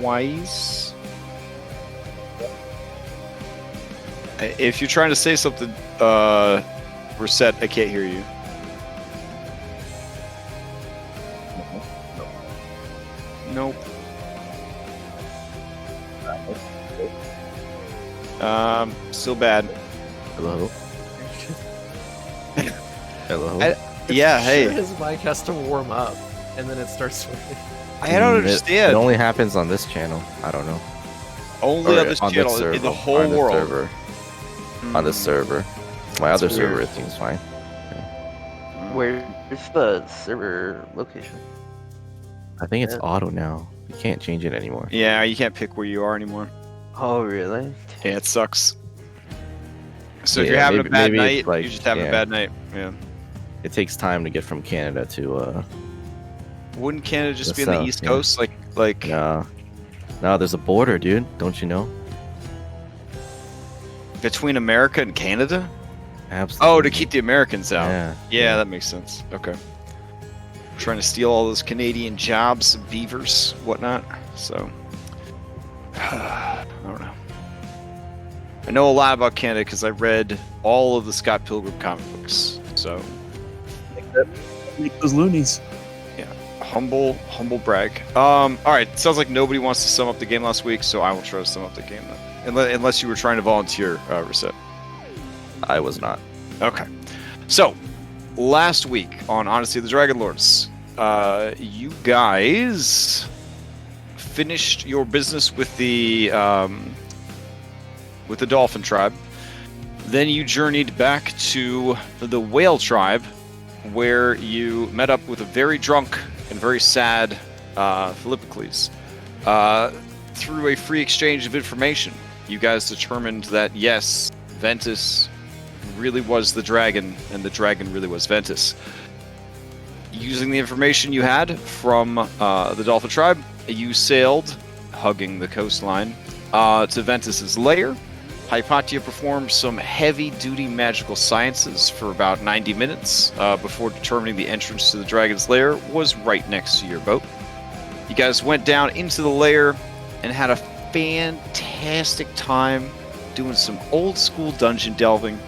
twice. If you're trying to say something, Reset, I can't hear you. Nope. Still bad. Hello. Hello. Yeah, hey. Sure his mic has to warm up, and then it starts working. I don't understand. It only happens on this channel. I don't know. Only on this channel in the whole world. Server. On the server. My other server, it seems fine. Where's the server location? I think it's auto now. You can't change it anymore. Yeah, you can't pick where you are anymore. Oh, really? Yeah, it sucks. So if you're having a bad night, like, you're just having a bad night. Yeah. It takes time to get from Canada to Wouldn't Canada just be the on the south, East yeah. Coast? Like No, there's a border, dude. Don't you know? between America and Canada? Absolutely. Oh, to keep the Americans out. Yeah. Yeah, that makes sense. Okay. Trying to steal all those Canadian jobs, beavers, whatnot. So, I don't know. I know a lot about Canada because I read all of the Scott Pilgrim comic books. So, Make those loonies. humble brag. All right. Sounds like nobody wants to sum up the game last week, so I will try to sum up the game then. Unless you were trying to volunteer, Reset. I was not. Okay. So, last week on Odyssey of the Dragonlords, you guys finished your business with the Dolphin tribe. Then you journeyed back to the Whale tribe, where you met up with a very drunk and very sad Philippocles. Through a free exchange of information, you guys determined that yes, Ventis really was the dragon, and the dragon really was Ventis. Using the information you had from the Dolphin tribe, you sailed, hugging the coastline, to Ventis's lair. Hypatia performed some heavy-duty magical sciences for about 90 minutes before determining the entrance to the dragon's lair was right next to your boat. You guys went down into the lair and had a fantastic time doing some old-school dungeon delving.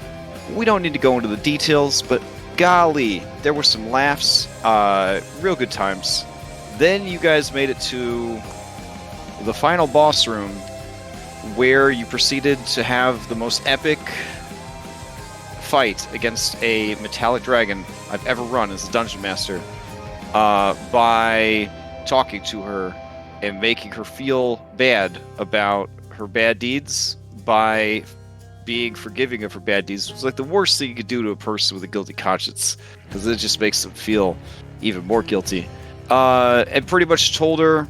We don't need to go into the details, but golly, there were some laughs, real good times. Then you guys made it to the final boss room, where you proceeded to have the most epic fight against a metallic dragon I've ever run as a dungeon master, by talking to her and making her feel bad about her bad deeds by being forgiving of her bad deeds. It was like the worst thing you could do to a person with a guilty conscience, because it just makes them feel even more guilty. And pretty much told her,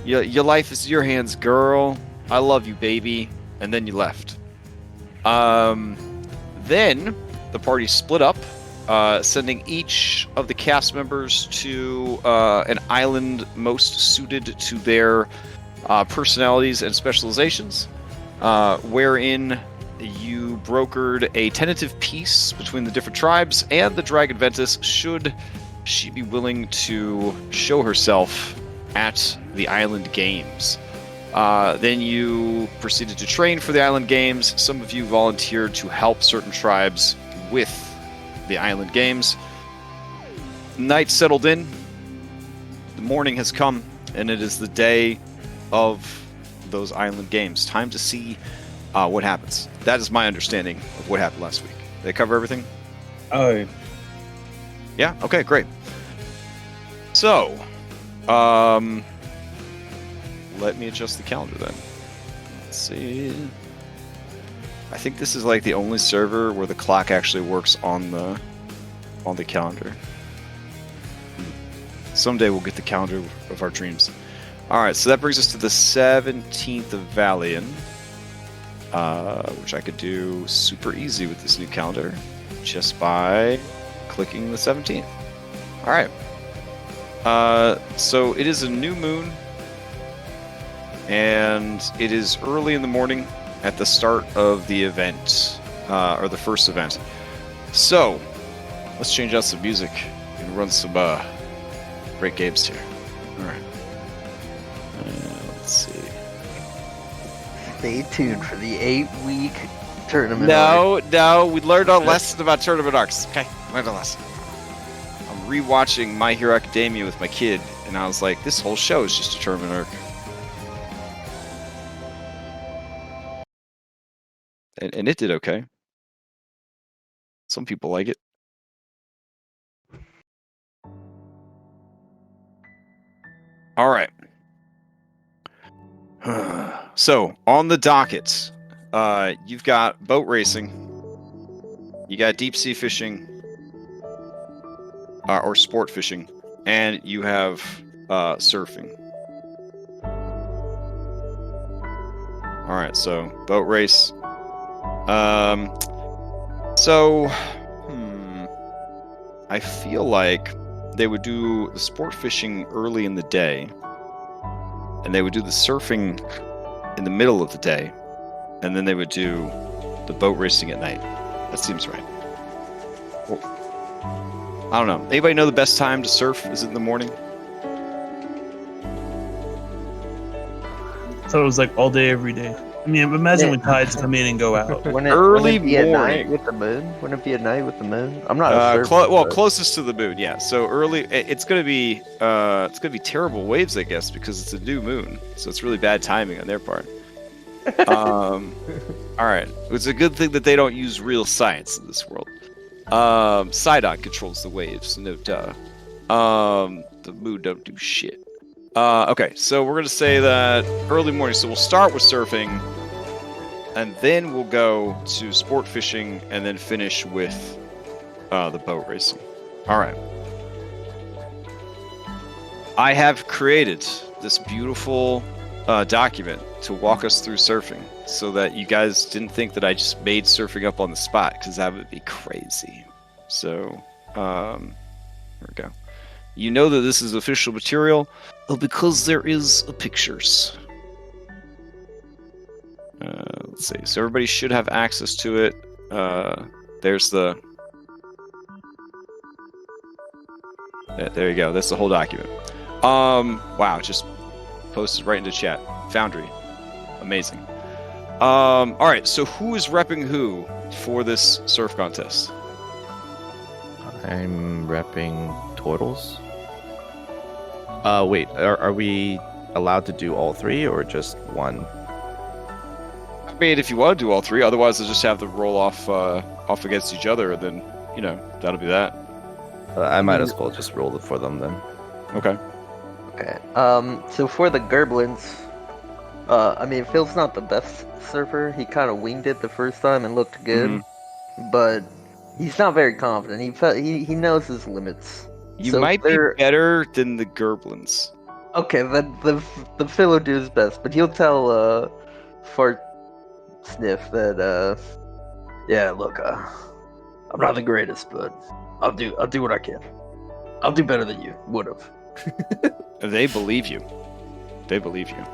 your life is in your hands, girl. I love you, baby. And then you left. Then the party split up, sending each of the cast members to an island most suited to their personalities and specializations, wherein you brokered a tentative peace between the different tribes and the Dragon Ventis, should she be willing to show herself at the Island Games. Then you proceeded to train for the Island Games. Some of you volunteered to help certain tribes with the Island Games. Night settled in. The morning has come, and it is the day of those Island Games. Time to see what happens. That is my understanding of what happened last week. Did they cover everything? Oh, Yeah? Okay, great. So, let me adjust the calendar then. Let's see. I think this is like the only server where the clock actually works on the calendar. Someday we'll get the calendar of our dreams. Alright, so that brings us to the 17th of Valian, which I could do super easy with this new calendar, just by clicking the 17th. Alright. So it is a new moon, and it is early in the morning at the start of the event, or the first event. So, let's change out some music and run some great games here. Alright. Let's see. Stay tuned for the 8-week tournament. No, we learned a lesson about tournament arcs. Okay, learned a lesson. I'm rewatching My Hero Academia with my kid, and I was like, this whole show is just a tournament arc. And it did okay. Some people like it. All right. So, on the docket, you've got boat racing, you got deep sea fishing, or sport fishing, and you have surfing. All right, so boat race. I feel like they would do the sport fishing early in the day, and they would do the surfing in the middle of the day, and then they would do the boat racing at night. That seems right. Well, I don't know. Anybody know the best time to surf? Is it in the morning? So it was like all day, every day. I mean, imagine when tides come in and go out. Early wouldn't it be at night morning. with the moon? Wouldn't it be at night with the moon? I'm not a surfer. Well, but- closest to the moon, yeah. So early, it's gonna be terrible waves, I guess, because it's a new moon. So it's really bad timing on their part. All right, it's a good thing that they don't use real science in this world. Sidon controls the waves, no duh. The moon don't do shit. Okay, so we're gonna say that early morning. So we'll start with surfing, and then we'll go to sport fishing, and then finish with the boat racing. All right. I have created this beautiful document to walk us through surfing, so that you guys didn't think that I just made surfing up on the spot, because that would be crazy. So, here we go. You know that this is official material because there is pictures. Let's see. So everybody should have access to it. There's the... there you go. That's the whole document. Wow, just posted right into chat. Foundry. Amazing. All right, so who is repping who for this surf contest? I'm repping Turtles. Wait, are we allowed to do all three or just one? I mean, if you want to do all three, otherwise they'll just have the roll off against each other, and then, you know, that'll be that. I might as well just roll it for them then. Okay. Okay. So for the Gerblins, I mean, Phil's not the best surfer. He kind of winged it the first time and looked good, but he's not very confident. He knows his limits. You So might be they're- better than the Gerblins. Okay, then the Phil will do his best, but he'll tell Fart Sniff that yeah, look, I'm not the greatest, but I'll do what I can. I'll do better than you would have. They believe you. They believe you.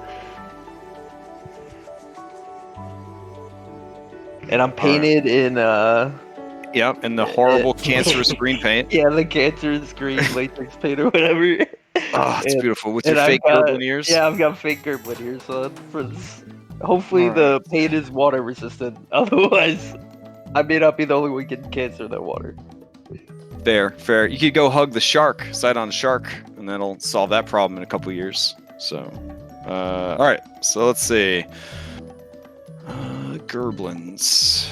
And I'm painted in Yep, and the horrible cancerous green paint. yeah, the cancerous green latex paint or whatever. Oh, it's And- beautiful with and your I've fake got- Gerblin ears. Yeah, I've got fake Gerblin ears on for this. Hopefully the paint is water resistant. Otherwise, I may not be the only one getting cancer in that water. Fair. You could go hug the shark, side on the shark, and that'll solve that problem in a couple years. So, all right. So let's see. Gerblins.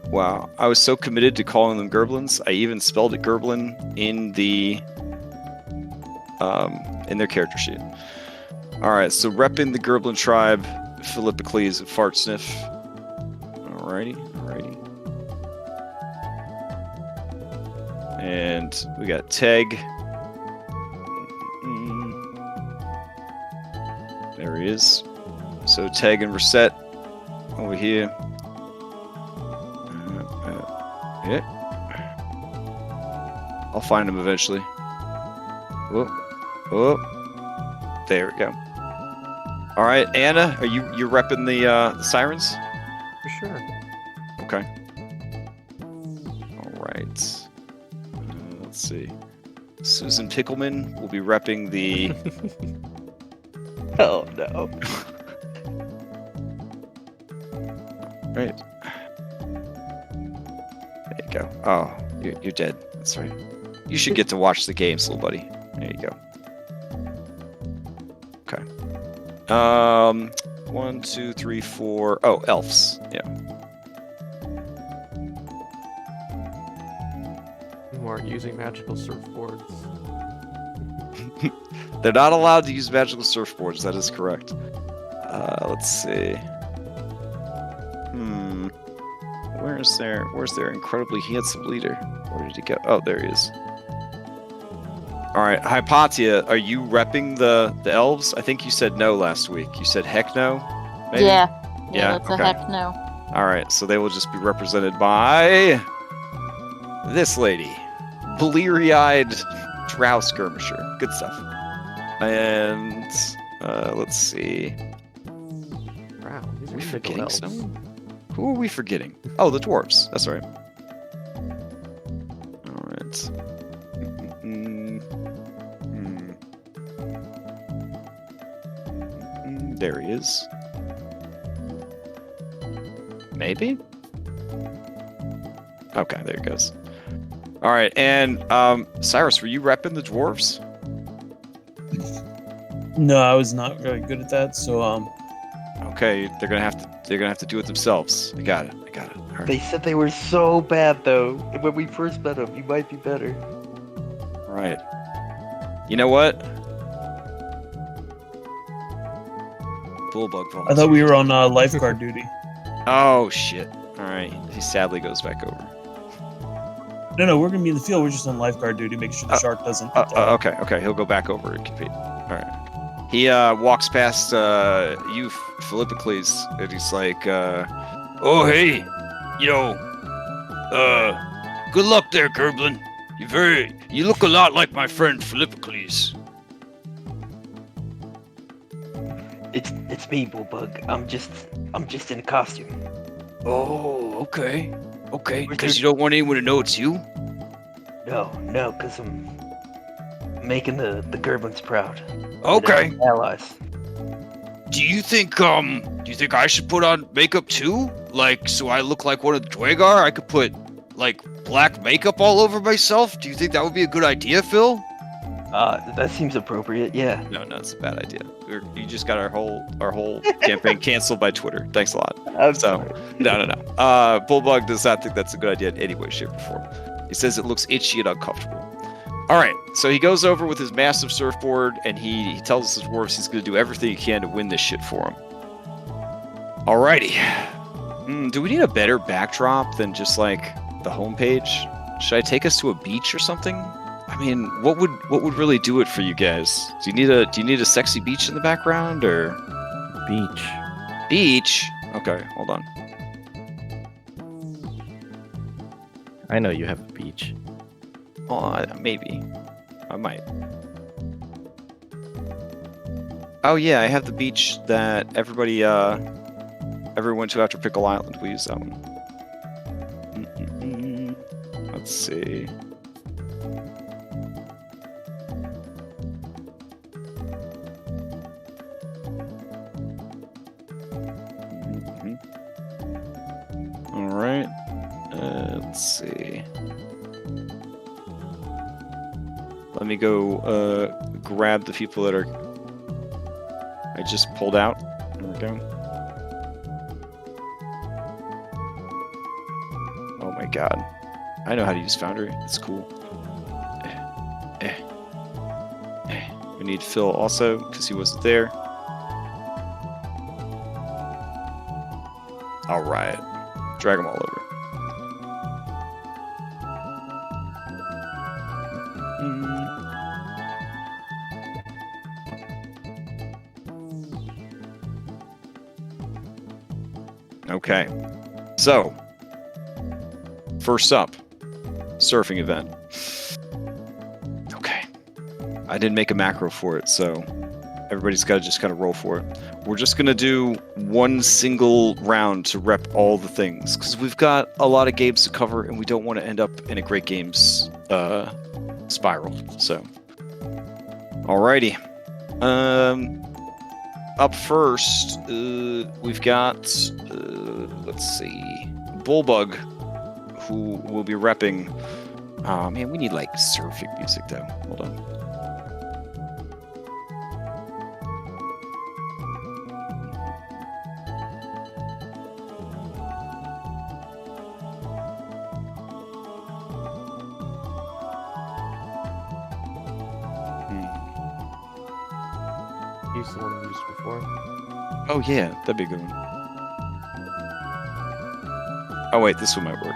Wow, I was so committed to calling them Gerblins. I even spelled it Gerblin in their character sheet. All right, so repping the Gerblin tribe, Philippocles and Fart Sniff. Alrighty. And we got Teg. There he is. So Teg and Reset over here. Yeah. I'll find him eventually. Whoop. There we go. All right, Anna, you're repping the sirens? For sure. Okay. All right. Let's see. Susan Pickleman will be repping the Oh no. Right. There you go. Oh, you're dead. That's right. You should get to watch the games, little buddy. There you go. Okay. 1, 2, 3, 4. Oh, elves. Yeah. You aren't using magical surfboards. They're not allowed to use magical surfboards. That is correct. Let's see. Where's their incredibly handsome leader? Where did he go? Oh, there he is. All right, Hypatia, are you repping the elves? I think you said no last week. You said heck no? Maybe? Yeah, Yeah, that's okay. a heck no. All right, so they will just be represented by this lady, bleary-eyed drow skirmisher. Good stuff. And let's see. Wow, these Are are we Indigo forgetting elves. someone? Who are we forgetting? Oh, the dwarves. That's right. All right. There he is. Maybe? Okay, there he goes. All right, and Cyrus, were you repping the dwarves? No, I was not very good at that. So Okay, they're gonna have to do it themselves. I got it. All right. They said they were so bad though. When we first met them, you might be better. All right. You know what? Bullbug I thought we were on lifeguard duty. Oh shit! All right, he sadly goes back over. No, we're gonna be in the field. We're just on lifeguard duty, making sure the shark doesn't. Okay, he'll go back over and compete. All right. He walks past you, Philippocles, and he's like, "Oh hey, good luck there, Gerblin. You look a lot like my friend Philippocles." It's me, Bullbug. I'm just in a costume. Oh, okay, Where's because your- you don't want anyone to know it's you. No, because I'm making the Gerblins proud. Okay. And, allies. Do you think I should put on makeup too? Like, so I look like one of the Dwagar? I could put, like, black makeup all over myself? Do you think that would be a good idea, Phil? That seems appropriate. Yeah. No, it's a bad idea. You just got our whole campaign canceled by Twitter. Thanks a lot. I'm So, sorry. no. Bullbug does not think that's a good idea in any way, shape, or form. He says it looks itchy and uncomfortable. All right, so he goes over with his massive surfboard, and he tells his dwarves he's going to do everything he can to win this shit for him. Alrighty. Do we need a better backdrop than just, like, the homepage? Should I take us to a beach or something? I mean, what would really do it for you guys? Do you need a sexy beach in the background, or Beach. beach? Okay, hold on. I know you have a beach. Oh, maybe. I might. Oh yeah, I have the beach that everyone went to after Pickle Island. We use that one. Let's see. All right. Let's see. Let me go grab the people that I just pulled out. There we go. Oh my god. I know how to use Foundry. It's cool. We need Phil also, because he wasn't there. Alright. Drag them all over. Okay, so first up, surfing event. Okay, I didn't make a macro for it, so everybody's got to just kind of roll for it. We're just gonna do one single round to rep all the things because we've got a lot of games to cover, and we don't want to end up in a great games spiral. So, alrighty. up first, we've got, let's see, Bullbug, who will be repping. Oh man, we need like surfing music though. Hold on. Use the one we used before. Oh yeah, that'd be a good one. Oh wait, this one might work.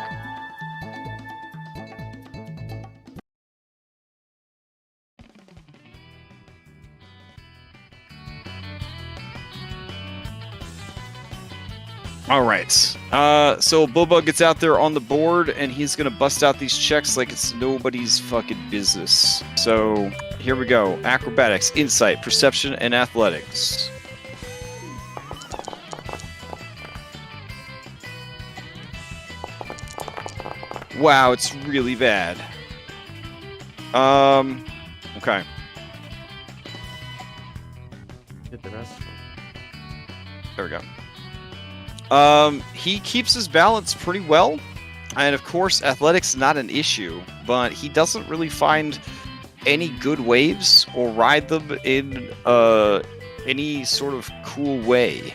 All right. So Bullbug gets out there on the board, and he's gonna bust out these checks like it's nobody's fucking business. So here we go: acrobatics, insight, perception, and athletics. Wow, it's really bad. Okay. Did the rest of them. There we go. He keeps his balance pretty well, and of course, athletics not an issue, but he doesn't really find any good waves or ride them in any sort of cool way.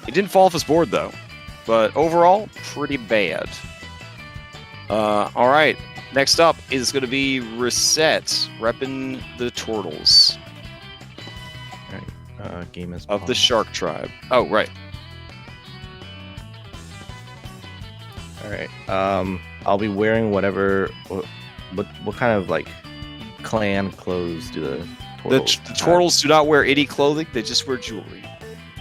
He didn't fall off his board though, but overall, pretty bad. All right. Next up is going to be Reset, repping the Turtles Game is of the paused. Shark Tribe. Oh, right. All right. I'll be wearing whatever. What kind of like clan clothes do the turtles? The turtles do not wear any clothing; they just wear jewelry.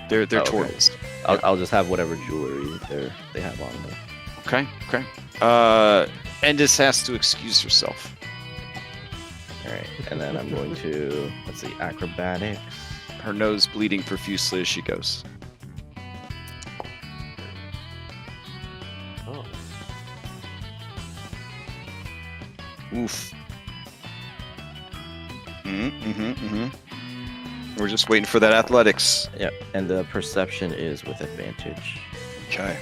They're Oh, okay. turtles. I'll just have whatever jewelry they have on them. Okay. Endis has to excuse herself. All right, and then I'm going to let's see, acrobatics. Her nose bleeding profusely as she goes. Oh. Oof. We're just waiting for that athletics. Yep, and the perception is with advantage. Okay.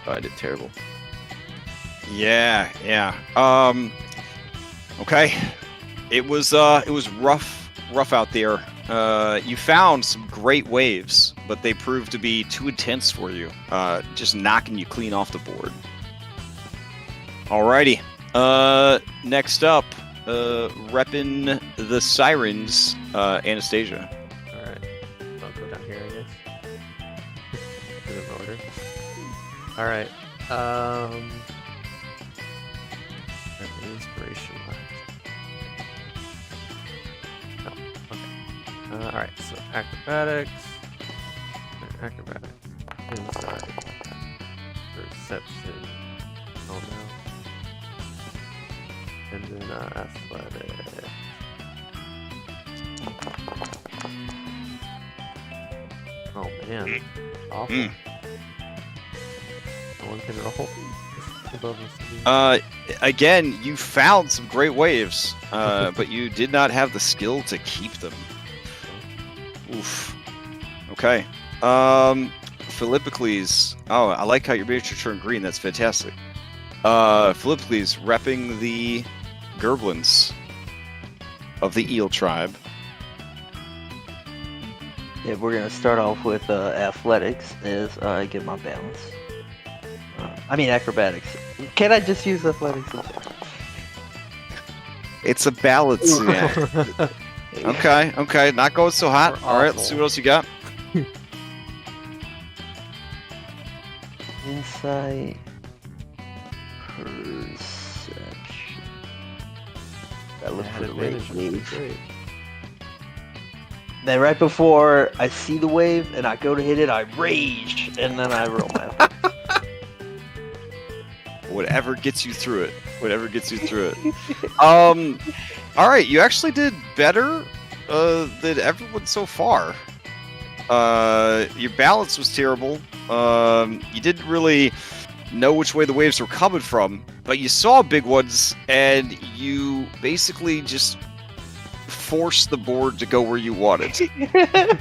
Oh, I did terrible. Yeah. Okay. It was rough out there. You found some great waves, but they proved to be too intense for you. Just knocking you clean off the board. Alrighty. Next up, repping the Sirens, Anastasia. Alright. I'll go down here, I guess. Good in order. Alright. An inspiration left. Oh, okay. Alright, so acrobatics. Insight. Perception. Oh no. And then athletics. Oh man. Awful. No one can roll. Above us to be- Again, you found some great waves, but you did not have the skill to keep them. Oof. Okay. Philippocles. Oh, I like how your miniature turned green. That's fantastic. Philippocles repping the Gerblins of the Eel Tribe. Yeah, we're gonna start off with athletics as I get my balance. I mean acrobatics. Can I just use athletics? I'm sorry. It's a balance. Yeah. Okay. Not going so hot. We're All right, let's see what else you got. Insight. Perception. I look Had for the advantage, right which is wave. great. Then right before I see the wave and I go to hit it, I rage, and then I roll my athletics. Whatever gets you through it. All right, you actually did better than everyone so far. Your balance was terrible. You didn't really know which way the waves were coming from, but you saw big ones, and you basically just force the board to go where you want it.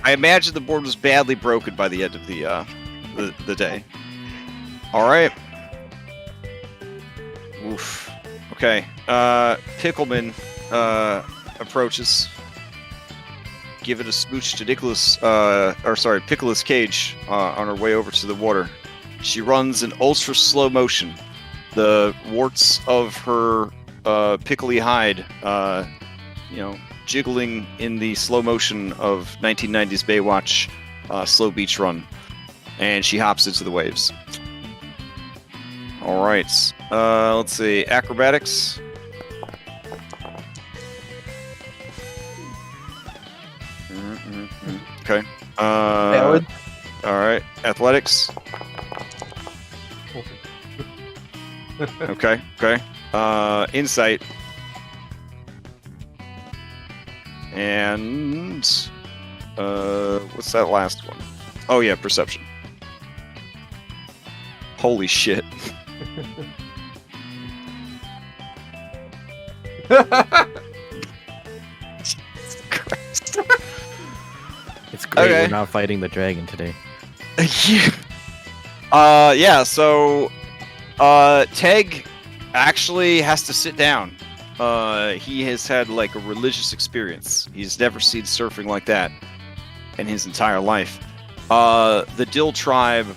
I imagine the board was badly broken by the end of the day. All right. Oof. Okay. Pickleman approaches. Give it a smooch to Pickle's cage on her way over to the water. She runs in ultra slow motion. The warts of her pickly hide, jiggling in the slow motion of 1990s Baywatch slow beach run. And she hops into the waves. All right. Let's see. Acrobatics. Okay. Valid. All right. Athletics. Okay. Insight. And what's that last one? Oh yeah, perception. Holy shit. Jesus Christ. It's great Okay. we're not fighting the dragon today. Yeah, so Teg actually has to sit down. He has had like a religious experience. He's never seen surfing like that in his entire life. The Dill tribe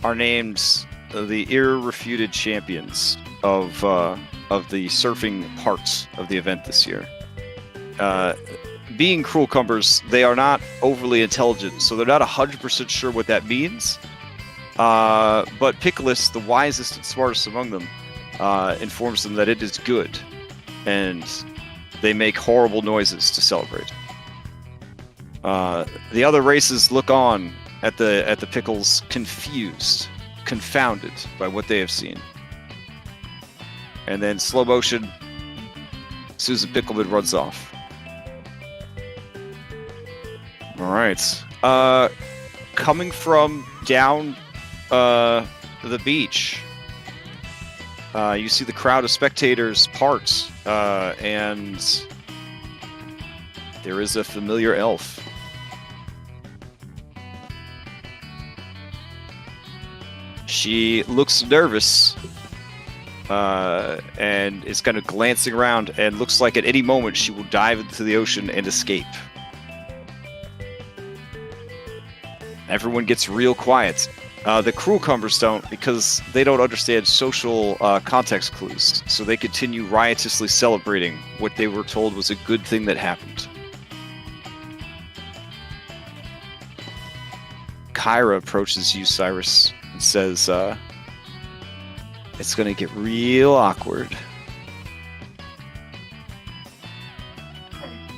are named the irrefuted champions of the surfing part of the event this year. Being cruel cumbers, they are not overly intelligent, so they're not 100% sure what that means. But Pickles, the wisest and smartest among them, informs them that it is good, and they make horrible noises to celebrate. The other races look on at the Pickles, confused, confounded by what they have seen. And then slow motion, Susan Pickleman runs off. All right. Coming from down the beach, you see the crowd of spectators part, and there is a familiar elf. She looks nervous, and is kind of glancing around, and looks like at any moment she will dive into the ocean and escape. Everyone gets real quiet. The cruel cumbers don't, because they don't understand social context clues, so they continue riotously celebrating what they were told was a good thing that happened. Kyra approaches you, Cyrus, and says, it's gonna get real awkward.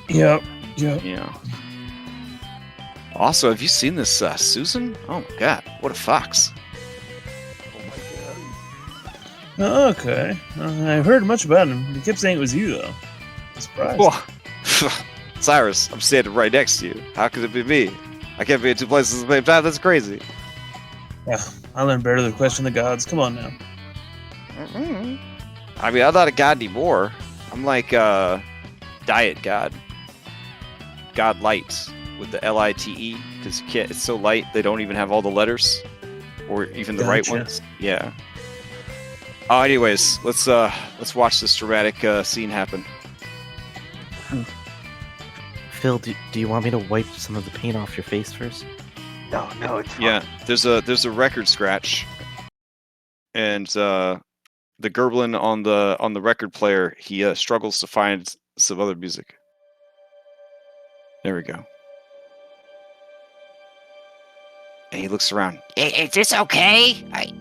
Yep. Yeah. Also, have you seen this Susan? Oh my god, what a fox. Oh, okay. I've heard much about him. He kept saying it was you, though. I'm surprised. Whoa. Cyrus, I'm standing right next to you. How could it be me? I can't be in two places at the same time. That's crazy. Yeah, I learned better to question the gods. Come on now. I mean, I'm not a god anymore. I'm like diet god. God light with the LITE, because you can't. It's so light they don't even have all the letters, or even the right Gotcha. ones. Yeah. Oh, anyways, let's watch this dramatic scene happen. Phil, do you want me to wipe some of the paint off your face first? No, it's fine. Yeah, there's a record scratch, and the Gerblin on the record player, he struggles to find some other music. There we go. And he looks around. Is this okay? I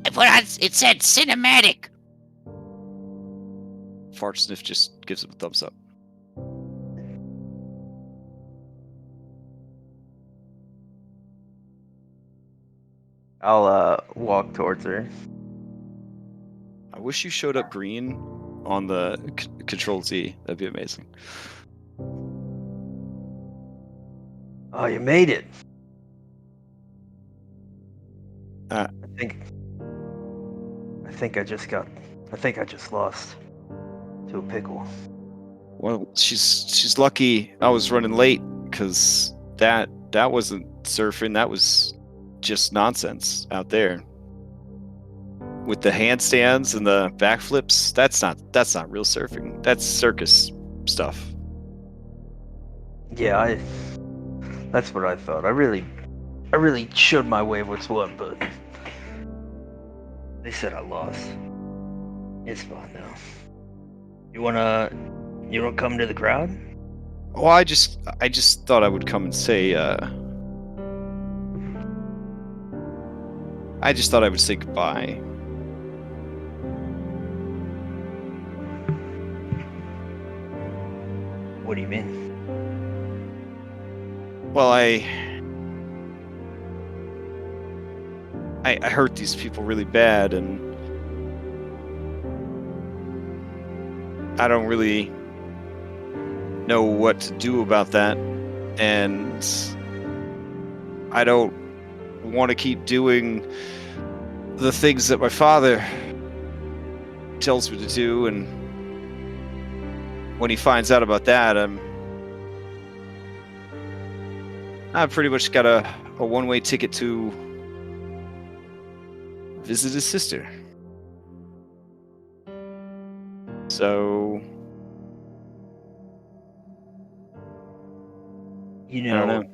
put on. It said cinematic. Fart Sniff just gives him a thumbs up. I'll walk towards her. I wish you showed up green on the Control Z. That'd be amazing. Oh, you made it. Uh. I think I just lost to a pickle. Well, she's lucky I was running late, because that wasn't surfing. That was just nonsense out there. With the handstands and the backflips, that's not real surfing. That's circus stuff. Yeah, that's what I thought. I really showed my way what's what, but they said I lost. It's fine though. You wanna come to the crowd? Oh, I just thought I would come and say. I just thought I would say goodbye. What do you mean? Well, I hurt these people really bad, and I don't really know what to do about that, and I don't want to keep doing the things that my father tells me to do, and when he finds out about that, I've pretty much got a one-way ticket to visit his sister. So, You I don't know, know.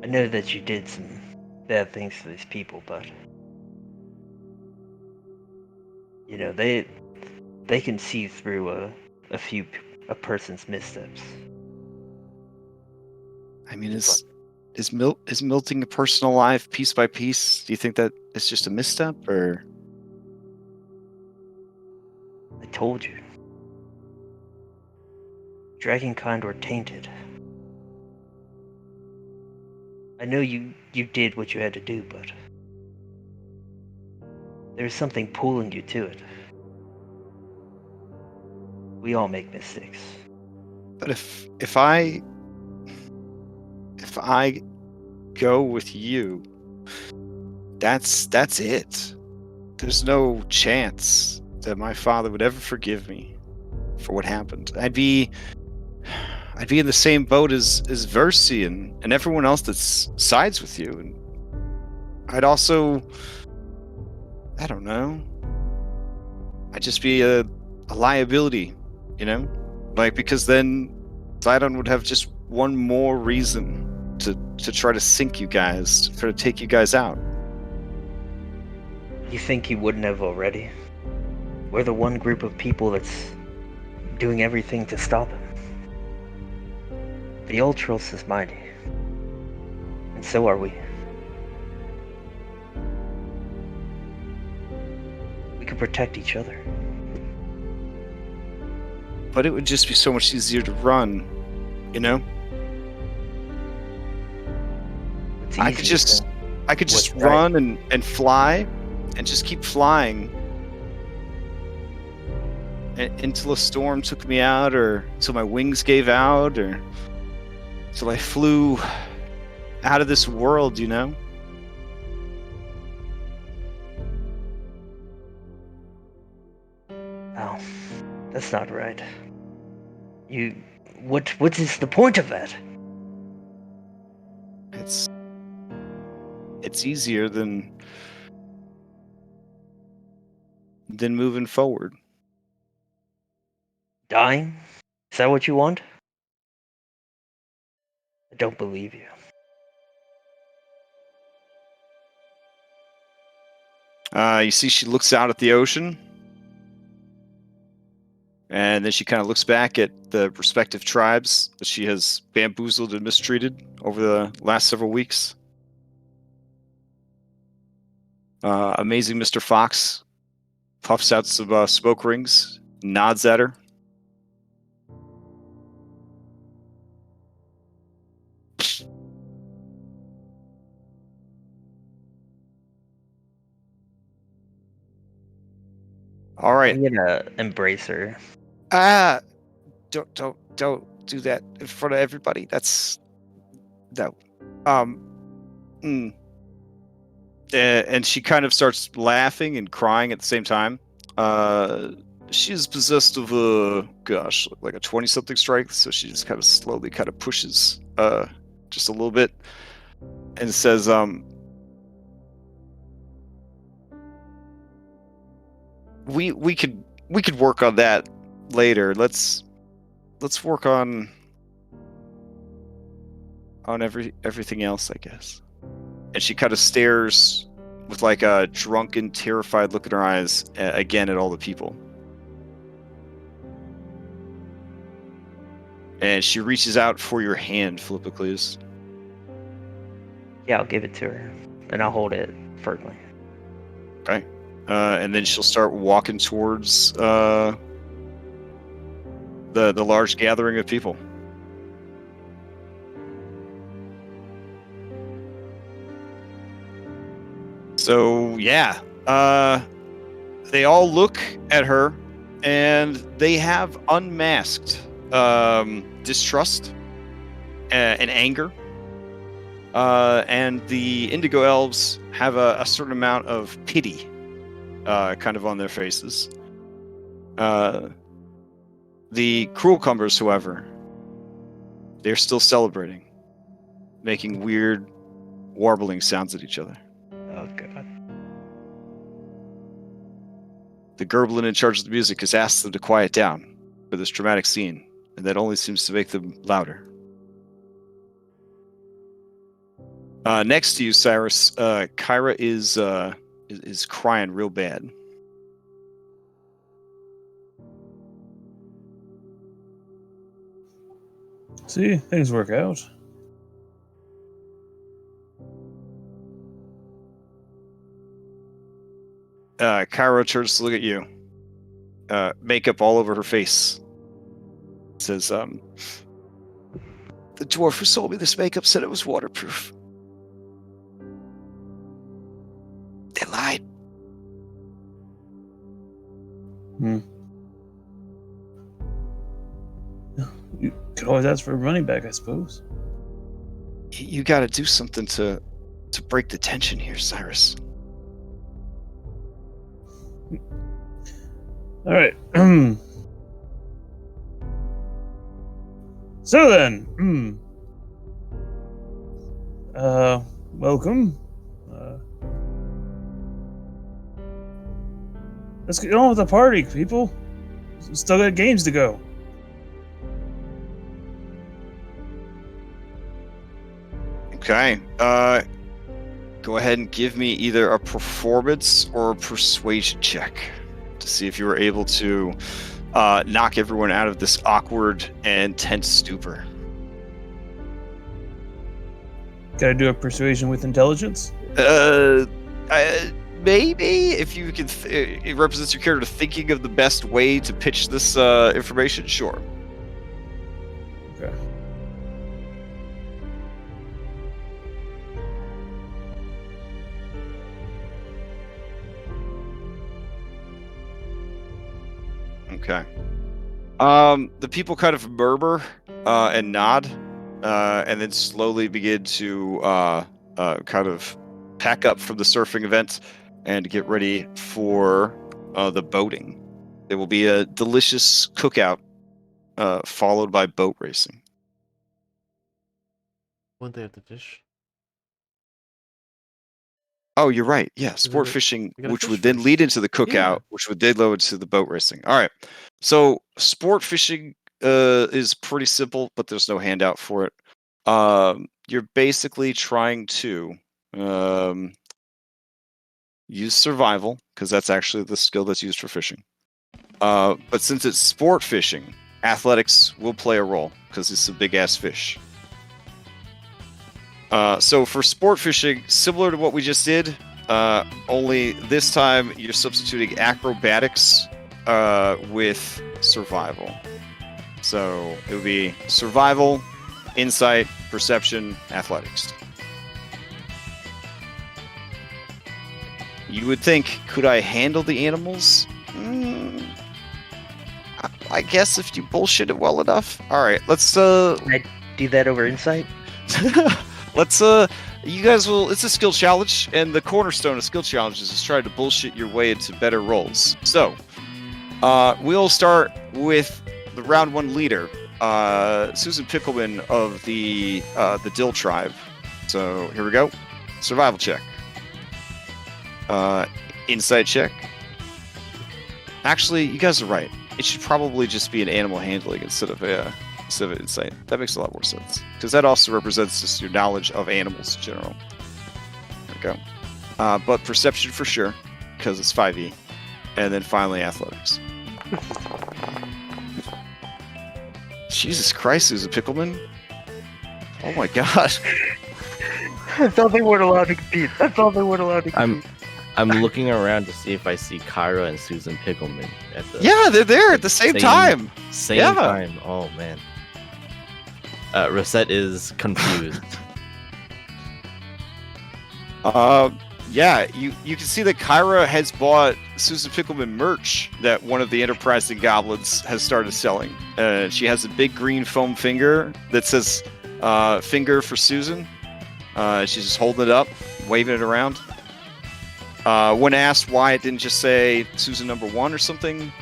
I know that you did some bad things to these people, but you know they can see through a person's missteps. I mean, is melting a person alive piece by piece? Do you think that it's just a misstep, or? I told you. Dragonkind were tainted. I know you did what you had to do, but there's something pulling you to it. We all make mistakes. But if I go with you, that's it. There's no chance that my father would ever forgive me for what happened. I'd be in the same boat as Versi and everyone else that sides with you, and I'd also, I don't know, I'd just be a liability, you know, like, because then Zidon would have just one more reason to try to sink you guys, to try to take you guys out. You think he wouldn't have already? We're the one group of people that's doing everything to stop him. The Ultros is mighty. And so are we. We can protect each other. But it would just be so much easier to run, you know? It's I could easier just what's right. run and fly and just keep flying until a storm took me out, or until my wings gave out, or until I flew out of this world, you know? Oh, that's not right. What is the point of that? It's easier than moving forward. Dying? Is that what you want? I don't believe you. You see, she looks out at the ocean, and then she kind of looks back at the respective tribes that she has bamboozled and mistreated over the last several weeks. Amazing Mr. Fox puffs out some smoke rings, nods at her. All right. I'm gonna embrace her. Don't do that in front of everybody. That's no. And she kind of starts laughing and crying at the same time. she is possessed of a like a 20-something strength, so she just kind of slowly kind of pushes just a little bit and says, we could work on that later. Let's work on everything else, I guess. And she kind of stares with like a drunken, terrified look in her eyes again at all the people. And she reaches out for your hand, Philippocles. Yeah, I'll give it to her, and I'll hold it firmly. Okay. And then she'll start walking towards the large gathering of people. So yeah, they all look at her, and they have unmasked distrust and anger. And the Indigo Elves have a certain amount of pity kind of on their faces. The Cruel Cumbers, however, they're still celebrating, making weird, warbling sounds at each other. Oh, God. The Gerblin in charge of the music has asked them to quiet down for this dramatic scene, and that only seems to make them louder. Next to you, Cyrus, Kyra is crying real bad. See, things work out. Kyra turns to look at you. Makeup all over her face. Says, the dwarf who sold me this makeup said it was waterproof. They lied. You could always ask for money back, I suppose. You gotta do something to break the tension here, Cyrus. All right. So then, welcome. Let's get on with the party, people. Still got games to go. Okay. Go ahead and give me either a performance or a persuasion check to see if you were able to knock everyone out of this awkward and tense stupor. Gotta do a persuasion with intelligence? Maybe if you can. It represents your character thinking of the best way to pitch this information. Sure. Okay. Okay. The people kind of murmur and nod, and then slowly begin to kind of pack up from the surfing event and get ready for the boating. There will be a delicious cookout, followed by boat racing. Wouldn't they have to fish? Oh, you're right. Yeah, Isn't sport it- fishing, we gotta which fish would then first. lead into the cookout, Yeah. which would then lead into the boat racing. All right. So sport fishing is pretty simple, but there's no handout for it. You're basically trying to use survival, because that's actually the skill that's used for fishing. But since it's sport fishing, athletics will play a role, because it's a big-ass fish. So for sport fishing, similar to what we just did, only this time you're substituting acrobatics with survival. So it would be survival, insight, perception, athletics. You would think, could I handle the animals? I guess if you bullshit it well enough. All right, let's Can I do that over insight? let's you guys will. It's a skill challenge, and the cornerstone of skill challenges is trying to bullshit your way into better rolls. So We'll start with the round 1 leader, Susan Pickleman of the Dill tribe. So here we go. Survival check. Insight check. Actually, you guys are right. It should probably just be an animal handling instead of insight. That makes a lot more sense because that also represents just your knowledge of animals in general. There we go. But perception for sure because it's 5e, and then finally athletics. Jesus Christ, Susan Pickleman! Oh my God! That's all they weren't allowed to compete. That's all they weren't allowed to compete. I'm looking around to see if I see Kyra and Susan Pickleman at the Yeah, they're there at the same time. Same Yeah. time. Oh man. Rosette is confused. Yeah, you can see that Kyra has bought Susan Pickleman merch that one of the enterprising goblins has started selling. She has a big green foam finger that says "finger for Susan." She's just holding it up, waving it around. When asked why it didn't just say Susan number 1 or something,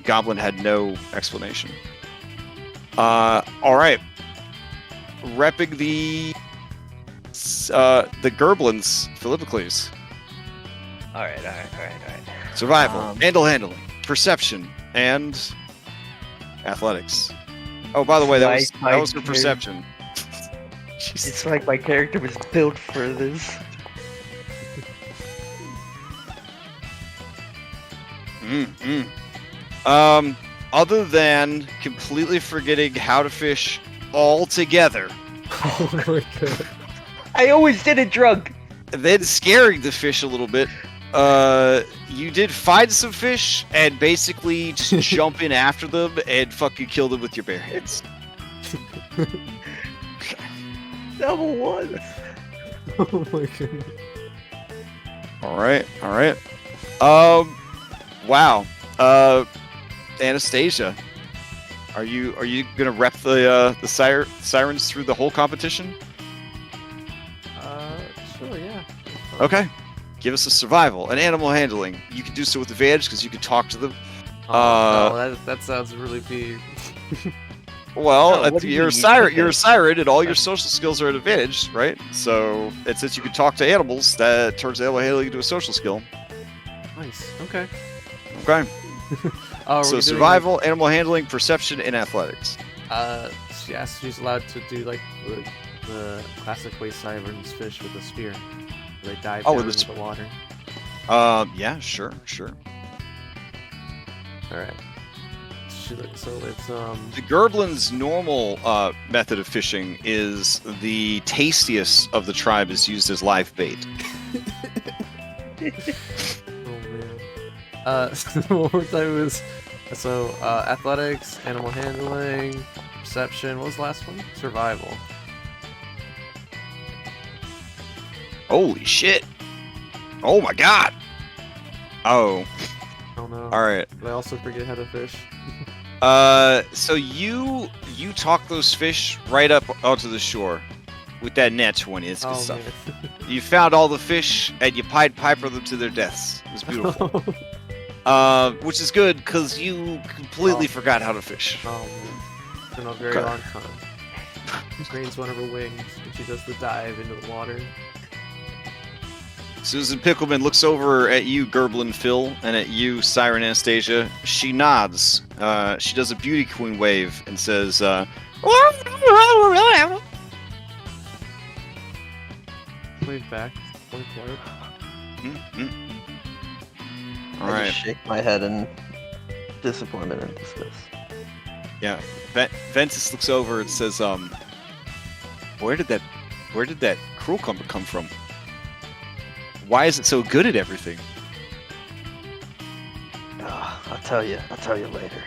Goblin had no explanation. All right, repping the Gerblins, Philippocles. All right. Survival, handling, perception, and athletics. Oh, by the way, that was for perception. It's like my character was built for this. Other than completely forgetting how to fish altogether, Oh my god. I always did it drunk. then scaring the fish a little bit, you did find some fish and basically just jump in after them and fucking kill them with your bare hands. Double one. Oh my goodness. All right. Wow. Anastasia, are you gonna rep the sirens through the whole competition? Sure, yeah. Okay. Give us a survival, an animal handling. You can do so with advantage because you can talk to them. No, that sounds really big. Well, No, what do you you're a mean? siren. You're a siren, and all your social skills are at advantage, right? So, and since you can talk to animals, that turns animal handling into a social skill. Nice. Okay. Okay. Oh, So survival, animal handling, perception, and athletics. Yes, she's allowed to do like the classic way sirens fish with a spear. Where they dive down with a into the water. Yeah, sure. All right. So it's The Gerblin's normal method of fishing is the tastiest of the tribe is used as live bait. Oh man. So one more time was athletics, animal handling, perception. What was the last one? Survival. Holy shit! Oh my god! Oh, Oh no. all right. Did I also forget how to fish? So you talk those fish right up onto the shore with that net when it's good stuff. man. You found all the fish and you Pied Piper them to their deaths. It was beautiful. Which is good because you completely forgot how to fish. Oh man. It's been a very Okay. long time. Rains one of her wings and she does the dive into the water. Susan Pickleman looks over at you, Gerblin Phil, and at you, Siren Anastasia. She nods. She does a beauty queen wave and says, Wave back. Point forward. All I right. just shake my head in disappointment and disgust. Yeah. Ventis looks over and says, where did that cruel clumber come from? Why is it so good at everything? I'll tell you later.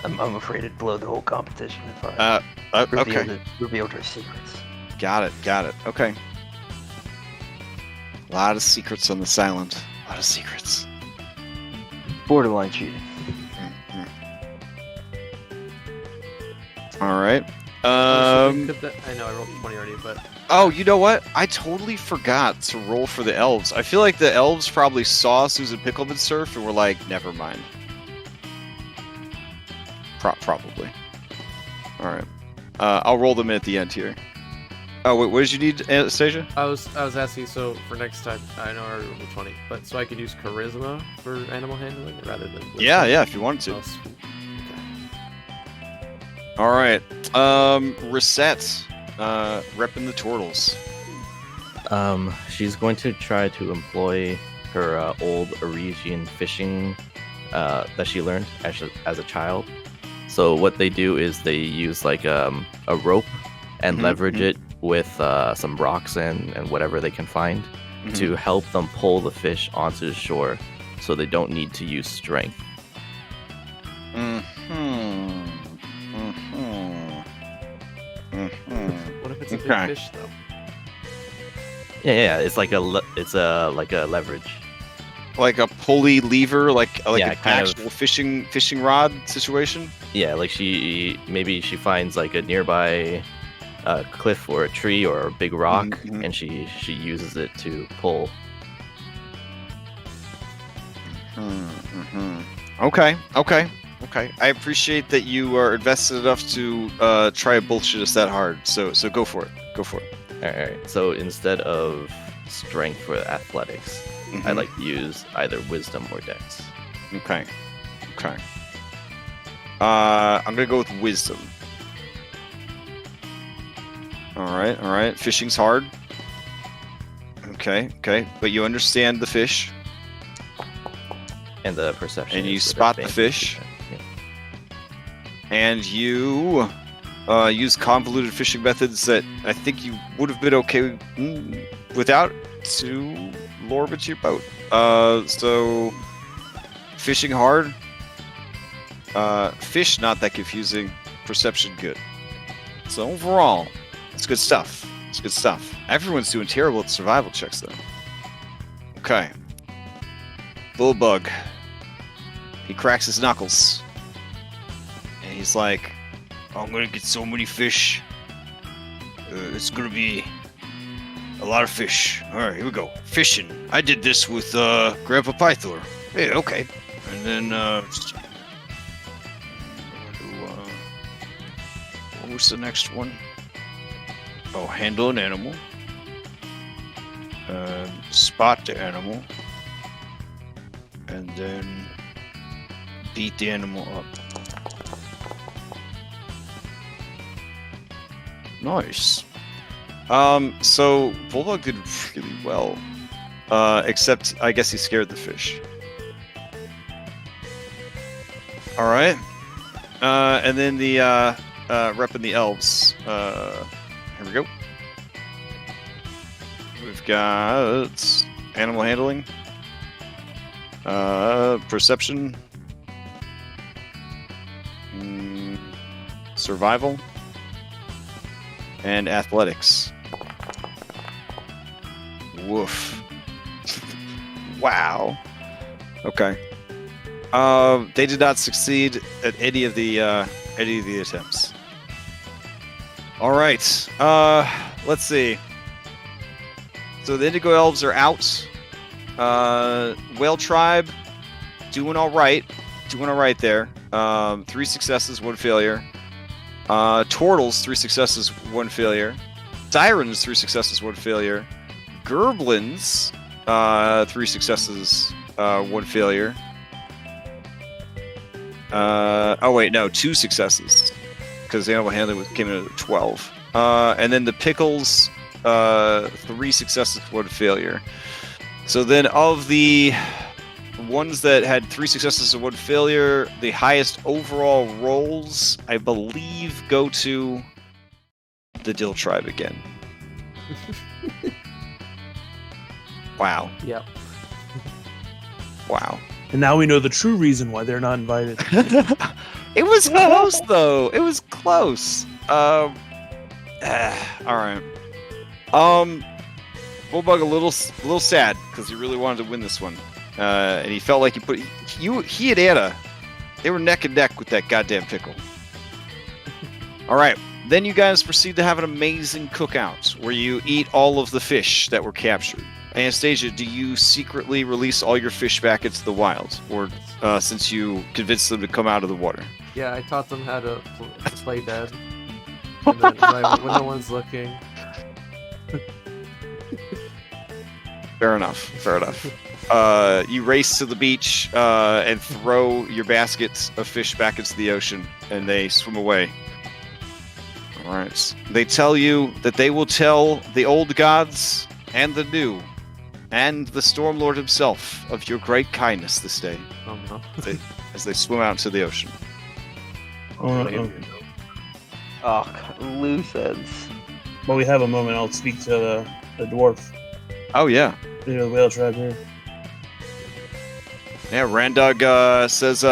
I'm afraid it'd blow the whole competition if I Okay. revealed her secrets. Got it. Okay. A lot of secrets on this island. A lot of secrets. Borderline cheating. All right. I know I rolled 20 already, but Oh, you know what? I totally forgot to roll for the elves. I feel like the elves probably saw Susan Pickleman surf and were like, never mind. Probably. All right. I'll roll them in at the end here. Oh wait, what did you need, Anastasia? I was asking, so for next time, I know I already rolled a 20, but so I could use charisma for animal handling rather than wisdom? Yeah, if you wanted to. Oh, sweet. Okay. All right. Reset. Repping the turtles. She's going to try to employ her old Oresian fishing that she learned as a child. So what they do is they use like a rope and leverage it with some rocks and whatever they can find to help them pull the fish onto the shore, so they don't need to use strength. What if it's a big Okay. fish, though? Yeah, it's like a leverage. Like a pulley lever, like Yeah, an kind of. actual fishing rod situation. Yeah, like she finds like a nearby cliff or a tree or a big rock, and she uses it to pull. Okay. I appreciate that you are invested enough to try to bullshit us that hard. So go for it. All right. So instead of strength for athletics, I like to use either wisdom or dex. Okay. I'm gonna go with wisdom. All right. Fishing's hard. Okay. But you understand the fish, And the perception. and you is with spot the advantage. fish, Yeah. and you use convoluted fishing methods that I think you would have been okay without to lure into your boat. So fishing hard. Fish not that confusing. Perception good. So overall, it's good stuff. Everyone's doing terrible at survival checks though. Okay. Bullbug. He cracks his knuckles. And he's like, I'm gonna get so many fish. It's gonna be a lot of fish. Alright, here we go. Fishing. I did this with Grandpa Pythor. Yeah, okay. And then what was the next one? Oh, handle an animal. Spot the animal. And then beat the animal up. Nice. So Bulldog did really well. Except I guess he scared the fish. Alright. And then the repping the elves. Here we go. We've got animal handling. Perception. Survival. And athletics. Woof. Wow. Okay. They did not succeed at any of the attempts. All right. Let's see. So the Indigo Elves are out. Whale Tribe doing all right. There. 3 successes, 1 failure. Turtles, 3 successes, 1 failure. Sirens, 3 successes, 1 failure. Gerblins, 3 successes, 1 failure. Oh wait, no, 2 successes, because the animal handling came in at 12. And then the Pickles, 3 successes, 1 failure. So then of the ones that had 3 successes and 1 failure, the highest overall rolls, I believe, go to the Dill Tribe again. Wow. Yep. Wow. And now we know the true reason why they're not invited. It was close, though. It was close. All right. Bulldog a little sad because he really wanted to win this one, and he felt like he and Anna, they were neck and neck with that goddamn pickle. All right. Then you guys proceed to have an amazing cookout where you eat all of the fish that were captured. Anastasia, do you secretly release all your fish back into the wild, or since you convinced them to come out of the water? Yeah, I taught them how to play dead. And then, when no one's looking. Fair enough. You race to the beach and throw your baskets of fish back into the ocean, and they swim away. All right. They tell you that they will tell the old gods and the new, and the Stormlord himself of your great kindness this day. Oh no. As they swim out into the ocean. Loose ends. While we have a moment, I'll speak to the dwarf. Oh yeah. The whale tribe here. Yeah, Randog says,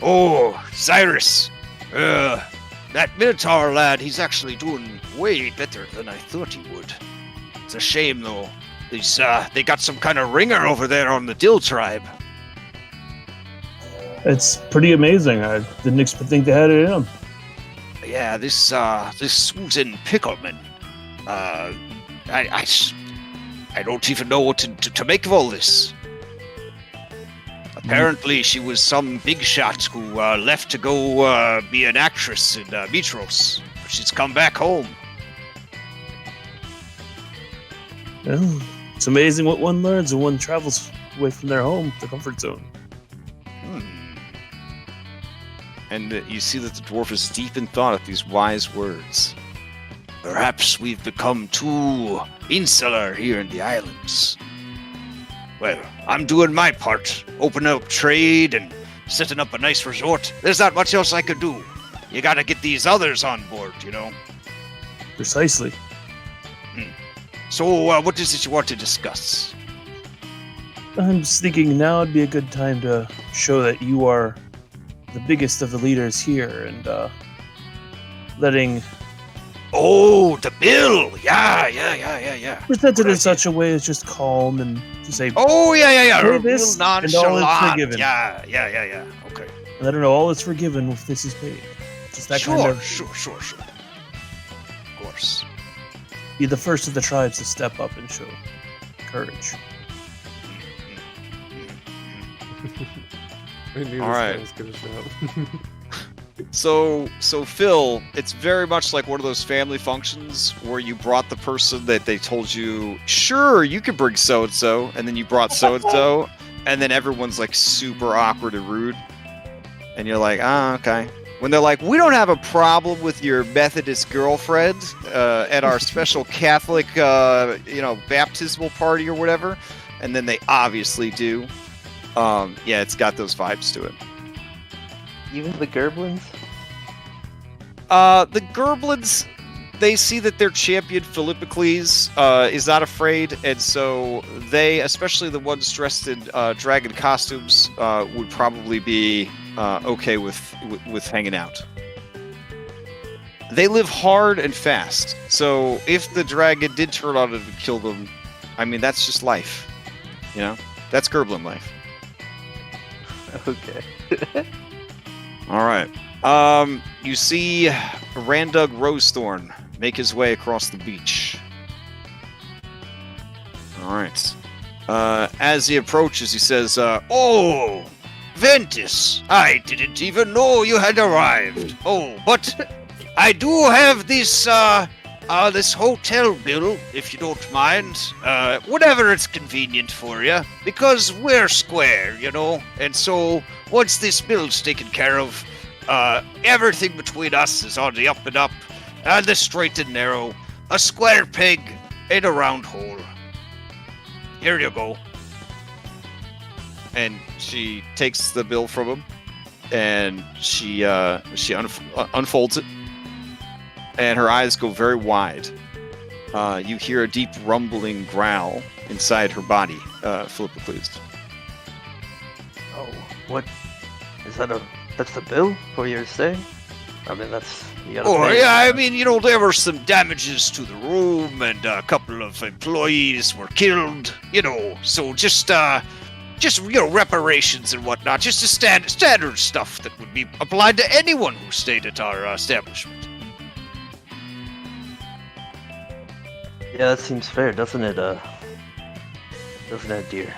Oh, Cyrus. That Minotaur lad, he's actually doing way better than I thought he would. It's a shame, though. They got some kind of ringer over there on the Dill tribe. It's pretty amazing. I didn't think they had it in them. Yeah, this Susan Pickleman. I don't even know what to make of all this. Apparently, she was some big shot who left to go be an actress in Mitros. But she's come back home. Well, it's amazing what one learns when one travels away from their home, their comfort zone. and you see that the dwarf is deep in thought at these wise words. Perhaps we've become too insular here in the islands. Well, I'm doing my part, opening up trade and setting up a nice resort. There's not much else I could do. You gotta get these others on board, you know? Precisely. So, what is it you want to discuss? I'm just thinking now would be a good time to show that you are the biggest of the leaders here and letting... Oh, the bill! Yeah. Presented in such a way as just calm and to say... Oh, yeah. Pay Real this and all is nonchalant. forgiven. Yeah. Okay. Let her know all is forgiven if this is paid. Just that kind of... Sure. Of course. Be the first of the tribes to step up and show courage. I knew All this right. guy was gonna show up. So Phil, it's very much like one of those family functions where you brought the person that they told you, sure, you can bring so-and-so, and then you brought so-and-so, and then everyone's like super awkward and rude. And you're like, okay. When they're like, we don't have a problem with your Methodist girlfriend at our special Catholic, baptismal party or whatever, and then they obviously do. Yeah, it's got those vibes to it. Even the Gerblins? The Gerblins, they see that their champion Philippocles is not afraid, and so they, especially the ones dressed in dragon costumes, would probably be okay with hanging out. They live hard and fast, so if the dragon did turn on it and kill them, I mean, that's just life. You know? That's Gerblin life. Okay. All right. You see Randug Rosethorn make his way across the beach. All right. As he approaches, he says, Oh, Ventis, I didn't even know you had arrived. Oh, but I do have this hotel bill, if you don't mind. Whenever it's convenient for you, because we're square, you know. And so once this bill's taken care of, everything between us is on the up and up, and the straight and narrow, a square peg in a round hole. Here you go. and she takes the bill from him, and she unfolds it, and her eyes go very wide. You hear a deep rumbling growl inside her body, Philippocles. Oh, what? Is that that's the bill for your stay? I mean, that's... You gotta Oh, pay. yeah, I mean, you know, there were some damages to the room, and a couple of employees were killed, you know, so just reparations and whatnot, just the standard stuff that would be applied to anyone who stayed at our establishment. Yeah, that seems fair, doesn't it? Doesn't that dear?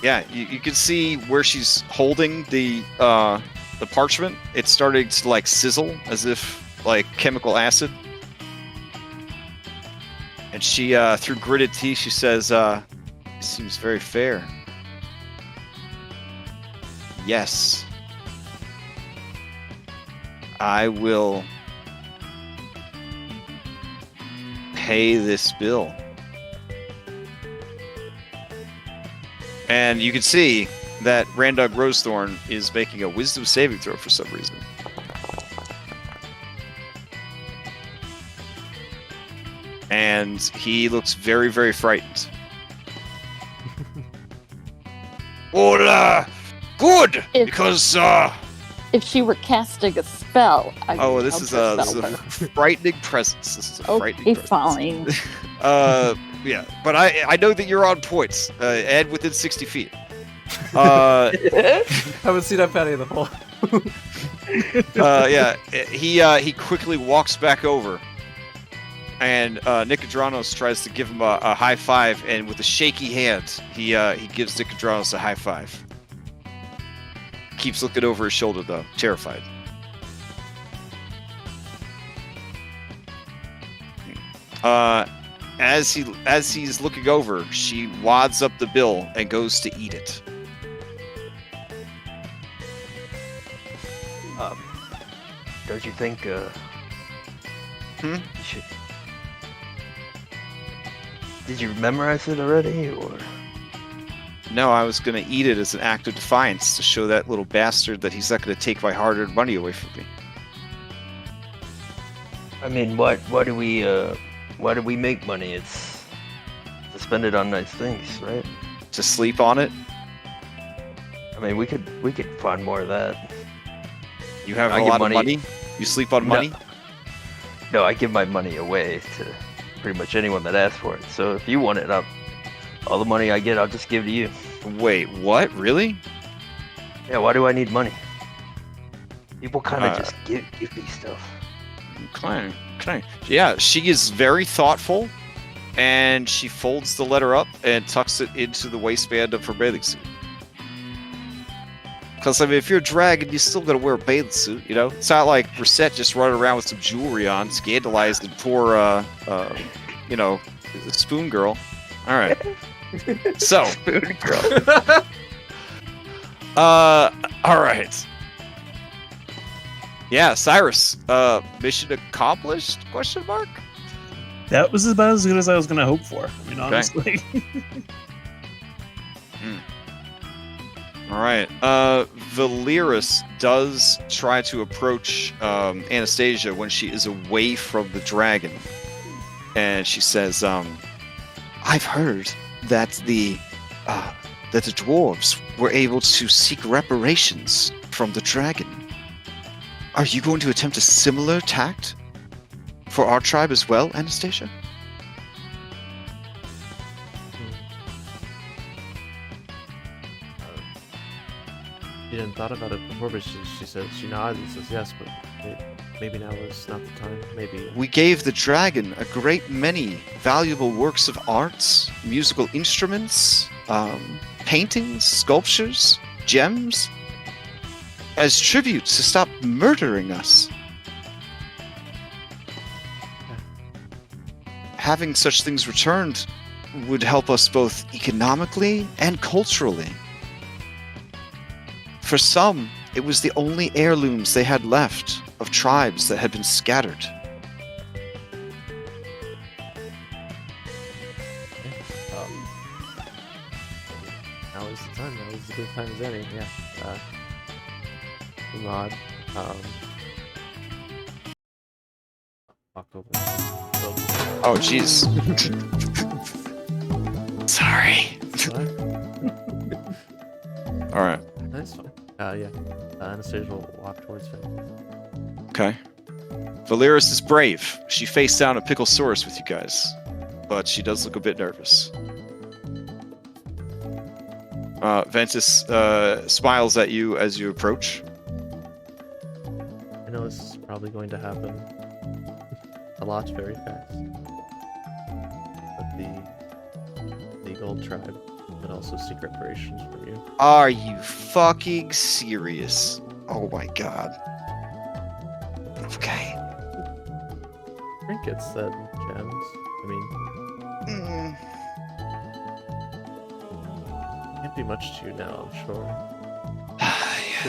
Yeah, you can see where she's holding the parchment. It's starting to like sizzle as if like chemical acid. And she, through gritted teeth, she says, "It seems very fair." Yes, I will pay this bill. And you can see that Randog Rosethorn is making a wisdom saving throw for some reason. And he looks very, very frightened. Well, good, If- because, If she were casting a spell, I Oh, would this is help a her. frightening presence. This is a frightening Okay, presence. fine. Yeah, but I know that you're on points, and within 60 feet. Uh, Haven't seen that Patty in the hole. yeah, he quickly walks back over, and Nicodranos tries to give him a high five, and with a shaky hand, he gives Nicodranos a high five. Keeps looking over his shoulder though, terrified. As he's looking over, she wads up the bill and goes to eat it. Don't you think, you should... Did you memorize it already, or...? No, I was gonna eat it as an act of defiance to show that little bastard that he's not gonna take my hard-earned money away from me. I mean, why do we make money? It's to spend it on nice things, right? To sleep on it? I mean, we could find more of that. You have I a give lot of money- money? You sleep on No. money? No, I give my money away to pretty much anyone that asks for it. So if you want it, all the money I get, I'll just give to you. Wait, what? Really? Yeah, why do I need money? People kind of Uh, just give me stuff. Okay. Yeah, she is very thoughtful, and she folds the letter up and tucks it into the waistband of her bathing suit. Because, I mean, if you're a dragon, you still gotta wear a bathing suit, you know? It's not like Reset just running around with some jewelry on, scandalized and poor, you know, spoon girl. Alright. So, alright. Yeah, Cyrus, mission accomplished? Question mark? That was about as good as I was going to hope for. I mean, honestly. All right. Valeris does try to approach Anastasia when she is away from the dragon, and she says, "I've heard that the dwarves were able to seek reparations from the dragon. Are you going to attempt a similar tact for our tribe as well, Anastasia?" She didn't thought about it before, but she says she nods and says yes, but maybe now is not the time. Maybe We gave the dragon a great many valuable works of arts, musical instruments, paintings, sculptures, gems, as tributes to stop murdering us. Having such things returned would help us both economically and culturally. For some, it was the only heirlooms they had left of tribes that had been scattered. now is the time. Now is as good a time as any. Yeah. We'll nod. Walk over. Oh, jeez. Sorry. All right. That's fine. Yeah. Anastasia will walk towards him. Okay. Valeris is brave. She faced down a Picklesaurus with you guys, but she does look a bit nervous. Ventis smiles at you as you approach. I know this is probably going to happen a lot very fast. But the gold tribe, but also seek reparations from you. Are you fucking serious? Oh my god. Okay. Trinkets then, gems. I mean, can't be much to you now, I'm sure. Yeah,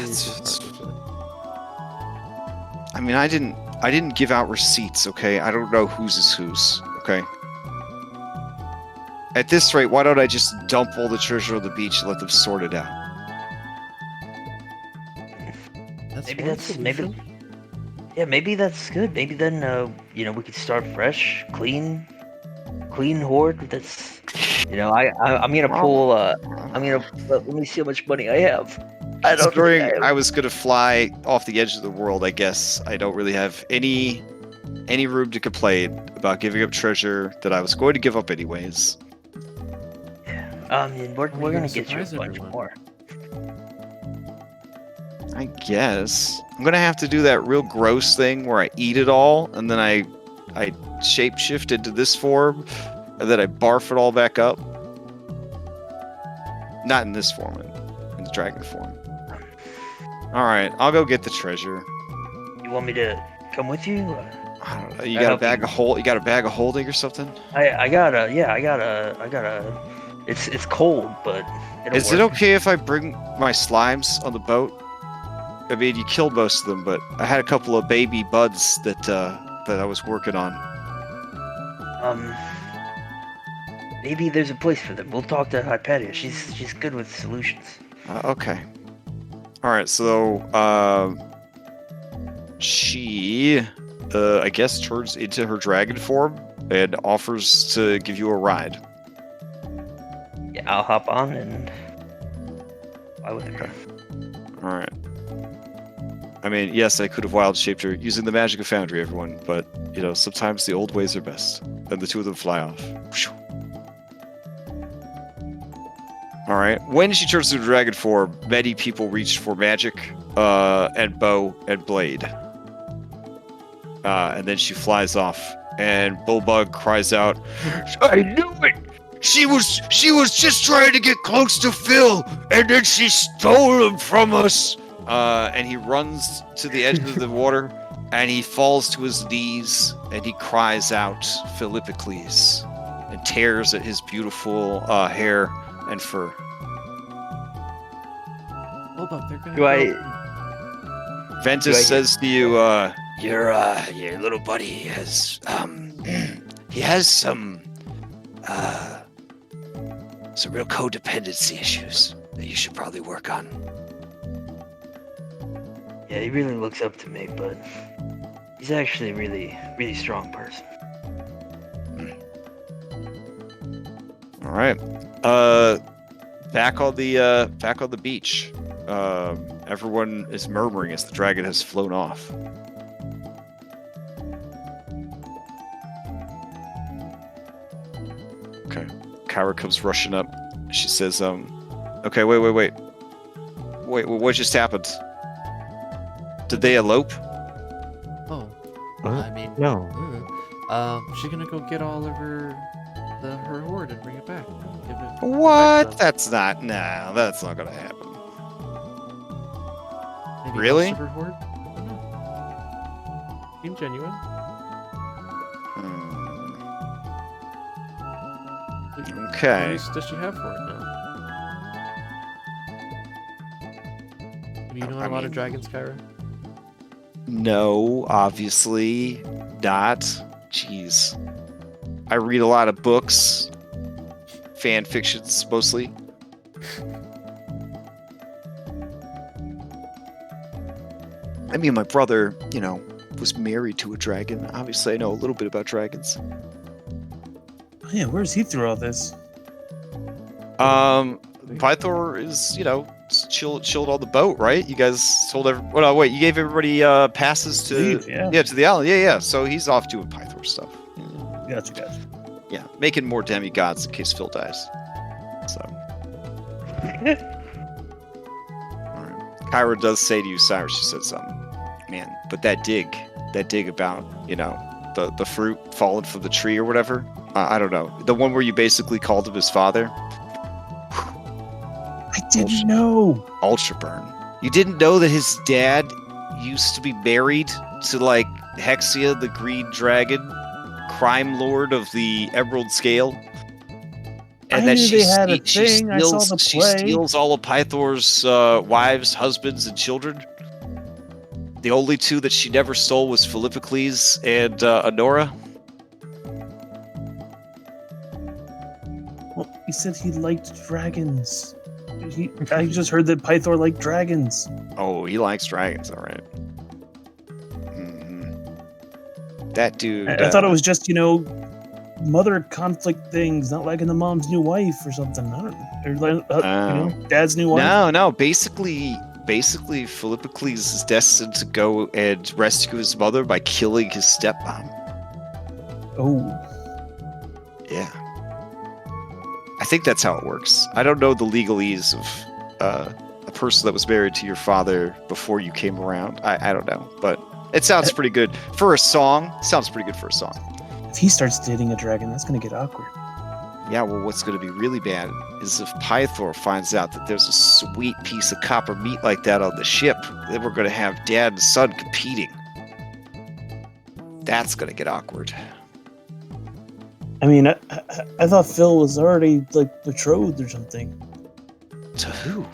I mean, I didn't give out receipts, okay? I don't know whose is whose, okay? At this rate, why don't I just dump all the treasure on the beach and let them sort it out? Maybe that's good. Maybe then we could start fresh, clean hoard. That's I'm gonna pull let me see how much money I have. Considering I was gonna fly off the edge of the world, I guess I don't really have any room to complain about giving up treasure that I was going to give up anyways. We're gonna get you a bunch more. I guess I'm gonna have to do that real gross thing where I eat it all and then I shapeshift into this form and then I barf it all back up. Not in this form, in the dragon form. All right, I'll go get the treasure. You want me to come with you? I don't know. You got a bag of holding or something? I got a. It's cold, but is it okay if I bring my slimes on the boat? I mean, you killed most of them, but I had a couple of baby buds that I was working on. Maybe there's a place for them. We'll talk to Hypatia. She's good with solutions. Okay. All right. So she, I guess, turns into her dragon form and offers to give you a ride. Yeah, I'll hop on and fly with her. All right. I mean, yes, I could have wild shaped her using the magic of Foundry, everyone, but, sometimes the old ways are best. And the two of them fly off. Alright, when she turns into dragon form, many people reach for magic, and bow and blade. And then she flies off, and Bullbug cries out, "I knew it! She was just trying to get close to Phil, and then she stole him from us!" And he runs to the edge of the water, and he falls to his knees, and he cries out, "Philippocles," and tears at his beautiful hair and fur. Hold up, they're gonna Ventis says to you, your little buddy has, he has some real codependency issues that you should probably work on. Yeah, he really looks up to me, but he's actually a really, really strong person. all right. Back on the beach. Everyone is murmuring as the dragon has flown off. Okay. Kyra comes rushing up. She says, okay, wait. Wait, what just happened? Did they elope? Oh. Huh? I mean, No. She's gonna go get all of her hoard and bring it back. Give it back to What? them. That's not gonna happen. Maybe Really? most of her hoard? I don't know. Seem genuine. Okay. What use does she have for it now? Do you know a lot of dragons, Kyra? No, obviously not. Jeez. I read a lot of books. Fan fictions, mostly. I mean, my brother, was married to a dragon. Obviously, I know a little bit about dragons. Oh, yeah, where's he through all this? Pythor is, chilled on the boat, right? You guys told everyone. Well, no, wait, you gave everybody passes to Leave, yeah. to the island. Yeah. So he's off doing Pythor stuff. Gotcha. Yeah, making more demigods in case Phil dies. So. Alright. Kyra does say to you, Cyrus, she says, man, but that dig about, the fruit falling from the tree or whatever, I don't know. The one where you basically called him his father? I didn't know. Ultra burn. You didn't know that his dad used to be married to, like, Hexia, the green dragon, crime lord of the Emerald Scale? And I knew they had a thing. I saw the she play. steals all of Pythor's wives, husbands, and children. The only two that she never stole was Philippocles and Honora. Well, he said he liked dragons. I just heard that Pythor liked dragons. Oh, he likes dragons, all right. That dude. I thought it was just, mother conflict things, not liking the mom's new wife or something. I don't know. Or, dad's new wife. No. Basically, Philippocles is destined to go and rescue his mother by killing his stepmom. Oh. Yeah. I think that's how it works. I don't know the legalese of a person that was married to your father before you came around. I don't know, but it sounds pretty good for a song. Sounds pretty good for a song. If he starts dating a dragon, that's going to get awkward. Yeah, well, what's going to be really bad is if Pythor finds out that there's a sweet piece of copper meat like that on the ship, then we're going to have dad and son competing. That's going to get awkward. I mean, I thought Phil was already, like, betrothed or something. To who?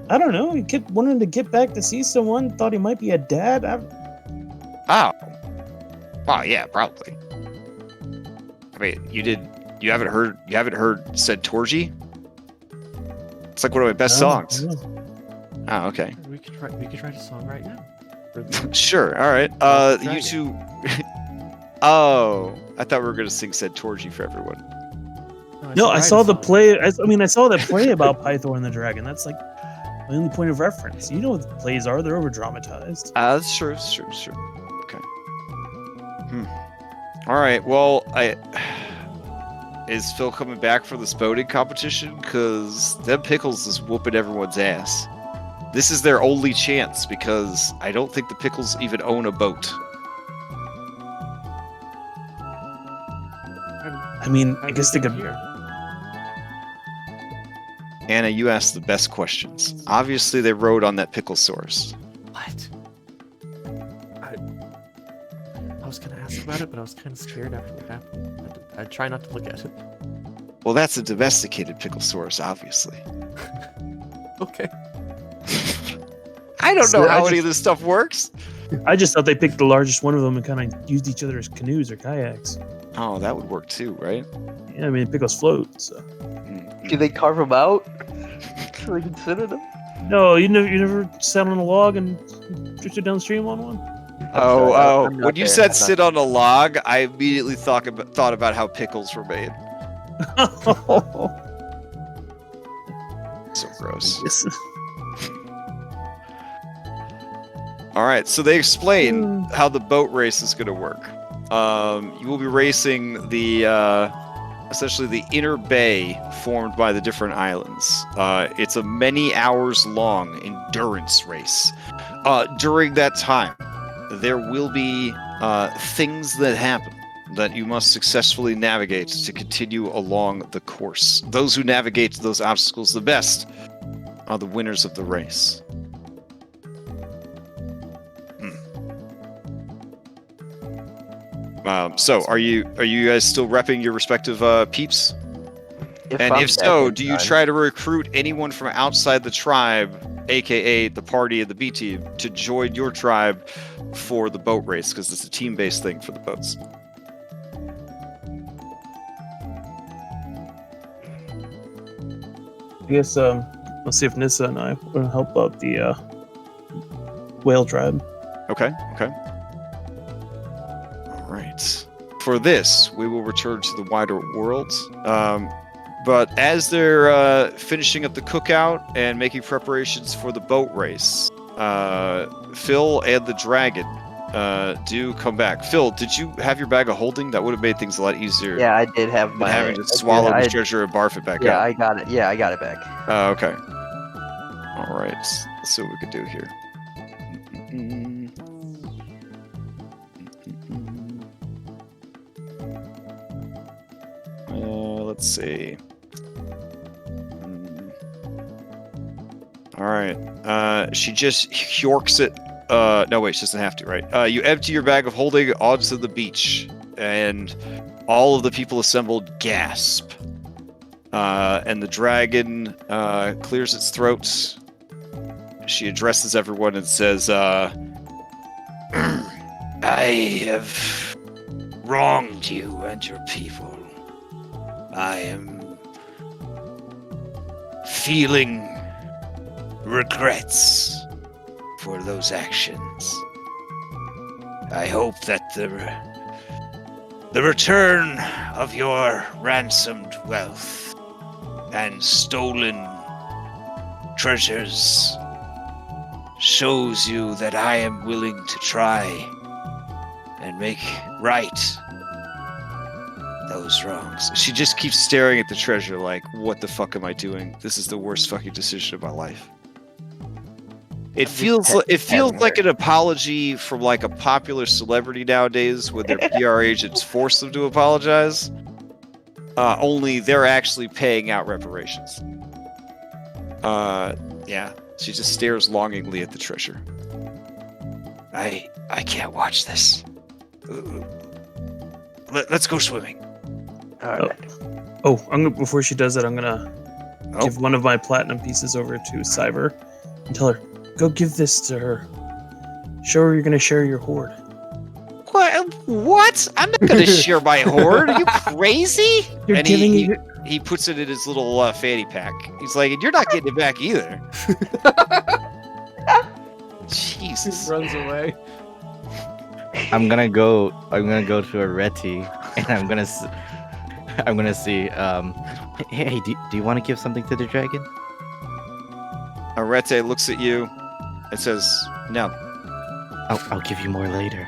I don't know. He kept wanting to get back to see someone. Thought he might be a dad. Oh. Oh, yeah, probably. I mean, you haven't heard said Torji? It's like one of my best songs. Oh, okay. We could write a song right now. Sure. All right. You two. Oh, I thought we were gonna sing said Torji for everyone. No, I saw the play. I saw the play about Pythor and the dragon. That's like my only point of reference. You know what the plays are? They're over dramatized. That's true. Okay. All right. Well, is Phil coming back for this boating competition? Because them Pickles is whooping everyone's ass. This is their only chance because I don't think the Pickles even own a boat. I mean, I guess they could. Anna, you asked the best questions. Obviously, they rode on that pickle source. What? I was gonna ask about it, but I was kind of scared after what happened. I'd try not to look at it. Well, that's a domesticated pickle source, obviously. Okay. I don't know how any of this stuff works. I just thought they picked the largest one of them and kind of used each other as canoes or kayaks. Oh, that would work too, right? Yeah, I mean, pickles float, so. Do they carve them out? Do they consider them? No, you never sat on a log and drifted downstream on one? When you said sit on a log, I immediately thought about how pickles were made. So gross. All right, so they explain how the boat race is going to work. You will be racing the essentially the inner bay formed by the different islands. It's a many hours long endurance race. During that time, there will be things that happen that you must successfully navigate to continue along the course. Those who navigate those obstacles the best are the winners of the race. So, are you guys still repping your respective peeps? If so, do you try to recruit anyone from outside the tribe, aka the party and the B team, to join your tribe for the boat race? Because it's a team-based thing for the boats. I guess let's see if Nissa and I want to help out the whale tribe. Okay. All right. For this, we will return to the wider world. But as they're finishing up the cookout and making preparations for the boat race, Phil and the dragon do come back. Phil, did you have your bag of holding? That would have made things a lot easier. Yeah, I did have than my. having to swallow the treasure and barf it back Yeah, out. I got it. Yeah, I got it back. Okay. All right. Let's see what we can do here. let's see. All right. She just yorks it. No, wait, she doesn't have to, right? You empty your bag of holding onto the beach, and all of the people assembled gasp. And the dragon clears its throat. She addresses everyone and says, I have wronged you and your people. I am feeling regrets for those actions. I hope that the return of your ransomed wealth and stolen treasures shows you that I am willing to try and make right those wrongs. she just keeps staring at the treasure like, what the fuck am I doing? This is the worst fucking decision of my life. It feels like an apology from like a popular celebrity nowadays when their PR agents force them to apologize. Only they're actually paying out reparations. Yeah. She just stares longingly at the treasure. I can't watch this. Let's go swimming. All right. Before she does that, I'm gonna give one of my platinum pieces over to Cyber and tell her, go give this to her. Show her you're gonna share your hoard. What? I'm not gonna share my hoard. Are you crazy? You're And giving he, it. he puts it in his little fanny pack. He's like, and you're not getting it back either. Jesus. Runs away. I'm gonna go to Areti, and I'm gonna see. Hey, do you want to give something to the dragon? Arete looks at you and says, no. I'll give you more later.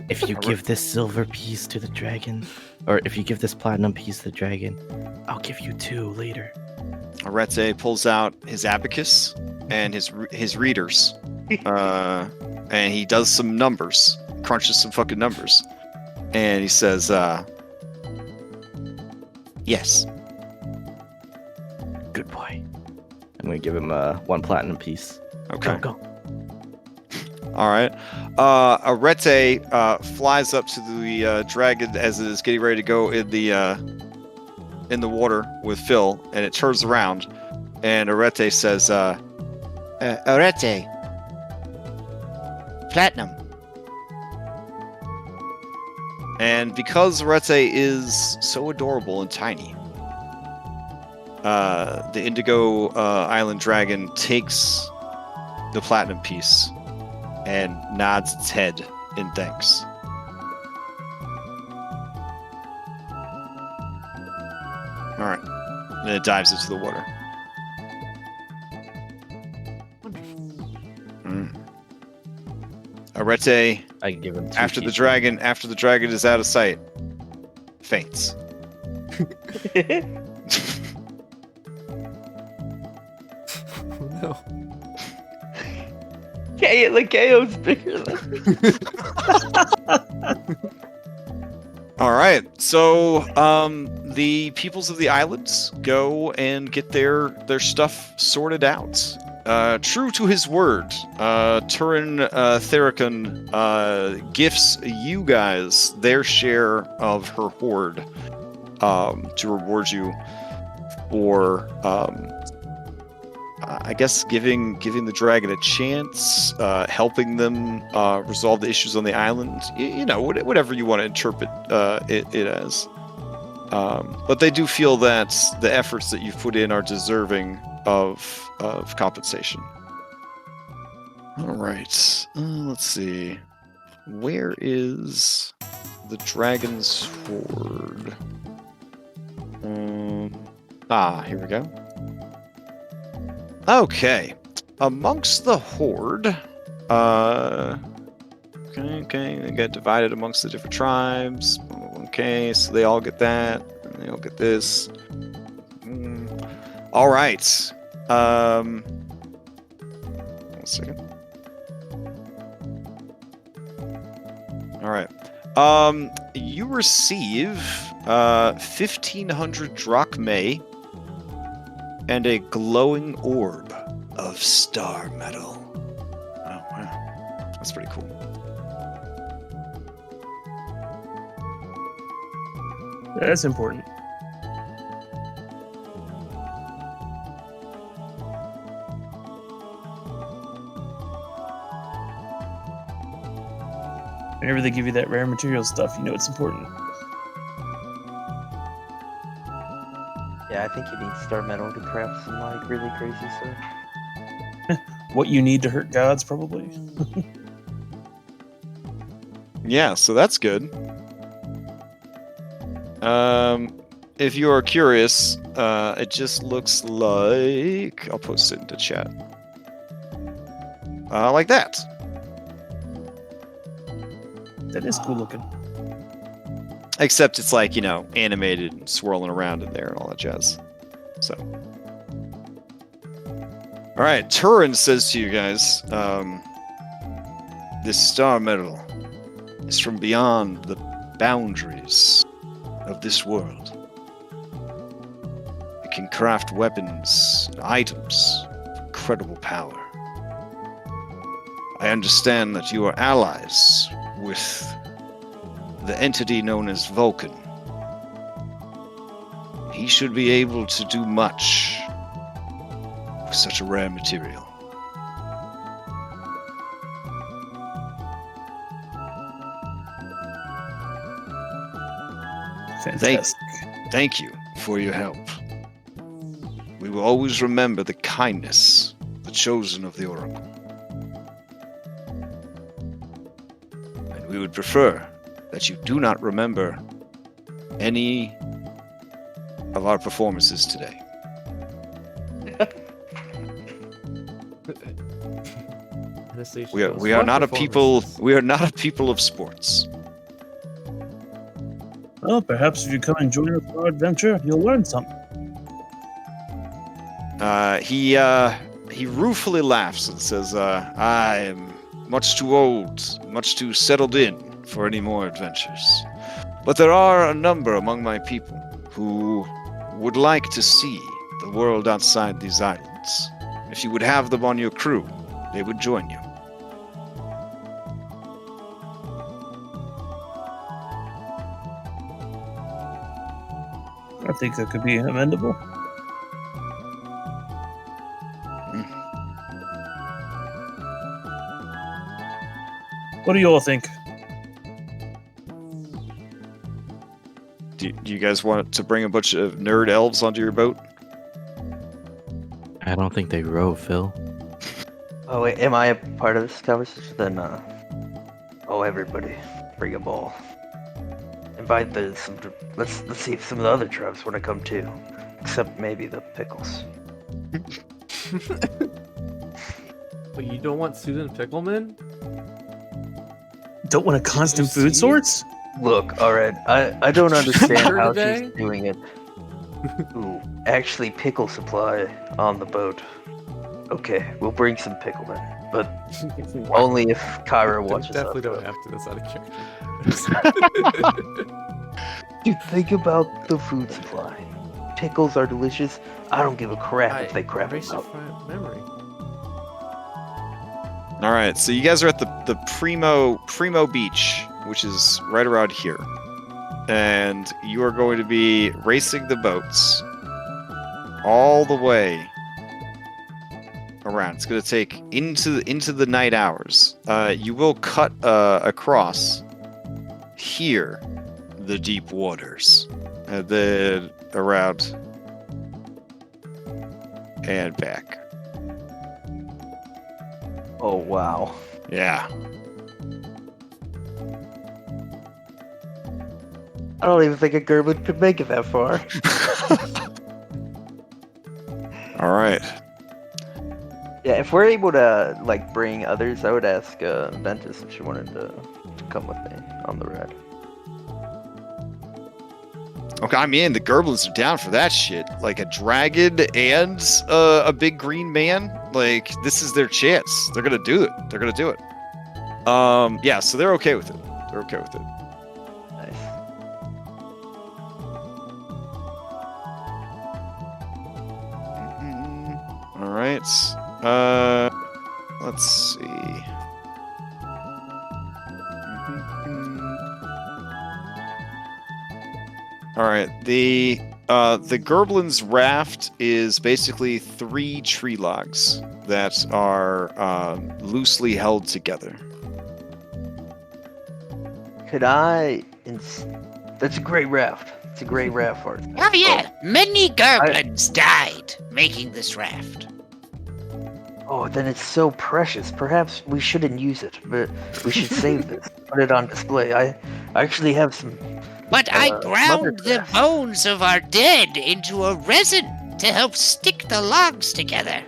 If you give this silver piece to the dragon, or if you give this platinum piece to the dragon, I'll give you 2 later. Arete pulls out his abacus and his readers. And he does some numbers, crunches some fucking numbers. And he says, yes. Good boy. I'm gonna give him 1 platinum piece. Okay. Go. All right. Arete flies up to the dragon as it is getting ready to go in the water with Phil, and it turns around, and Arete says, Arete. Platinum. and because Arete is so adorable and tiny, the Indigo Island Dragon takes the platinum piece and nods its head in thanks. All right, and it dives into the water. Arete, I give him 2 after the pieces. dragon is out of sight, faints. No. The KO's bigger than All right, so the peoples of the islands go and get their stuff sorted out. True to his word, Turin Theracon gifts you guys their share of her hoard to reward you for, I guess, giving the dragon a chance, helping them resolve the issues on the island. You know, whatever you want to interpret it as. But they do feel that the efforts that you've put in are deserving of compensation. All right, let's see. Where is the dragon's hoard? Here we go. Okay, amongst the hoard, okay, they get divided amongst the different tribes. Okay, so they all get that, and they all get this. All right. 1 second. All right. You receive 1,500 drachmae and a glowing orb of star metal. Oh, wow. That's pretty cool. That's important. Whenever they give you that rare material stuff, you know it's important. Yeah, I think you need star metal to craft some like really crazy stuff. What you need to hurt gods, probably. Yeah, so that's good. If you are curious, it just looks like... I'll post it into chat. Like that. That is cool looking. Except it's like, you know, animated and swirling around in there and all that jazz. So. Alright, Turin says to you guys, this star metal is from beyond the boundaries of this world. It can craft weapons and items of incredible power. I understand that you are allies with the entity known as Vulcan. He should be able to do much with such a rare material. Fantastic. Thank you for your help. We will always remember the kindness of the chosen of the Oracle. And we would prefer that you do not remember any of our performances today. We are not a people. We are not a people of sports. Well, perhaps if you come and join us for our adventure, you'll learn something. He ruefully laughs and says, I am much too old, much too settled in for any more adventures. But there are a number among my people who would like to see the world outside these islands. If you would have them on your crew, they would join you. I think that could be amendable. What do you all think? Do you guys want to bring a bunch of nerd elves onto your boat? I don't think they row, Phil. Oh wait, am I a part of this conversation? Then, everybody, bring a ball. Invite let's see if some of the other tribes want to come too. Except maybe the pickles. But you don't want Susan Pickleman? Don't want a constant food source? Look, alright, I don't understand Her how today? she's doing it. Ooh, actually pickle supply on the boat. Okay, we'll bring some picklemen, but only if Kyra watches Definitely up. don't have to. That's out of character. Dude, think about the food supply. Pickles are delicious. I don't give a crap if they crap them erase it out. from my memory. All right, so you guys are at the Primo Beach, which is right around here. And you are going to be racing the boats all the way around. It's going to take into the night hours. You will cut across here the deep waters, and then around and back. Oh wow. Yeah. I don't even think a German could make it that far. All right. Yeah, if we're able to like bring others, I would ask Ventis if she wanted to come with me on the ride. Okay, I mean, the Gerblins are down for that shit. Like a dragon and a big green man. Like, this is their chance. They're gonna do it. They're gonna do it. Yeah, so they're okay with it. They're okay with it. right. Let's see. All right. The Gerblin's raft is basically 3 tree logs that are loosely held together. Could I? That's a great raft. It's a great raft for it. Oh yeah, many goblins died making this raft. Oh, then it's so precious. Perhaps we shouldn't use it, but we should save this. Put it on display. I actually have some. But I mother ground the crafts. bones of our dead into a resin to help stick the logs together.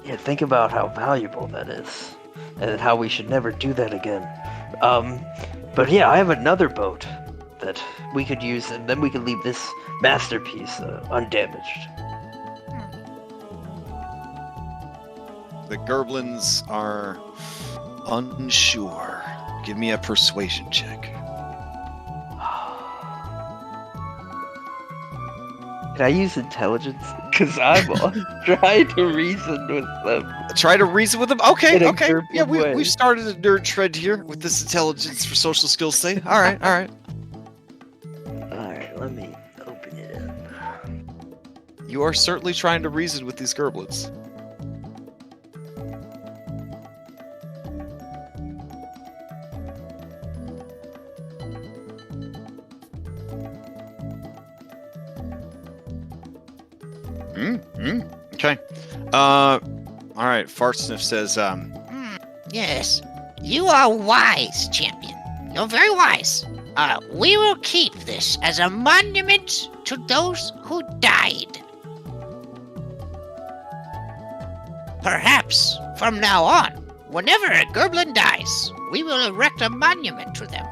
Yeah, think about how valuable that is, and how we should never do that again. But yeah, I have another boat that we could use, and then we could leave this masterpiece undamaged. The Gerblins are unsure. Give me a persuasion check. Can I use intelligence? Because I'm trying to reason with them. Try to reason with them? Okay, In a okay. Gerblin Yeah, way. we've started a nerd trend here with this intelligence for social skills thing. All right, all right. Alright, let me open it up. You are certainly trying to reason with these Gerblins. Okay. All right. Fartsniff says, Yes, you are wise, champion. You're very wise. We will keep this as a monument to those who died. Perhaps, from now on, whenever a goblin dies, we will erect a monument to them.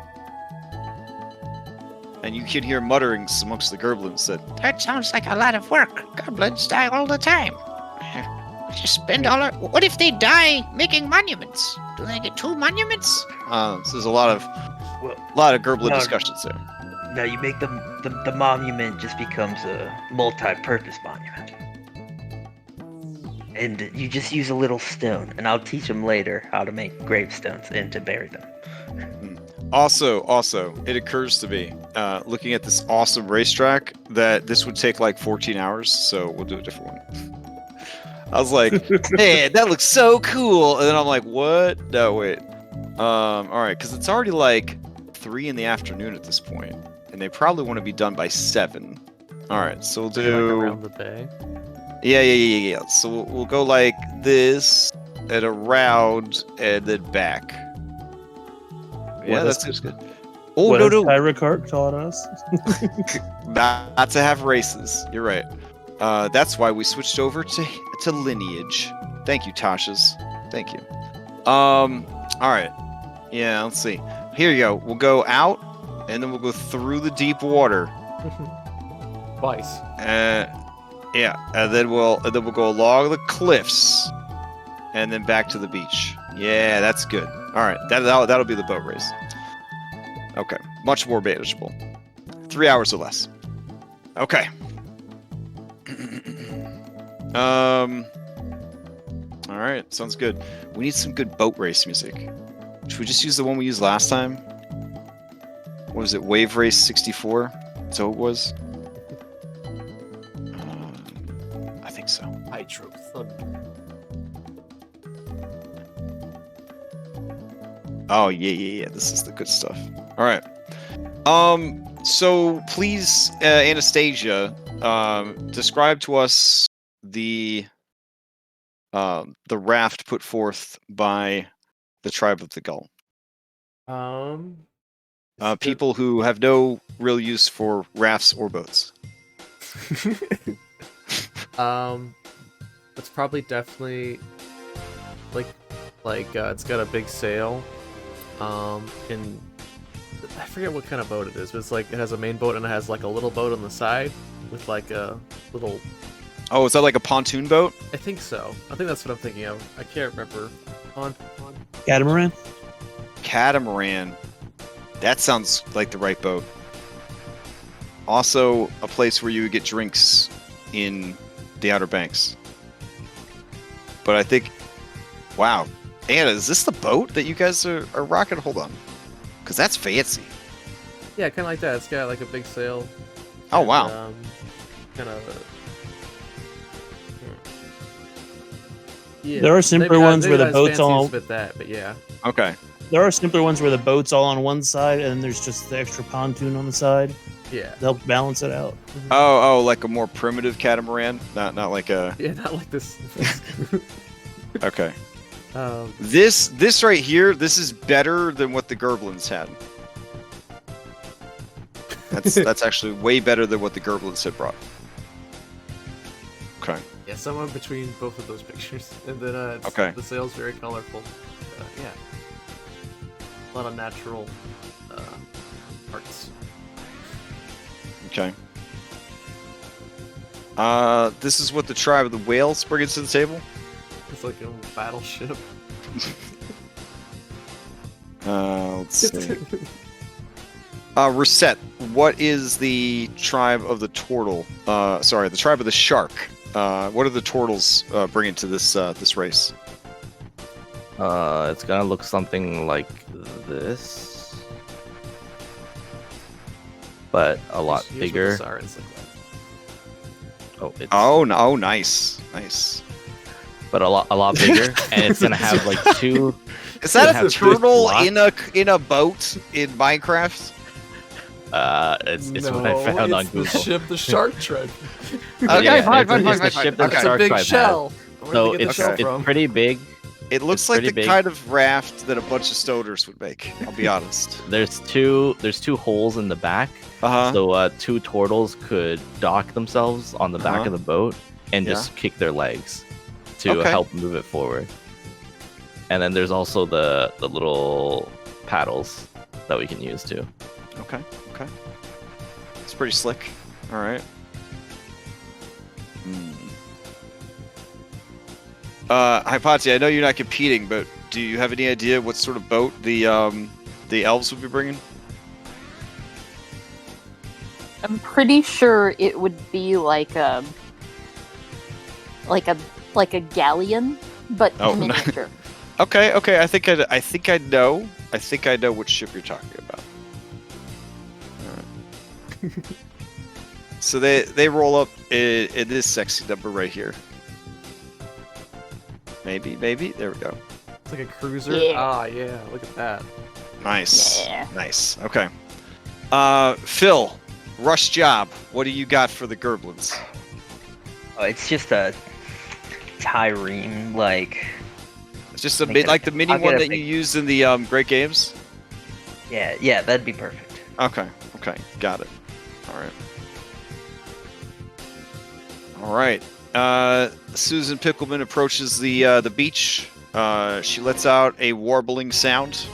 and you can hear mutterings amongst the Gerblins That sounds like a lot of work. Goblins die all the time. We just spend all our... What if they die making monuments? Do they get 2 monuments? so there's a lot of Gerblin discussions there. Now you make the monument just becomes a multi-purpose monument. And you just use a little stone, and I'll teach them later how to make gravestones and to bury them. Also, it occurs to me, looking at this awesome racetrack, that this would take like 14 hours, so we'll do a different one. I was like, man, that looks so cool. And then I'm like, what? No, wait. All right, because it's already like 3 in the afternoon at this point, and they probably want to be done by 7. All right, so we'll do... Like around the bay. Yeah. So we'll go like this, and around, and then back. Yeah, that seems good. Oh, What no. has Tyrakart taught us? Not to have races. You're right. That's why we switched over to lineage. Thank you, Tasha's. Thank you. All right. Yeah, let's see. Here you go. We'll go out, and then we'll go through the deep water. Twice. Yeah, and then we'll go along the cliffs, and then back to the beach. Yeah, that's good. All right, that'll be the boat race. Okay, much more manageable. 3 hours or less. Okay. All right, sounds good. We need some good boat race music. Should we just use the one we used last time? What was it? Wave Race 64? So it was. I think so. Hydro Thunder. Oh yeah. This is the good stuff. All right. So please, Anastasia, describe to us the raft put forth by the tribe of the Gull. People who have no real use for rafts or boats. It's probably definitely like it's got a big sail, and I forget what kind of boat it is, but it's like it has a main boat and it has like a little boat on the side with like a little. Oh, is that like a pontoon boat? I think so. I think that's what I'm thinking of. I can't remember. Catamaran? Catamaran. That sounds like the right boat. Also, a place where you would get drinks in the Outer Banks. but I think, wow, Anna, is this the boat that you guys are rocking? Hold on, because that's fancy. Yeah, kind of like that. It's got like a big sail. Oh and, wow. Kind of. Yeah. There are simpler ones where the boat's all. With that, but yeah. Okay. There are simpler ones where the boat's all on one side and then there's just the extra pontoon on the side Yeah. to help balance it out. Oh, like a more primitive catamaran, not like a. Yeah, not like this. Okay. Um, This right here, this is better than what the Gerblins had. That's actually way better than what the Gerblins had brought. Okay. yeah, somewhere between both of those pictures, and then Okay. the sail's very colorful. Yeah. A lot of natural parts. Okay. This is what the tribe of the whales bring to the table. It's like a battleship. Let's see. Reset. What is the tribe of the turtle? Sorry, the tribe of the shark. What are the turtles bringing to this race? It's gonna look something like this, but a lot Here's what bigger. the sirens look like. Oh, it's Oh, nice. but a lot bigger, and it's gonna have like two. Is that Have a big turtle blocks. in a boat in Minecraft? It's what I found on it's Google. the ship the shark tribe. Okay, Yeah, fine. it's the ship that Okay. the shark big tribe shell. has. Where'd So they get the shell it's from? pretty big. It looks It's like the pretty big. kind of raft that a bunch of stoners would make. I'll be honest. There's two holes in the back, Uh-huh. so two turtles could dock themselves on the back Uh-huh. of the boat and Yeah. just kick their legs to Okay. help move it forward. And then there's also the little paddles that we can use too. Okay. It's pretty slick. All right. Hypatia, I know you're not competing, but do you have any idea what sort of boat the elves would be bringing? I'm pretty sure it would be like a galleon, but Oh, miniature. Okay. I think I know. I think I know which ship you're talking about. All right. So they roll up in this sexy number right here. Maybe. There we go. It's like a cruiser. Yeah. Ah, yeah. Look at that. Nice. Yeah. Nice. Okay. Phil, rush job. What do you got for the Gerblins? Oh, it's just a Tyrene, like, It's just Make it like the mini I'll get one a that big- you used in the Great Games. yeah, that'd be perfect. Okay. Got it. All right. Susan Pickleman approaches the beach. She lets out a warbling sound.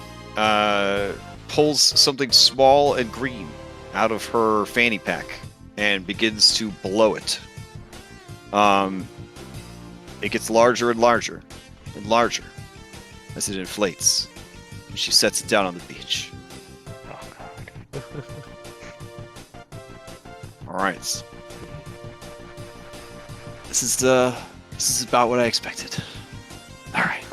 Pulls something small and green out of her fanny pack and begins to blow it. It gets larger and larger and larger as it inflates. And she sets it down on the beach. Oh god. All right. This is about what I expected. All right.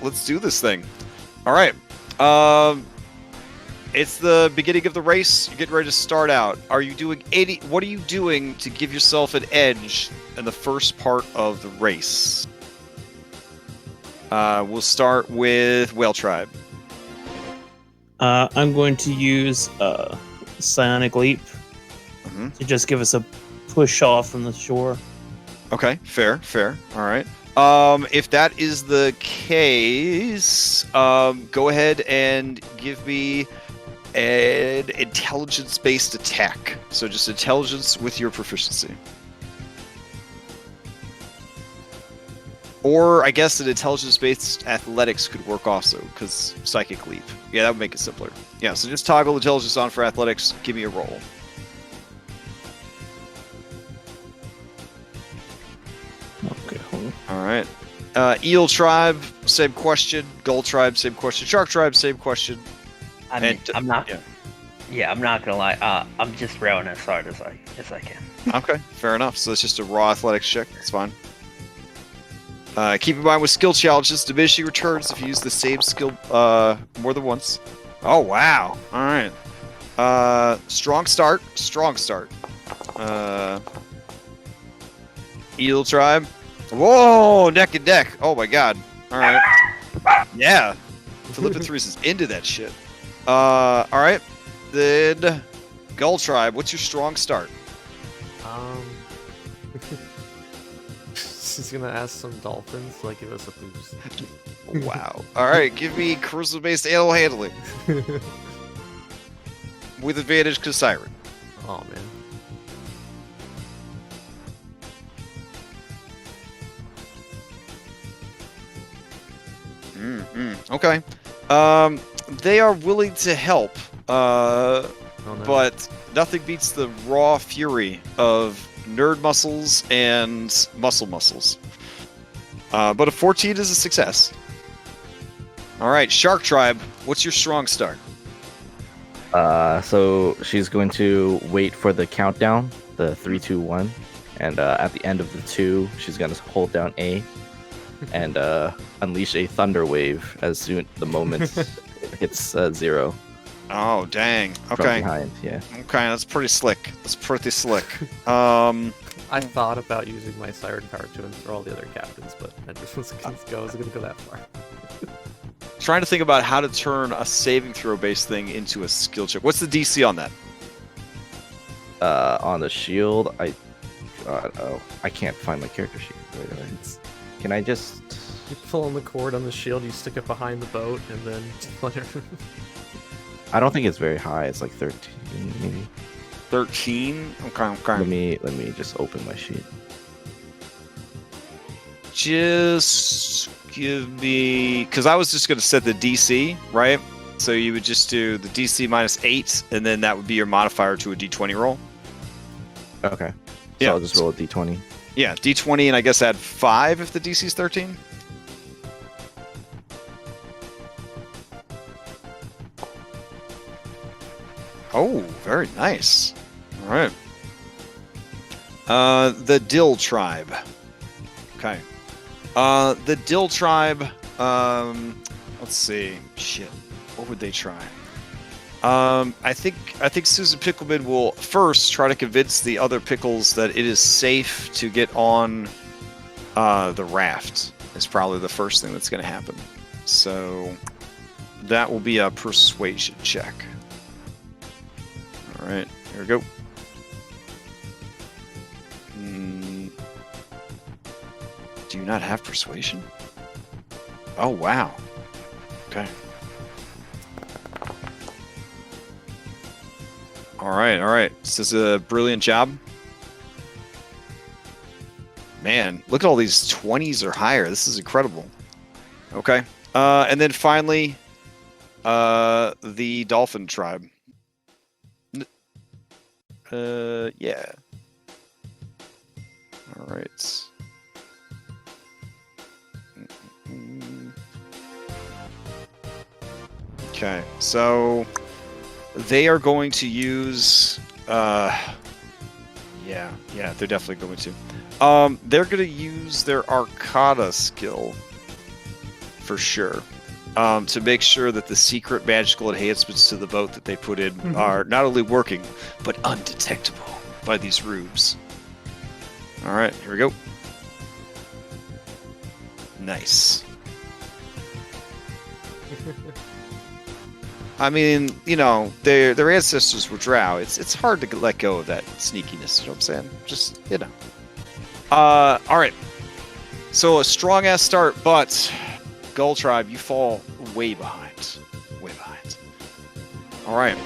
Let's do this thing. All right. It's the beginning of the race. You're getting ready to start out. What are you doing to give yourself an edge in the first part of the race? We'll start with Whale Tribe. I'm going to use Psionic Leap Mhm. to just give us a push off from the shore. Okay, fair. All right. If that is the case, go ahead and give me an intelligence-based attack. So just intelligence with your proficiency. Or I guess an intelligence-based athletics could work also, because psychic leap. Yeah, that would make it simpler. Yeah, so just toggle intelligence on for athletics. Give me a roll. Okay, hold on. All right. Eel Tribe, same question. Gull Tribe, same question. Shark Tribe, same question. I'm not. Yeah. Yeah, I'm not gonna lie. I'm just rowing as hard as I can. Okay, fair enough. So it's just a raw athletics check. That's fine. Keep in mind with skill challenges, diminishing returns if you use the same skill more than once. Oh wow! All right. Strong start. Strong start. Eel tribe. Whoa! Neck and neck. Oh my god. All right. Yeah. Philippithrees is into that shit. All right. Then Gull tribe. What's your strong start? She's gonna ask some dolphins to like give us a boost. Wow. All right. Give me charisma-based animal handling with advantage because Siren. Oh man. Okay. They are willing to help, Oh, no. but nothing beats the raw fury of nerd muscles and muscles. But a 14 is a success. All right, Shark Tribe, what's your strong start? So she's going to wait for the countdown, the 3, 2, 1, and at the end of the 2, she's gonna hold down A and unleash a thunder wave as soon the moment it hits 0. Oh, dang. From Okay. behind, yeah. Okay, that's pretty slick. That's pretty slick. I thought about using my siren power to enthrall all the other captains, but I just wasn't gonna go that far. Trying to think about how to turn a saving throw based thing into a skill check. What's the DC on that? On the shield, I can't find my character sheet right away. Can I just? You pull on the cord on the shield, you stick it behind the boat, and then I don't think it's very high. It's like 13, maybe. 13? Okay. Let me just open my sheet. Just give me... Because I was just going to set the DC, right? So you would just do the DC minus 8, and then that would be your modifier to a D20 roll. Okay. So Yeah. I'll just roll a D20. Yeah, D20, and I guess add 5 if the DC is 13. Oh, very nice. All right. The Dill Tribe. Okay. The Dill Tribe. Let's see. Shit. What would they try? I think Susan Pickleman will first try to convince the other pickles that it is safe to get on the raft. Is probably the first thing that's going to happen. So that will be a persuasion check. All right, here we go. Do you not have persuasion? Oh wow. Okay. All right. This is a brilliant job. Man, look at all these 20s or higher. This is incredible. Okay. And then finally, the Dolphin Tribe. Yeah. All right. Okay, so they are going to use yeah, they're definitely going to. They're going to use their Arcana skill for sure. To make sure that the secret magical enhancements to the boat that they put in are not only working, but undetectable by these rubes. All right, here we go. Nice. I mean, you know, their ancestors were drow. It's hard to let go of that sneakiness, you know what I'm saying? Just, you know. All right. So a strong-ass start, but Gull Tribe, you fall way behind. Way behind. All right.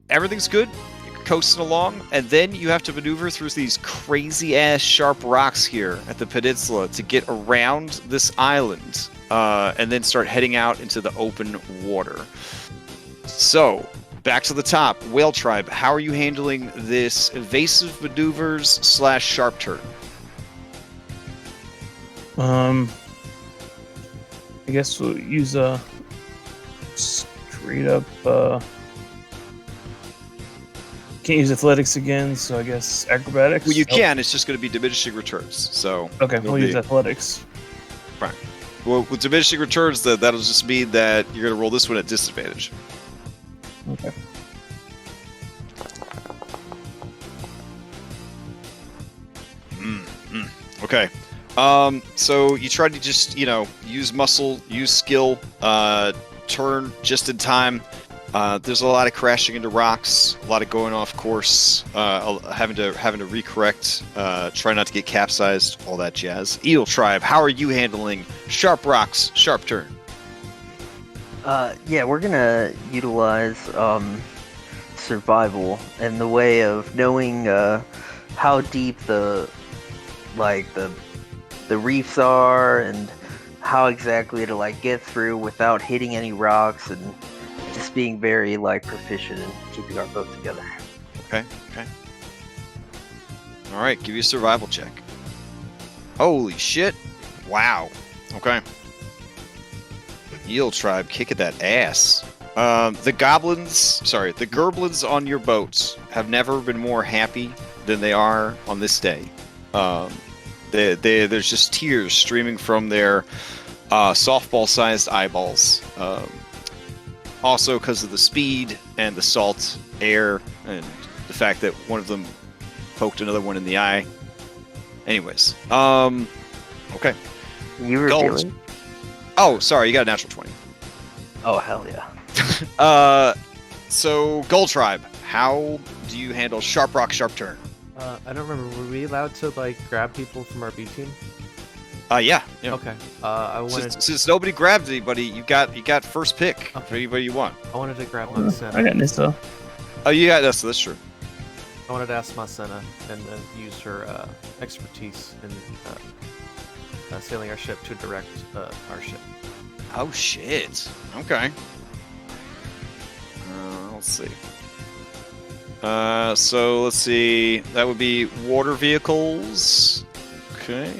Everything's good. You're coasting along, and then you have to maneuver through these crazy-ass sharp rocks here at the peninsula to get around this island, and then start heading out into the open water. So, back to the top. Whale Tribe, how are you handling this evasive maneuvers / sharp turn? I guess we'll use a straight up can't use athletics again, so I guess acrobatics. Well, you can. It's just going to be diminishing returns. So Okay, it'll we'll use be- athletics. Right. Well, with diminishing returns, that'll just mean that you're going to roll this one at disadvantage. Okay. Okay. So you try to just, use muscle, use skill, turn just in time. There's a lot of crashing into rocks, a lot of going off course, having to recorrect, try not to get capsized, all that jazz. Eel Tribe, how are you handling sharp rocks, sharp turn? Yeah, we're gonna utilize survival in the way of knowing how deep the reefs are and how exactly to get through without hitting any rocks and just being very proficient in keeping our boat together. Okay. All right, give you a survival check. Holy shit! Wow. Okay. Eel Tribe kicking that ass. The Gerblins on your boats have never been more happy than they are on this day. There's just tears streaming from their softball-sized eyeballs. Also because of the speed and the salt air and the fact that one of them poked another one in the eye. Anyways, okay. You were feeling? Oh, sorry, you got a natural 20. Oh, hell yeah. So Gold Tribe, how do you handle sharp rock, sharp turn? I don't remember. Were we allowed to grab people from our B team? Yeah. Okay. I wanted. Since nobody grabbed anybody, you got first pick for anybody you want. I wanted to grab Masena. I got Nissa. Oh, you got that's true. I wanted to ask Masena and use her expertise in sailing our ship to direct our ship. Oh shit. Okay. Let's see. So let's see. That would be water vehicles. Okay.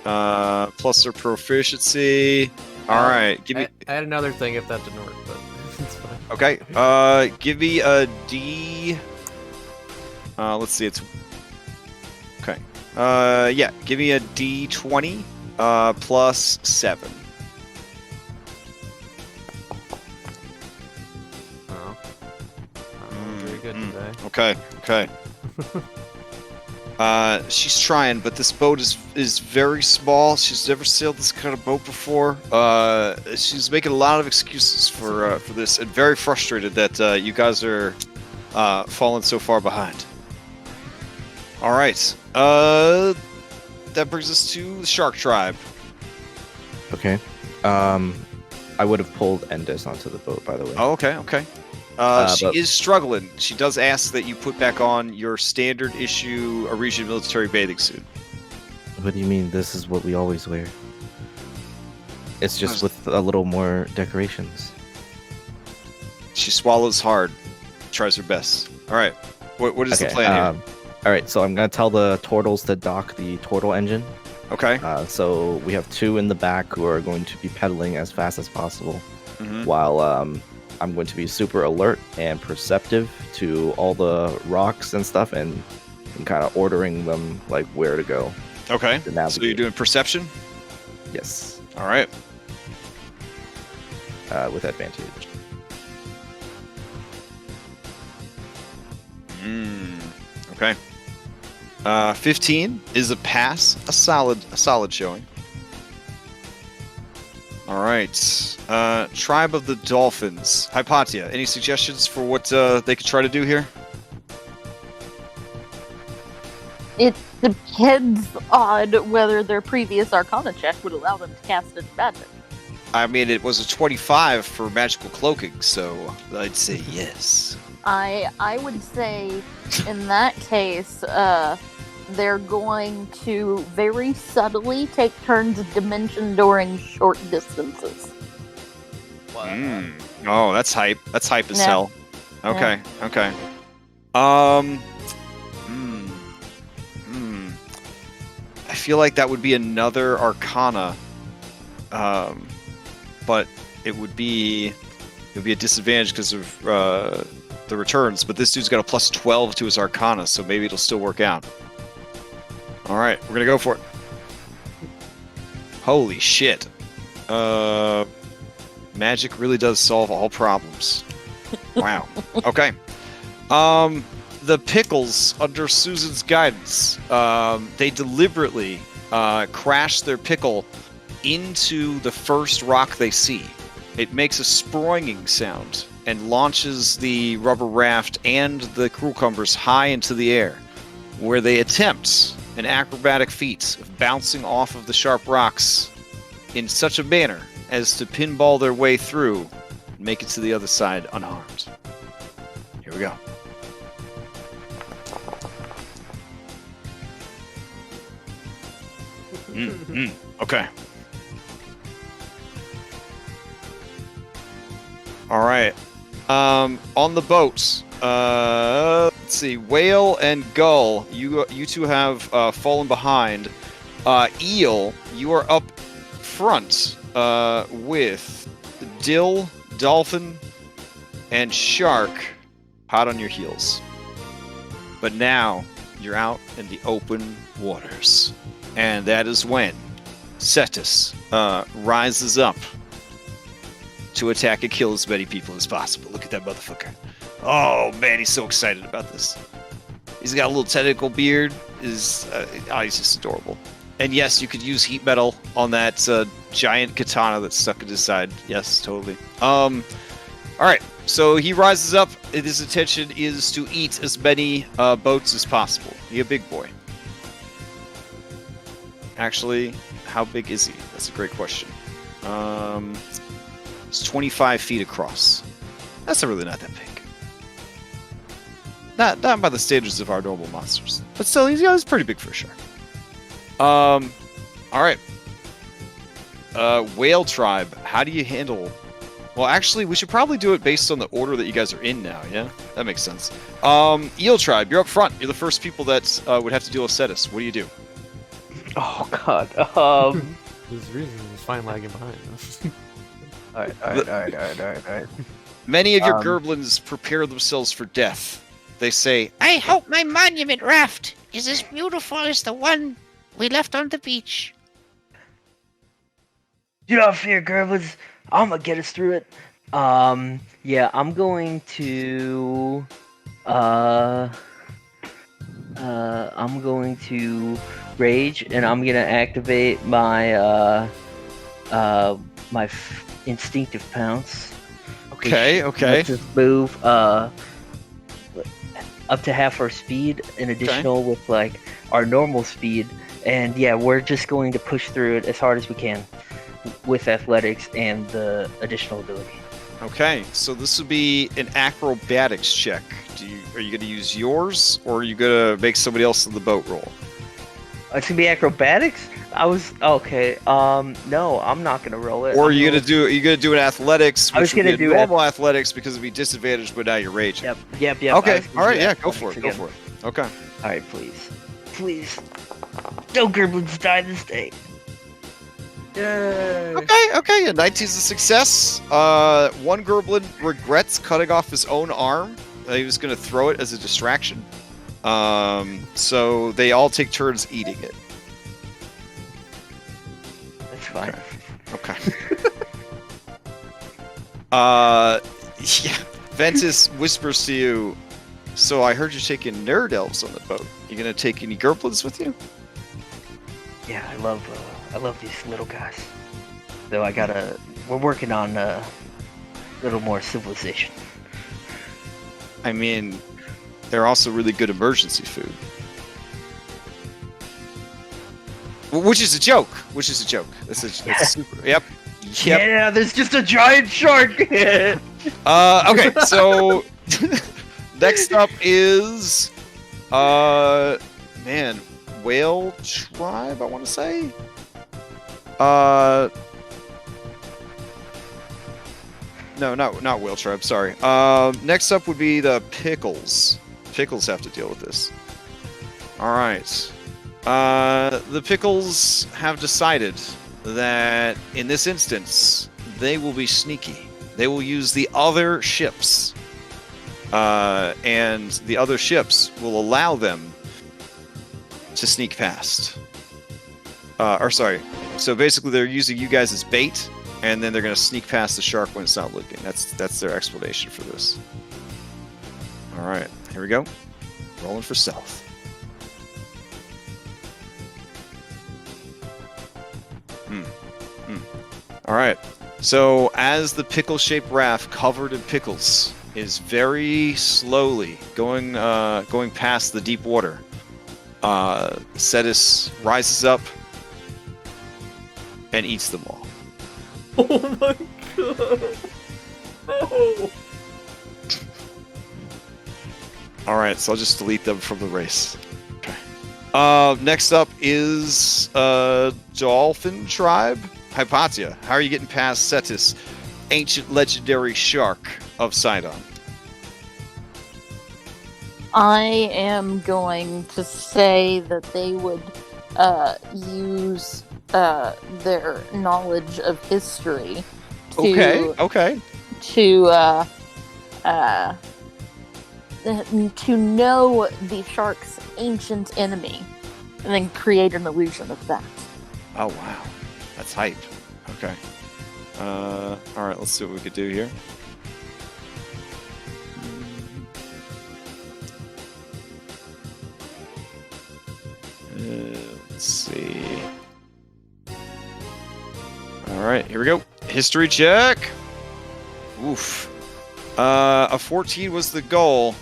Plus their proficiency. All right. Give me. I had another thing if that didn't work, but it's fine. Okay. Give me a D. Let's see. It's okay. Yeah. Give me a D20. Plus 7. Oh. I'm very good today. Okay. She's trying, but this boat is very small. She's never sailed this kind of boat before. She's making a lot of excuses for this, and very frustrated that you guys are falling so far behind. All right. That brings us to the Shark Tribe. Okay. I would have pulled Endis onto the boat, by the way. Oh, okay. She is struggling. She does ask that you put back on your standard issue Arisian military bathing suit. What do you mean? This is what we always wear. It's just with a little more decorations. She swallows hard, tries her best. All right. What is the plan here? All right, so I'm going to tell the turtles to dock the turtle engine. Okay. So we have 2 in the back who are going to be pedaling as fast as possible, while I'm going to be super alert and perceptive to all the rocks and stuff and kind of ordering them where to go. Okay. To so you're navigate. doing perception? Yes. All right. With advantage. Okay. 15 is a pass, a solid showing. All right. Tribe of the Dolphins. Hypatia, any suggestions for what they could try to do here? It depends on whether their previous Arcana check would allow them to cast Enchantment. I mean, it was a 25 for magical cloaking, so I'd say yes. I would say, in that case, they're going to very subtly take turns dimension during short distances. Oh, that's hype. That's hype as Yeah. hell. Okay. I feel like that would be another Arcana, but it would be a disadvantage because of the returns, but this dude's got a plus 12 to his Arcana, so maybe it'll still work out. All right, we're gonna go for it. Holy shit! Magic really does solve all problems. Wow. Okay. The pickles, under Susan's guidance, they deliberately crash their pickle into the first rock they see. It makes a sproinging sound and launches the rubber raft and the cucumbers high into the air, where they attempt an acrobatic feat of bouncing off of the sharp rocks in such a manner as to pinball their way through and make it to the other side unharmed. Here we go. Okay. All right. On the boat, let's see. Whale and Gull, you two have fallen behind. Eel, you are up front with Dill, Dolphin, and Shark hot on your heels. But now you're out in the open waters. And that is when Cetus rises up to attack and kill as many people as possible. Look at that motherfucker. Oh, man, he's so excited about this. He's got a little tentacle beard. He's just adorable. And yes, you could use heat metal on that giant katana that's stuck in his side. Yes, totally. All right, so he rises up. His intention is to eat as many boats as possible. He's a big boy. Actually, how big is he? That's a great question. It's 25 feet across. That's really not that big. Not by the standards of our normal monsters. But still, he's pretty big for sure. All right. Whale Tribe, how do you handle... Well, actually, we should probably do it based on the order that you guys are in now, yeah? That makes sense. Eel Tribe, you're up front. You're the first people that would have to deal with Cetus. What do you do? Oh god. There's a reason he's fine lagging behind. Alright. Many of your Gerblins prepare themselves for death. They say, I hope my monument raft is as beautiful as the one we left on the beach. Do not fear, Gerblins. I'm gonna get us through it. Yeah, I'm going to rage, and I'm gonna activate my instinctive pounce. okay. Let's just move up to half our speed, an additional with like our normal speed, and yeah, we're just going to push through it as hard as we can with athletics and the additional ability. Okay, so this would be an acrobatics check. Are you going to use yours, or are you going to make somebody else in the boat roll? It's gonna be acrobatics. Okay. No, I'm not gonna roll it. Or are you gonna do an athletics? I was gonna do normal athletics because it'd be disadvantaged, but now you're raging. Yep. Okay. All right. Yeah. Go for it. Go for it. Okay. All right, please. No Gerblins die this day. Yay. Okay. Yeah, 19's a success. One Gerblin regrets cutting off his own arm. He was gonna throw it as a distraction. So they all take turns eating it. That's fine. Okay. Yeah. Ventis whispers to you, so I heard you're taking nerd elves on the boat. You gonna take any Gerblins with you? Yeah, I love these little guys. Though we're working on a little more civilization. I mean, they're also really good emergency food. Which is a joke. It's super. Yep. Yeah, there's just a giant shark. Okay, so next up is Whale Tribe, I want to say. No, not Whale Tribe, sorry. Next up would be the Pickles. Pickles have to deal with this. Alright. The Pickles have decided that in this instance, they will be sneaky. They will use the other ships and the other ships will allow them to sneak past. So basically they're using you guys as bait, and then they're going to sneak past the shark when it's not looking. That's their explanation for this. All right, here we go. Rolling for stealth. All right. So as the pickle-shaped raft covered in pickles is very slowly going past the deep water, Cetus rises up and eats them all. Oh my god! Oh. All right, so I'll just delete them from the race. Okay. Next up is Dolphin Tribe. Hypatia, how are you getting past Cetus, ancient legendary shark of Sidon? I am going to say that they would use their knowledge of history to to know the shark's ancient enemy, and then create an illusion of that. Oh wow, that's hype. Okay. All right, let's see what we could do here. Let's see. All right, here we go. History check. Oof. A 14 was the goal,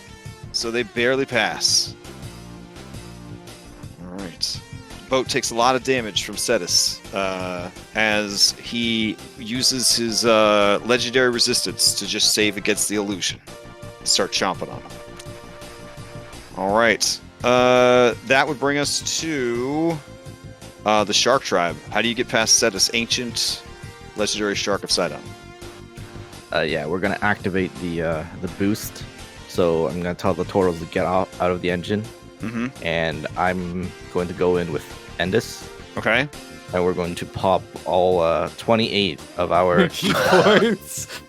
so they barely pass. All right. Boat takes a lot of damage from Cetus as he uses his legendary resistance to just save against the illusion. Start chomping on him. All right. That would bring us to the Shark Tribe. How do you get past Cetus, ancient legendary shark of Sidon? Yeah, we're gonna activate the boost. So I'm gonna tell the Toros to get out of the engine. Mm-hmm. And I'm going to go in with Ventis. Okay. And we're going to pop all 28 of our key points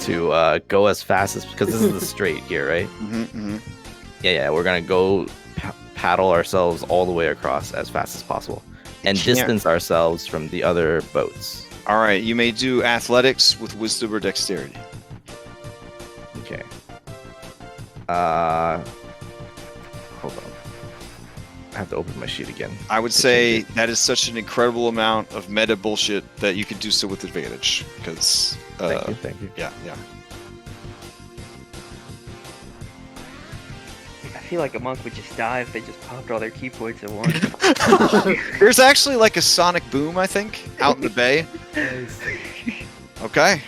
to go as fast as, because this is the straight here, right? Mm-hmm, mm-hmm. Yeah. We're gonna go paddle ourselves all the way across as fast as possible, and distance ourselves from the other boats. All right. You may do athletics with wisdom or dexterity. Okay. Hold on. I have to open my sheet again. I would say that is such an incredible amount of meta bullshit that you can do so with advantage. Because thank you. Yeah. I feel like a monk would just die if they just popped all their key points at once. There's actually like a sonic boom, I think, out in the bay. Okay.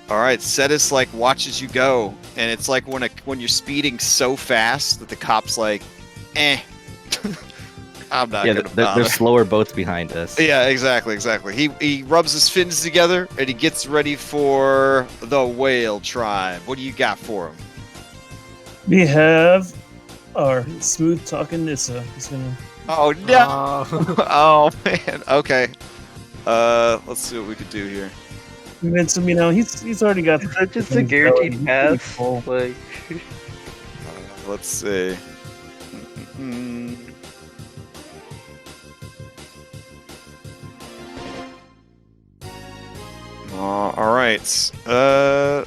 All right, Cetus like watches you go, and it's like when you're speeding so fast that the cop's like, I'm not gonna bother. There's slower boats behind us. Yeah, exactly. He rubs his fins together and he gets ready for the Whale Tribe. What do you got for him? We have our smooth talking Nissa. He's gonna. Oh no! Oh man. Okay. Let's see what we could do here. Convince him, he's already got. Is that just a guaranteed pass? Like, let's see. All right. Let's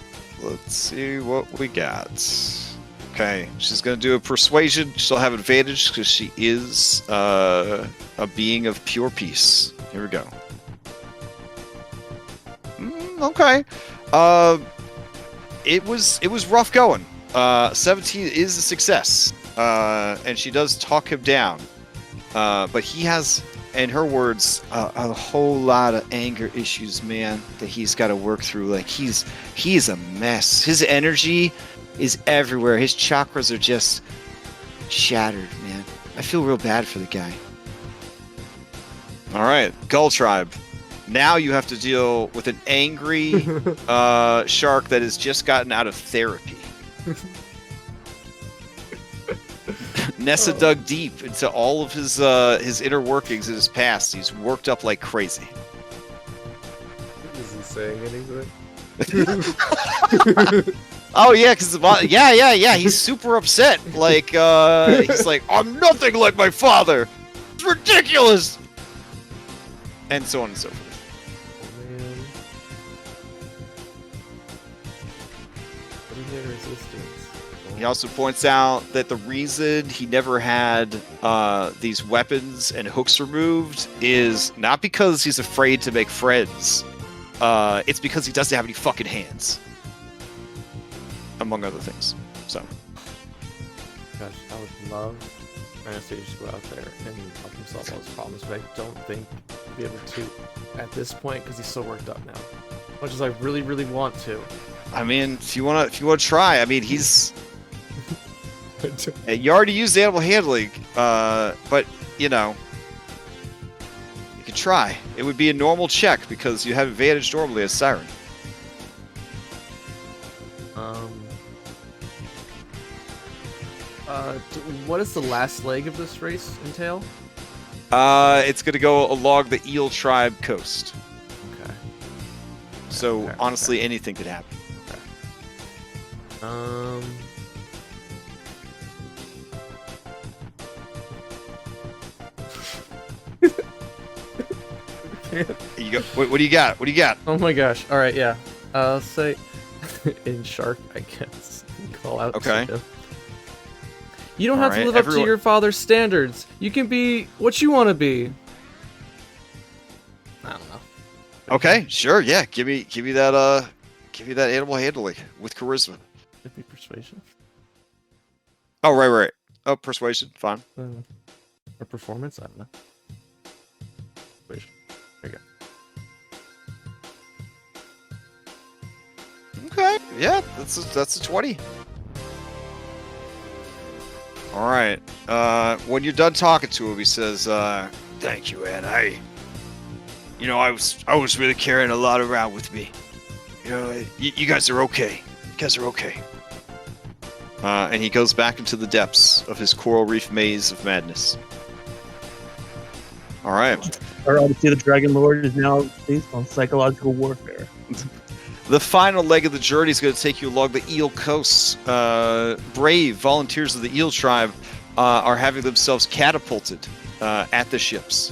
see what we got. Okay, she's gonna do a persuasion. She'll have advantage because she is a being of pure peace. Here we go. Okay. It was rough going. 17 is a success. And she does talk him down. But he has, in her words, a whole lot of anger issues, man, that he's got to work through. Like he's a mess. His energy is everywhere. His chakras are just shattered, man. I feel real bad for the guy. All right, Gull Tribe. Now you have to deal with an angry shark that has just gotten out of therapy. Nessa dug deep into all of his inner workings in his past. He's worked up like crazy. Is he saying anything? Oh yeah, because yeah, he's super upset. Like he's like, I'm nothing like my father. It's ridiculous, and so on and so forth. Man. Everyday resistance. He also points out that the reason he never had these weapons and hooks removed is not because he's afraid to make friends. It's because he doesn't have any fucking hands, among other things. So, Gosh, I would love Anastasia to just go out there and help him solve all his problems, but I don't think he'll be able to at this point because he's so worked up now. As much as I really, really want to. I mean, if you wanna try, I mean, he's. You already used animal handling, but you know, you could try. It would be a normal check because you have advantage normally as Siren. What does the last leg of this race entail? It's gonna go along the Eel Tribe coast. Okay. So Okay, honestly, anything could happen. You go. What do you got? What do you got? Oh my gosh. All right, yeah. I'll say in Shark, I guess. Call out. Okay. To him. You don't have to Alright, live up to your father's standards. You can be what you want to be. I don't know. Okay, sure, yeah. Give me that animal handling with charisma. Could be persuasion. Oh right. Oh, persuasion, fine. Or performance. I don't know. Persuasion. There you go. Okay, yeah, that's a 20. All right. When you're done talking to him, he says, Thank you, Ed. I was really carrying a lot around with me. You know, you guys are okay. You guys are okay. and he goes back into the depths of his coral reef maze of madness. All right. Our Odyssey of the Dragonlord is now based on psychological warfare. The final leg of the journey is going to take you along the Eel coasts. Brave volunteers of the Eel tribe are having themselves catapulted at the ships.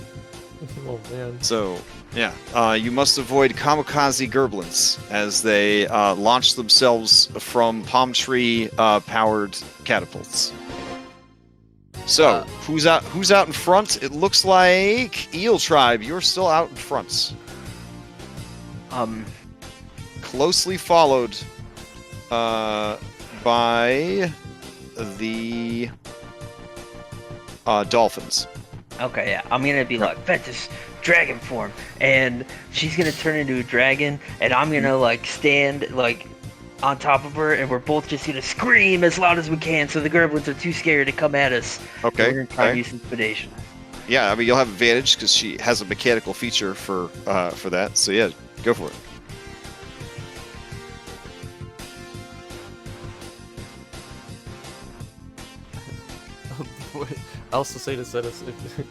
Oh man. So, yeah, you must avoid kamikaze gerblins as they launch themselves from palm tree powered catapults. So, who's out in front? It looks like Eel tribe. You're still out in front. Closely followed by the dolphins. Okay, yeah, I'm gonna be like, Ventis, dragon form, and she's gonna turn into a dragon, and I'm gonna like stand like on top of her, and we're both just gonna scream as loud as we can, so the Gerblins are too scared to come at us. Okay. We're gonna try to use intimidation. Yeah, I mean you'll have advantage because she has a mechanical feature for that. So yeah, go for it. I also say to Zetus, if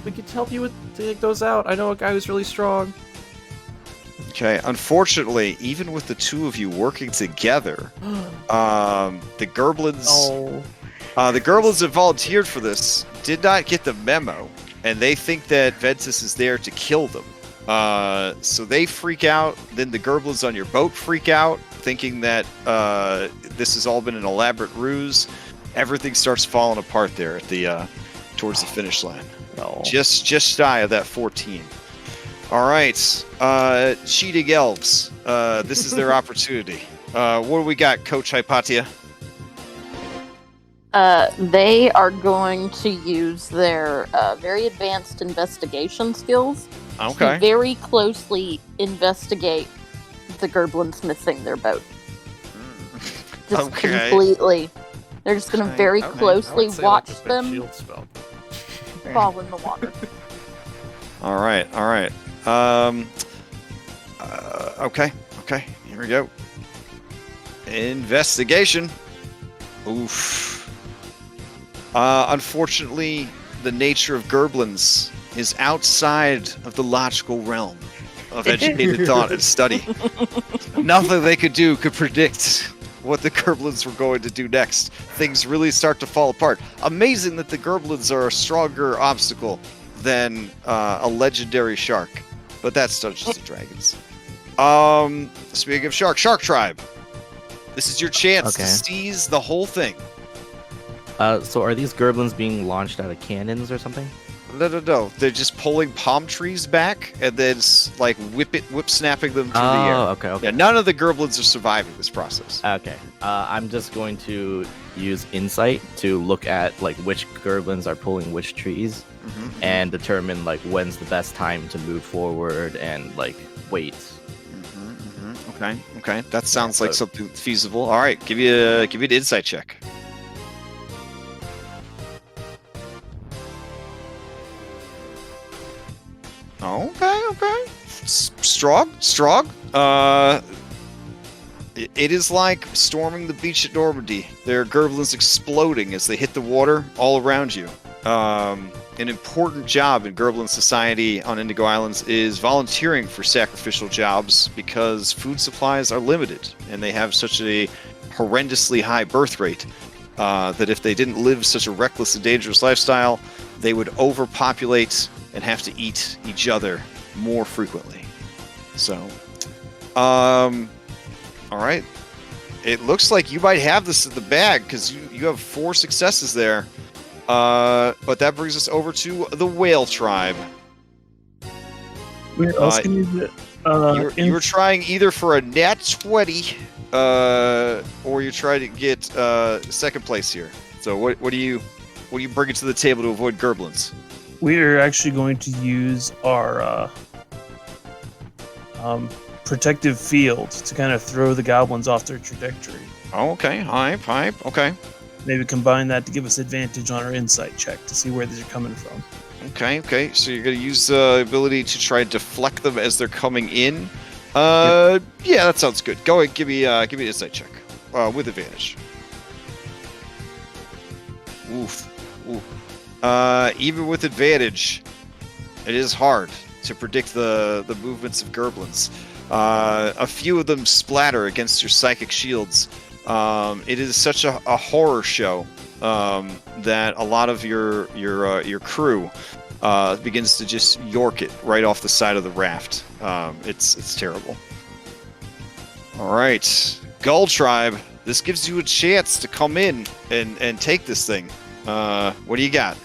we could help you to take those out. I know a guy who's really strong. Okay, unfortunately, even with the two of you working together, the Gerblins, the Gerblins that volunteered for this did not get the memo, and they think that Ventis is there to kill them. So they freak out. Then the Gerblins on your boat freak out, thinking that this has all been an elaborate ruse. Everything starts falling apart there at the towards the finish line. No. Just shy of that 14. All right, cheating elves. This is their opportunity. What do we got, Coach Hypatia? They are going to use their very advanced investigation skills Okay. to very closely investigate the Gerblins missing their boat. Just Okay. completely. They're just going to very closely I would say, watch like, a big them shield spell. fall in the water. All right. Okay. Here we go. Investigation. Oof. Unfortunately, the nature of Gerblins is outside of the logical realm of educated thought and study. Nothing they could do could predict what the Gerblins were going to do next. Things really start to fall apart. Amazing that the Gerblins are a stronger obstacle than a legendary shark. But that's Dungeons and Dragons. Speaking of Shark Tribe. This is your chance to seize the whole thing. So are these Gerblins being launched out of cannons or something? No. They're just pulling palm trees back and then like whip snapping them through the air. Okay. Yeah, none of the Gerblins are surviving this process. Okay. I'm just going to use insight to look at like which Gerblins are pulling which trees and determine like when's the best time to move forward and like wait. Okay. That sounds like something feasible. All right, give you an insight check. Okay. Strong. It is like storming the beach at Normandy. There are Gerblins exploding as they hit the water all around you. An important job in Gerblin society on Indigo Islands is volunteering for sacrificial jobs because food supplies are limited and they have such a horrendously high birth rate that if they didn't live such a reckless and dangerous lifestyle, they would overpopulate and have to eat each other more frequently. So, all right. It looks like you might have this in the bag because you have 4 successes there. But that brings us over to the Whale Tribe. Where else can you get? You're trying either for a nat 20, or you're trying to get second place here. So what do you bring to the table to avoid Gerblins? We're actually going to use our protective field to kind of throw the goblins off their trajectory. Oh, okay. Hype. Okay. Maybe combine that to give us advantage on our insight check to see where these are coming from. Okay. So you're going to use the ability to try and deflect them as they're coming in. Yeah, that sounds good. Go ahead, give me an insight check with advantage. Oof. Even with advantage, it is hard to predict the movements of Gerblins. A few of them splatter against your psychic shields. It is such a horror show that a lot of your crew begins to just york it right off the side of the raft. It's terrible. All right, Gull Tribe. This gives you a chance to come in and take this thing. What do you got?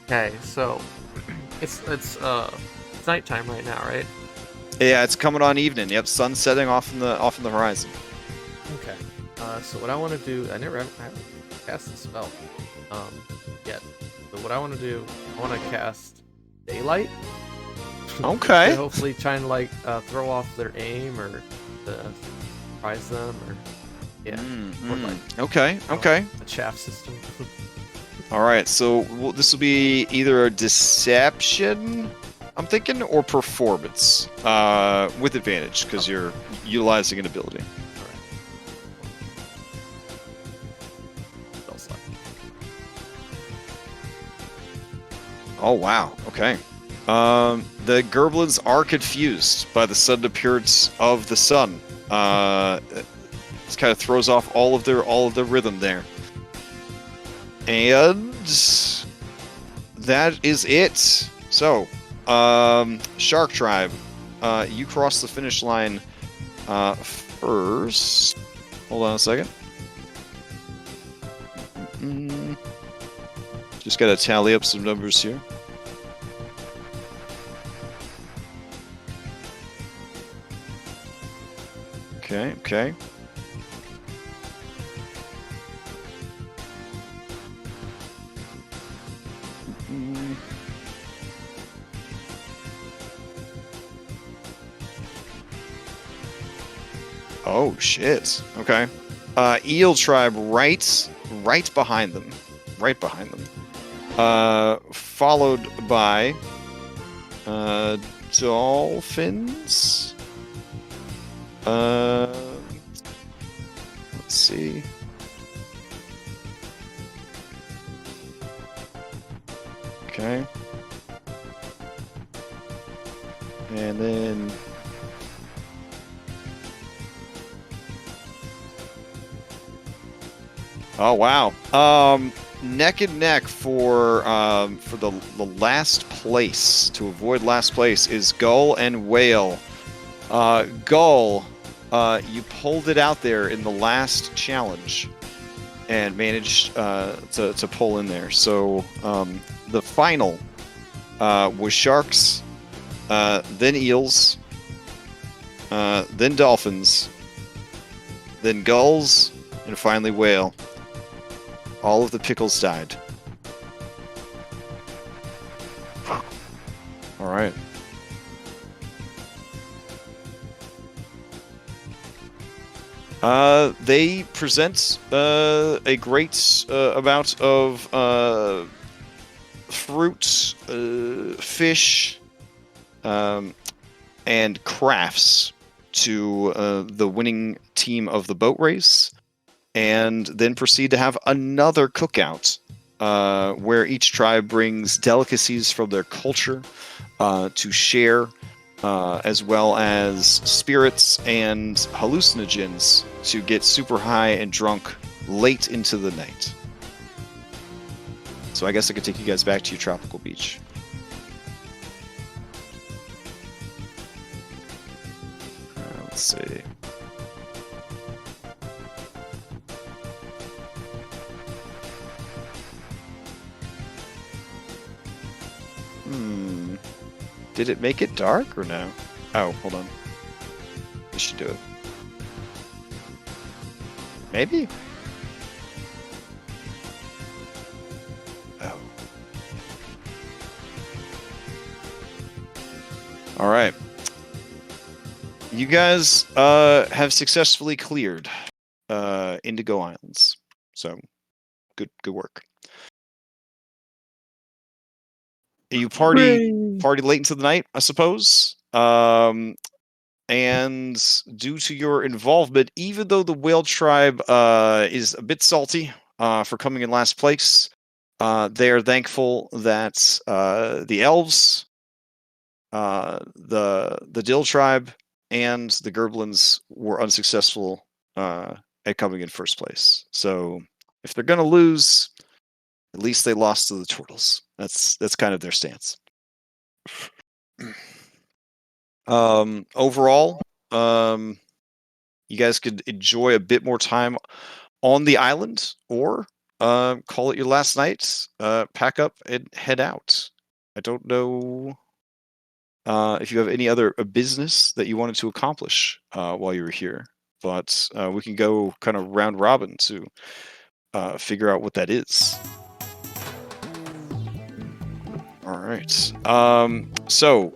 Okay, so it's nighttime right now, right? Yeah, it's coming on evening. Yep, sun setting off in the horizon. Okay. So what I want to do, I haven't cast the spell yet. So what I want to do, I want to cast Daylight. Okay. To hopefully try and like throw off their aim or to surprise them or or like Okay. a chaff system. All right, so this will be either a deception, I'm thinking, or performance with advantage because you're utilizing an ability. Oh, wow. Okay. The Gerblins are confused by the sudden appearance of the sun. This kind of throws off all of their rhythm there. And that is it. So, Shark Tribe, you cross the finish line first. Hold on a second. Just gotta tally up some numbers here. Okay. Oh shit. Okay. Eel Tribe right behind them. Followed by dolphins. Let's see. Okay. And then Oh wow. Neck and neck for the last place. To avoid last place is Gull and Whale. Gull, you pulled it out there in the last challenge and managed to pull in there. So the final was sharks, then eels, then dolphins, then gulls, and finally whale. All of the pickles died. All right. They present a great amount of fruit, fish, and crafts to the winning team of the boat race, and then proceed to have another cookout where each tribe brings delicacies from their culture to share, as well as spirits and hallucinogens to get super high and drunk late into the night. So I guess I could take you guys back to your tropical beach. Let's see. Did it make it dark or no? Oh, hold on. We should do it. Maybe? Oh. Alright. You guys have successfully cleared Indigo Islands. So, good work. You party late into the night, I suppose. And due to your involvement, even though the whale tribe is a bit salty for coming in last place, they are thankful that the elves, the Dill tribe, and the Gerblins were unsuccessful at coming in first place. So if they're gonna lose, at least they lost to the turtles. That's kind of their stance. Overall, you guys could enjoy a bit more time on the island, or call it your last night, pack up and head out. I don't know if you have any other business that you wanted to accomplish while you were here, but we can go kind of round robin to figure out what that is. All right. So,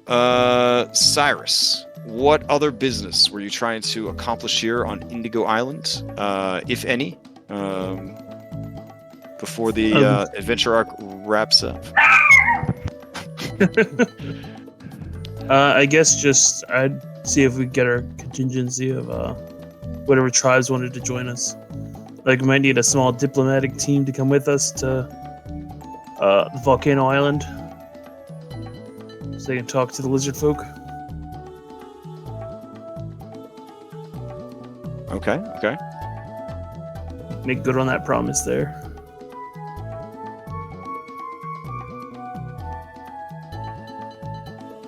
Cyrus, what other business were you trying to accomplish here on Indigo Island, if any, before the adventure arc wraps up? I guess just I'd see if we get our contingency of whatever tribes wanted to join us. Like, we might need a small diplomatic team to come with us to the volcano island, so they can talk to the lizard folk. Okay. Make good on that promise there.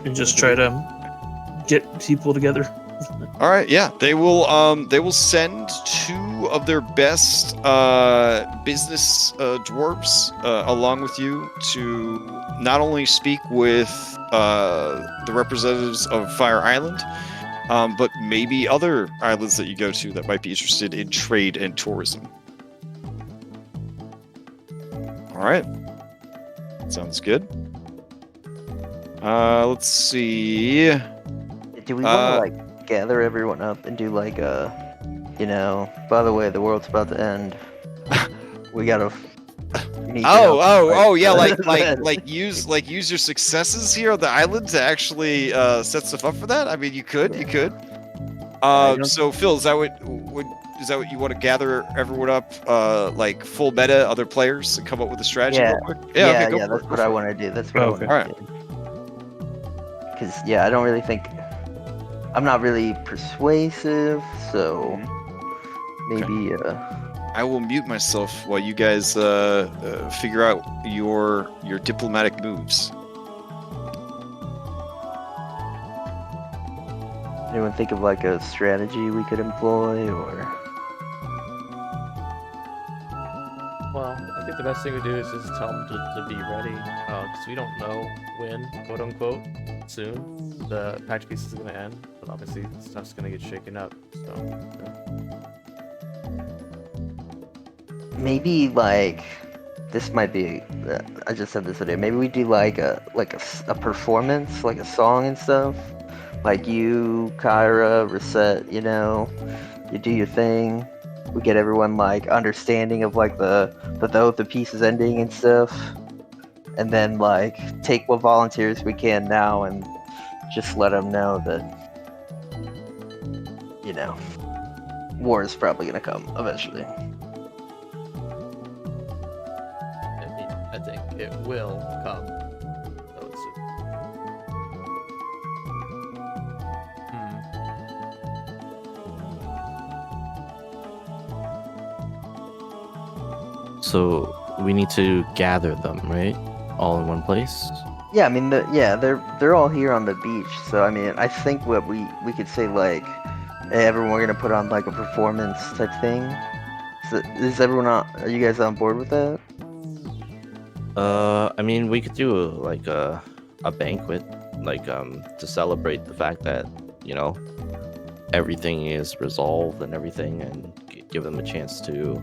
And just try to get people together. All right, yeah. They will send 2 of their best business dwarves along with you to not only speak with the representatives of Fire Island, but maybe other islands that you go to that might be interested in trade and tourism. All right. Sounds good. Let's see. Do we want to gather everyone up and do by the way, the world's about to end. We gotta. Use your successes here on the island to actually set stuff up for that. I mean, you could. So Phil, is that what you want to gather everyone up, full meta, other players, and come up with a strategy? Yeah, real quick? Yeah, okay, that's what I want to do. That's what I want to do. All right. Because I don't really think I'm not really persuasive, so maybe I will mute myself while you guys figure out your diplomatic moves. Anyone think of like a strategy we could employ, or? Well, I think the best thing we do is just tell them to be ready, because we don't know when, quote unquote, soon the patch piece is going to end, but obviously stuff's going to get shaken up. So, Maybe like this might be. I just said this today. Maybe we do like a performance, like a song and stuff. Like you, Kyra, Reset. You know, you do your thing. We get everyone like understanding of like the piece is ending and stuff, and then like take what volunteers we can now and just let them know that war is probably gonna come eventually. I think it will come. So it's, So we need to gather them, right? All in one place. Yeah, I mean, they're all here on the beach. So I mean, I think what we could say like, hey, everyone, we're gonna put on like a performance type thing. So is everyone are you guys on board with that? I mean, we could do like a banquet, like to celebrate the fact that everything is resolved and everything, and give them a chance to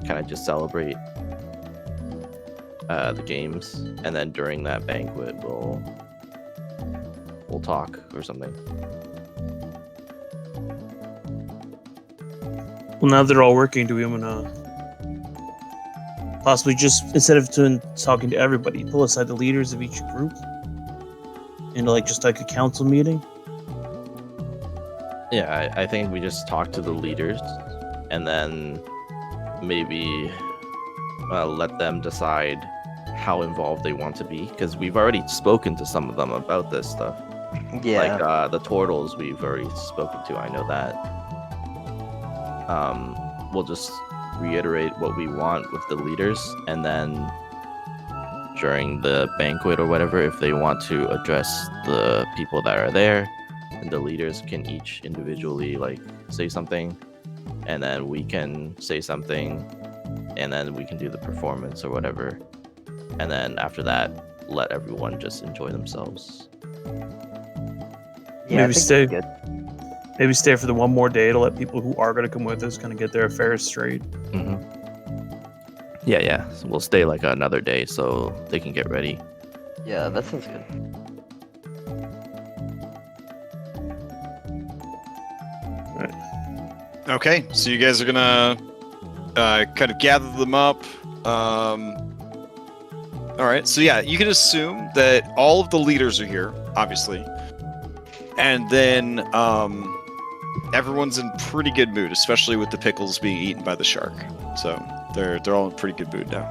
kind of just celebrate the games, and then during that banquet we'll talk or something. Well, now they're all working, do we want to possibly just, instead of talking to everybody, pull aside the leaders of each group into just like a council meeting? Yeah, I think we just talk to the leaders, and then maybe let them decide how involved they want to be, because we've already spoken to some of them about this stuff. Yeah. Like the turtles, we've already spoken to. I know that. We'll just reiterate what we want with the leaders, and then during the banquet or whatever, if they want to address the people that are there, and the leaders can each individually say something, and then we can say something, and then we can do the performance or whatever, and then after that let everyone just enjoy themselves. Yeah, Maybe stay for the one more day to let people who are going to come with us kind of get their affairs straight. Mm-hmm. Yeah. So we'll stay another day so they can get ready. Yeah, that sounds good. Okay, so you guys are gonna kind of gather them up. All right, so yeah, you can assume that all of the leaders are here, obviously, and then everyone's in pretty good mood, especially with the pickles being eaten by the shark. So they're all in pretty good mood now.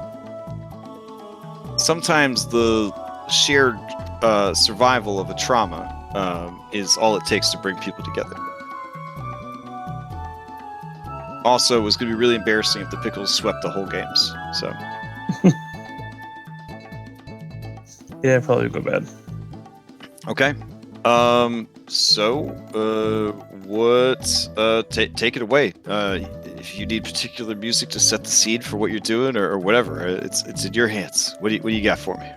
Sometimes the shared survival of a trauma is all it takes to bring people together. Also, it was going to be really embarrassing if the pickles swept the whole games. So yeah, probably go bad. Okay. Take it away. If you need particular music to set the scene for what you're doing or whatever, it's in your hands. What do you got for me?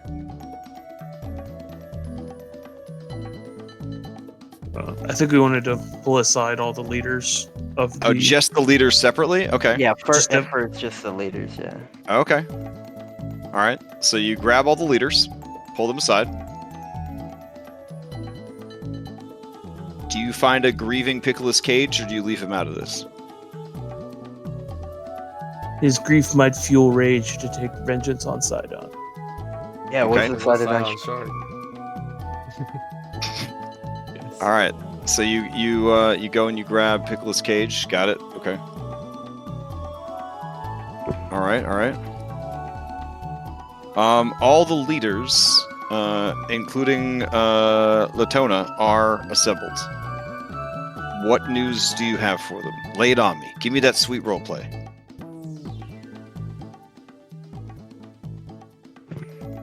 I think we wanted to pull aside all the leaders of the... Oh, just the leaders separately? Okay. Yeah, first it's just the leaders, yeah. Okay. All right. So you grab all the leaders, pull them aside. Do you find a grieving Pickle's cage, or do you leave him out of this? His grief might fuel rage to take vengeance on Sidon. Yeah, Okay. what's the side of sorry. All right. So you go and you grab Pickle's cage. Got it. Okay. All right. All the leaders, including Latona, are assembled. What news do you have for them? Lay it on me. Give me that sweet roleplay.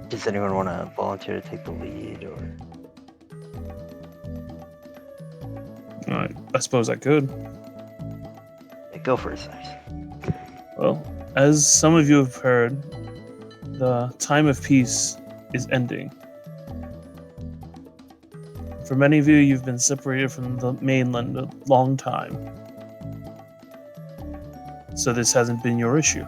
Does anyone want to volunteer to take the lead, or? I suppose I could. Yeah, go for it, Size. Well, as some of you have heard, the time of peace is ending. For many of you, you've been separated from the mainland a long time. So this hasn't been your issue.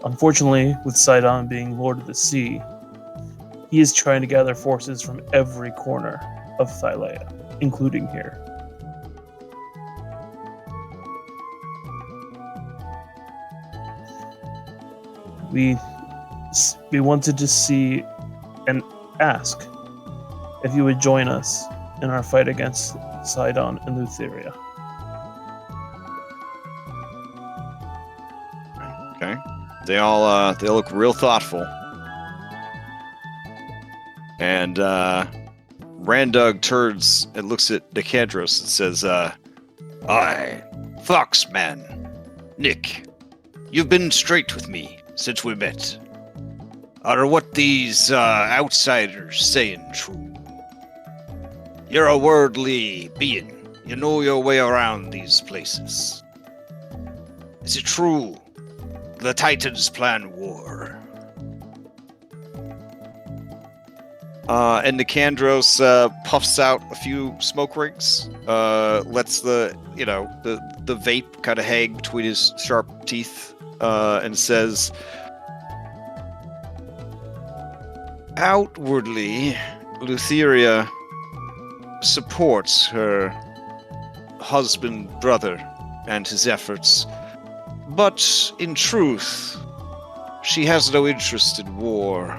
Unfortunately, with Sidon being Lord of the Sea, he is trying to gather forces from every corner of Thylea, including here. We wanted to see and ask if you would join us in our fight against Sidon and Lutheria. Okay. They all look real thoughtful. And Randug turns and looks at Nicandros and says, Aye, Foxman, Nick, you've been straight with me since we met. Are what these outsiders saying true? You're a worldly being. You know your way around these places. Is it true the Titans plan war? And Nicandros puffs out a few smoke rings, lets the vape kind of hang between his sharp teeth, and says, outwardly, Lutheria supports her husband, brother, and his efforts, but in truth, she has no interest in war.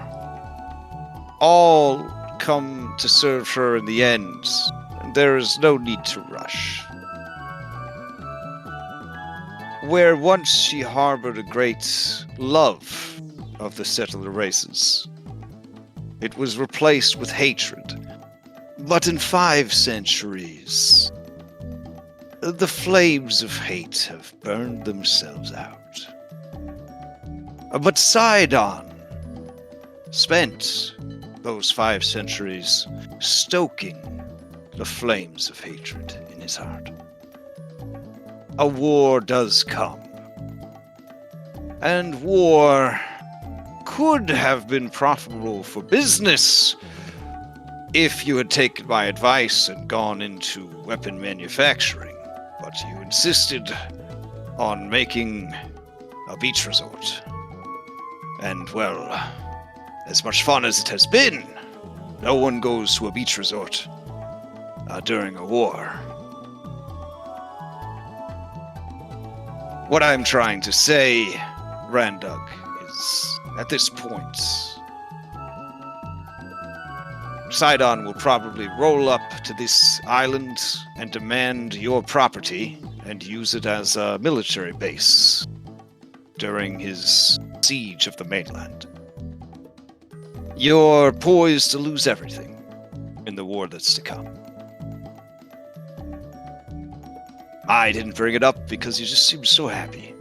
All come to serve her in the end, and there is no need to rush. Where once she harbored a great love of the settler races, it was replaced with hatred. But in 5 centuries, the flames of hate have burned themselves out. But Sidon spent those 5 centuries stoking the flames of hatred in his heart. A war does come. And war could have been profitable for business if you had taken my advice and gone into weapon manufacturing, but you insisted on making a beach resort. And, well, as much fun as it has been, no one goes to a beach resort during a war. What I'm trying to say, Randug, is at this point, Sidon will probably roll up to this island and demand your property and use it as a military base during his siege of the mainland. You're poised to lose everything in the war that's to come. I didn't bring it up because you just seemed so happy.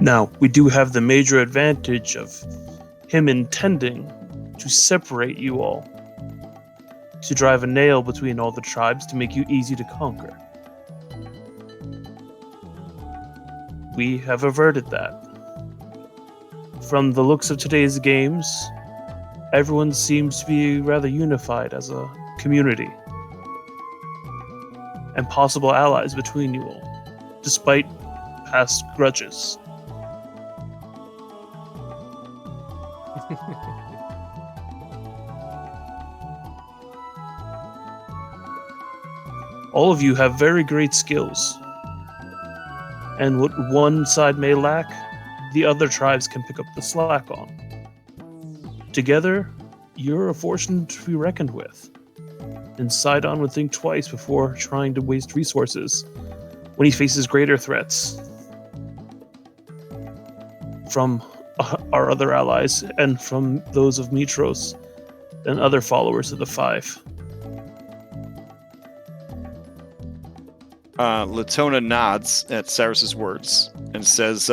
Now, we do have the major advantage of him intending to separate you all, to drive a nail between all the tribes to make you easy to conquer. We have averted that. From the looks of today's games, everyone seems to be rather unified as a community, and possible allies between you all, despite past grudges. All of you have very great skills, and what one side may lack, the other tribes can pick up the slack on. Together, you're a force to be reckoned with, and Sidon would think twice before trying to waste resources when he faces greater threats from our other allies and from those of Mitros than other followers of the Five. Latona nods at Cyrus's words and says,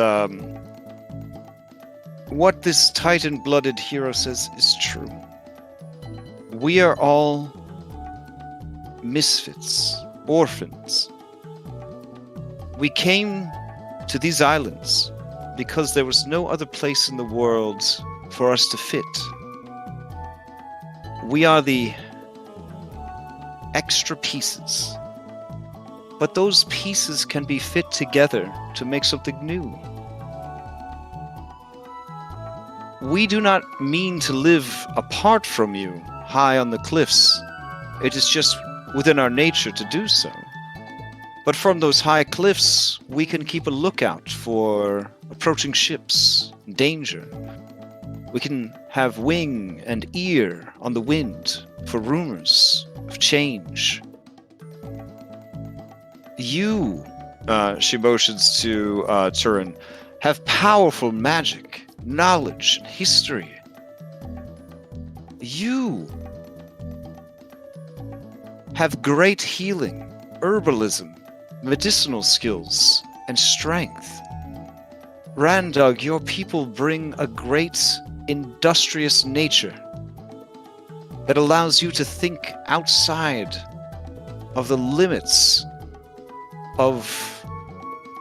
what this Titan-blooded hero says is true. We are all misfits, orphans. We came to these islands because there was no other place in the world for us to fit. We are the extra pieces. But those pieces can be fit together to make something new. We do not mean to live apart from you, high on the cliffs. It is just within our nature to do so. But from those high cliffs, we can keep a lookout for approaching ships, danger. We can have wing and ear on the wind for rumors of change. You, she motions to Turin, have powerful magic, knowledge, and history. You have great healing, herbalism, medicinal skills, and strength. Randog, your people bring a great industrious nature that allows you to think outside of the limits of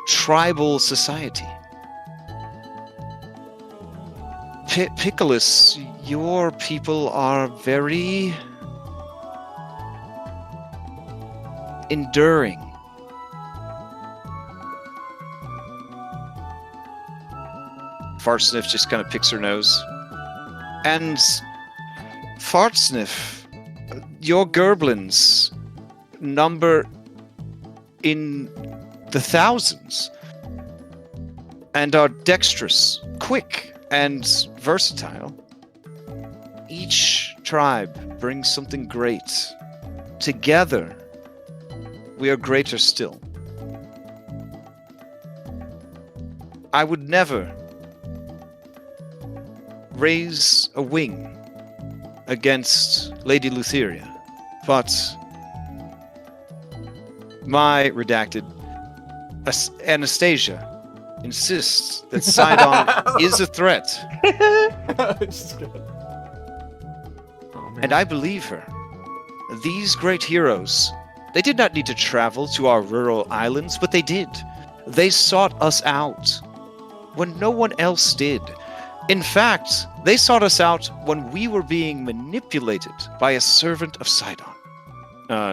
tribal society. Pickles, your people are very enduring. Fartsniff just kind of picks her nose. And Fartsniff, your Gerblins number in the thousands and are dexterous, quick, and versatile. Each tribe brings something great. Together, we are greater still. I would never raise a wing against Lady Lutheria, but my redacted Anastasia insists that Sidon is a threat. And I believe her. These great heroes, they did not need to travel to our rural islands, but they did. They sought us out when no one else did. In fact, they sought us out when we were being manipulated by a servant of Sidon.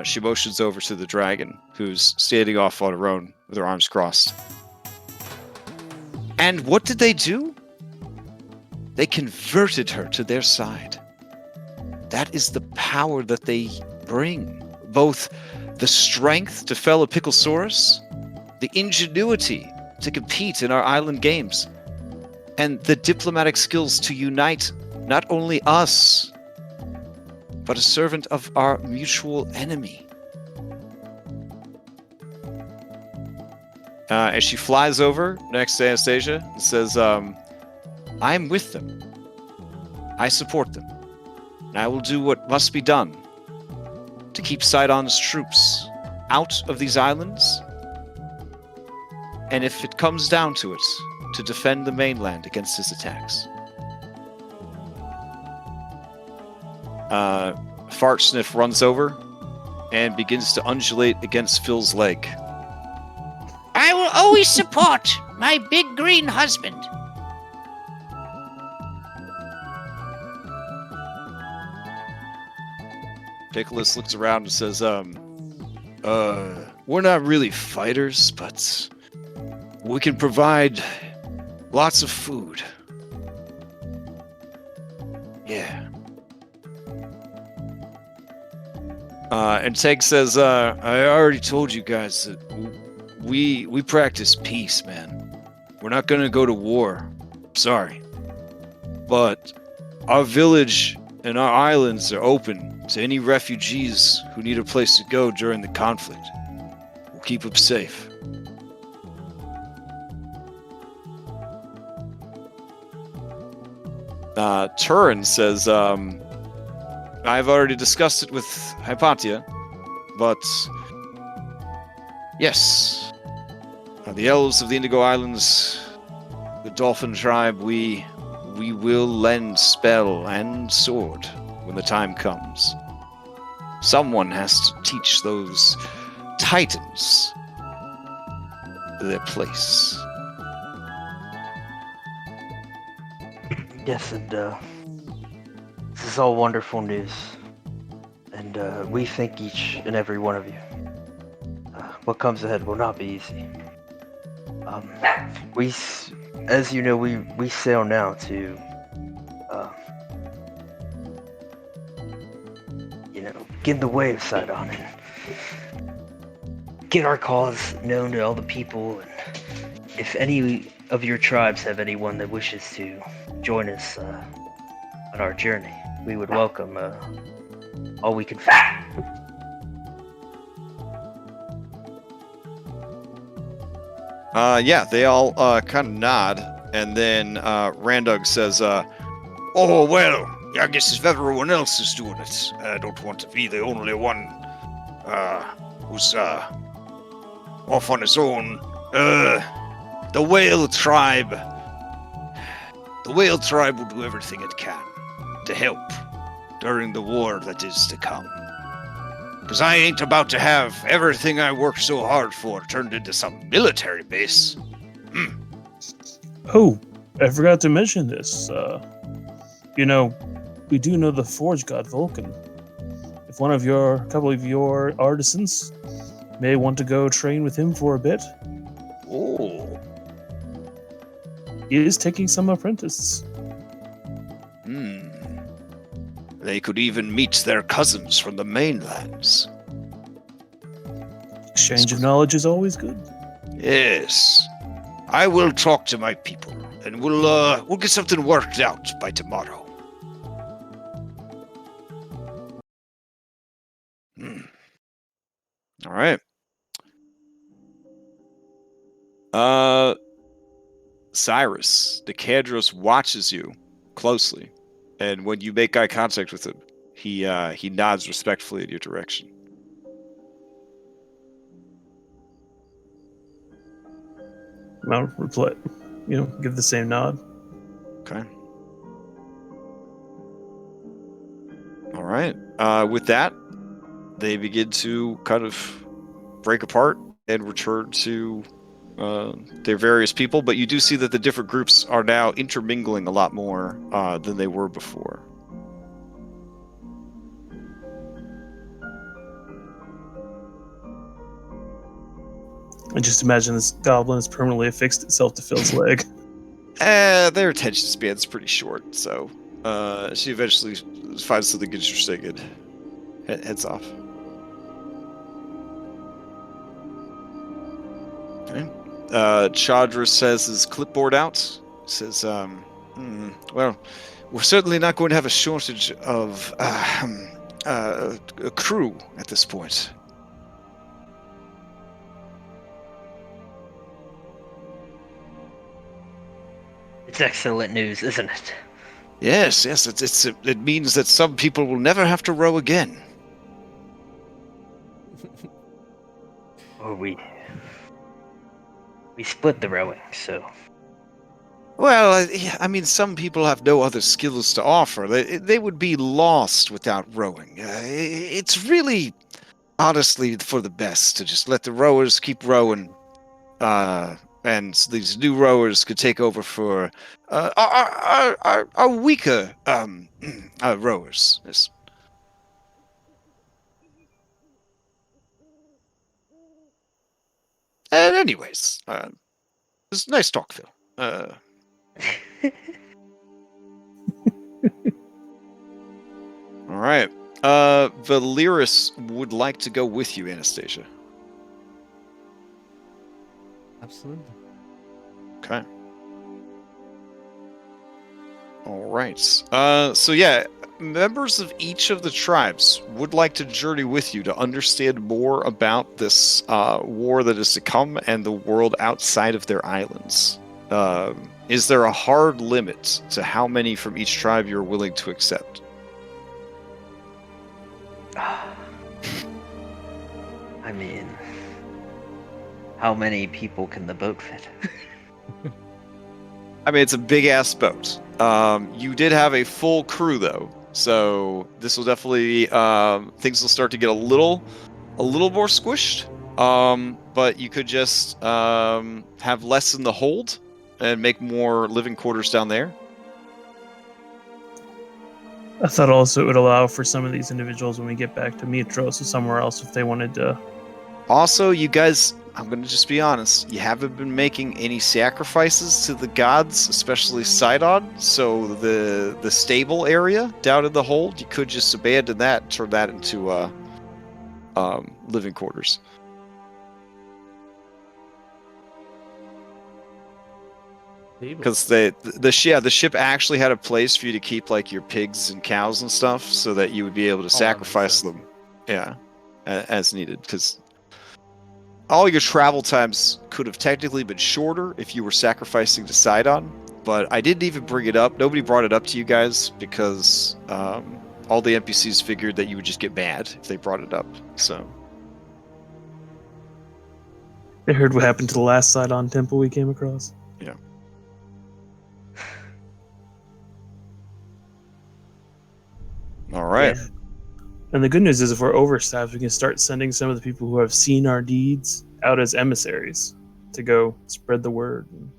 She motions over to the dragon, who's standing off on her own with her arms crossed. And what did they do? They converted her to their side. That is the power that they bring. Both the strength to fell a Picklesaurus, the ingenuity to compete in our island games, and the diplomatic skills to unite not only us, but a servant of our mutual enemy. As she flies over next to Anastasia and says, I'm with them. I support them. And I will do what must be done to keep Sidon's troops out of these islands. And if it comes down to it, to defend the mainland against his attacks. Fartsniff runs over and begins to undulate against Phil's leg. I will always support my big green husband. Pickles looks around and says, we're not really fighters, but we can provide lots of food. Yeah. And Teg says, I already told you guys that we practice peace, man. We're not gonna go to war. Sorry. But our village and our islands are open to any refugees who need a place to go during the conflict. We'll keep them safe. Turin says, I've already discussed it with Hypatia, but yes, the elves of the Indigo Islands, the Dolphin Tribe, we will lend spell and sword when the time comes. Someone has to teach those titans their place. Yes, and this is all wonderful news. And we thank each and every one of you. What comes ahead will not be easy. As you know, we sail now to, get the wave side on it. Get our cause known to all the people, and if any of your tribes have anyone that wishes to join us on our journey, we would welcome all we can find. Yeah, they all kind of nod, and then Randug says, Oh, well, I guess if everyone else is doing it, I don't want to be the only one who's off on his own. The whale tribe will do everything it can to help during the war that is to come. Because I ain't about to have everything I worked so hard for turned into some military base. Oh, I forgot to mention this. We do know the forge god Vulcan. If a couple of your artisans may want to go train with him for a bit. Oh. He is taking some apprentices. They could even meet their cousins from the mainlands. Exchange of knowledge is always good. Yes. I will talk to my people, and we'll get something worked out by tomorrow. all right. Cyrus, Nicandros watches you closely, and when you make eye contact with him, he nods respectfully in your direction. I'll reply, give the same nod. Okay. All right. With that, they begin to kind of break apart and return to their various people, but you do see that the different groups are now intermingling a lot more than they were before. I just imagine this goblin has permanently affixed itself to Phil's leg. Their attention span's pretty short, so she eventually finds something interesting and heads off. Okay. Chandra says his clipboard out. Says, well, we're certainly not going to have a shortage of a crew at this point. It's excellent news, isn't it? Yes, it means that some people will never have to row again. Or we split the rowing, so... Well, I mean, some people have no other skills to offer. They would be lost without rowing. It's really, honestly, for the best to just let the rowers keep rowing, and these new rowers could take over for our weaker rowers. Yes. And anyways, it was nice talk, Phil. All right. Valeris would like to go with you, Anastasia. Absolutely. Okay. All right. So yeah, members of each of the tribes would like to journey with you to understand more about this war that is to come and the world outside of their islands. Is there a hard limit to how many from each tribe you're willing to accept? mean, how many people can the boat fit? I mean, it's a big ass boat. You did have a full crew though, so this will definitely things will start to get a little more squished. But you could just have less in the hold and make more living quarters down there. I thought also it would allow for some of these individuals when we get back to Mitros or somewhere else if they wanted to. Also, you guys, I'm going to just be honest, you haven't been making any sacrifices to the gods, especially Sidon, so the stable area down in the hold, you could just abandon that and turn that into living quarters. Because the ship actually had a place for you to keep like your pigs and cows and stuff, so that you would be able to sacrifice them, as needed. Because all your travel times could have technically been shorter if you were sacrificing to Sidon, but I didn't even bring it up. Nobody brought it up to you guys because all the NPCs figured that you would just get mad if they brought it up. So They heard what happened to the last Sidon temple we came across. yeah. All right. Yeah. And the good news is if we're overstaffed, we can start sending some of the people who have seen our deeds out as emissaries to go spread the word and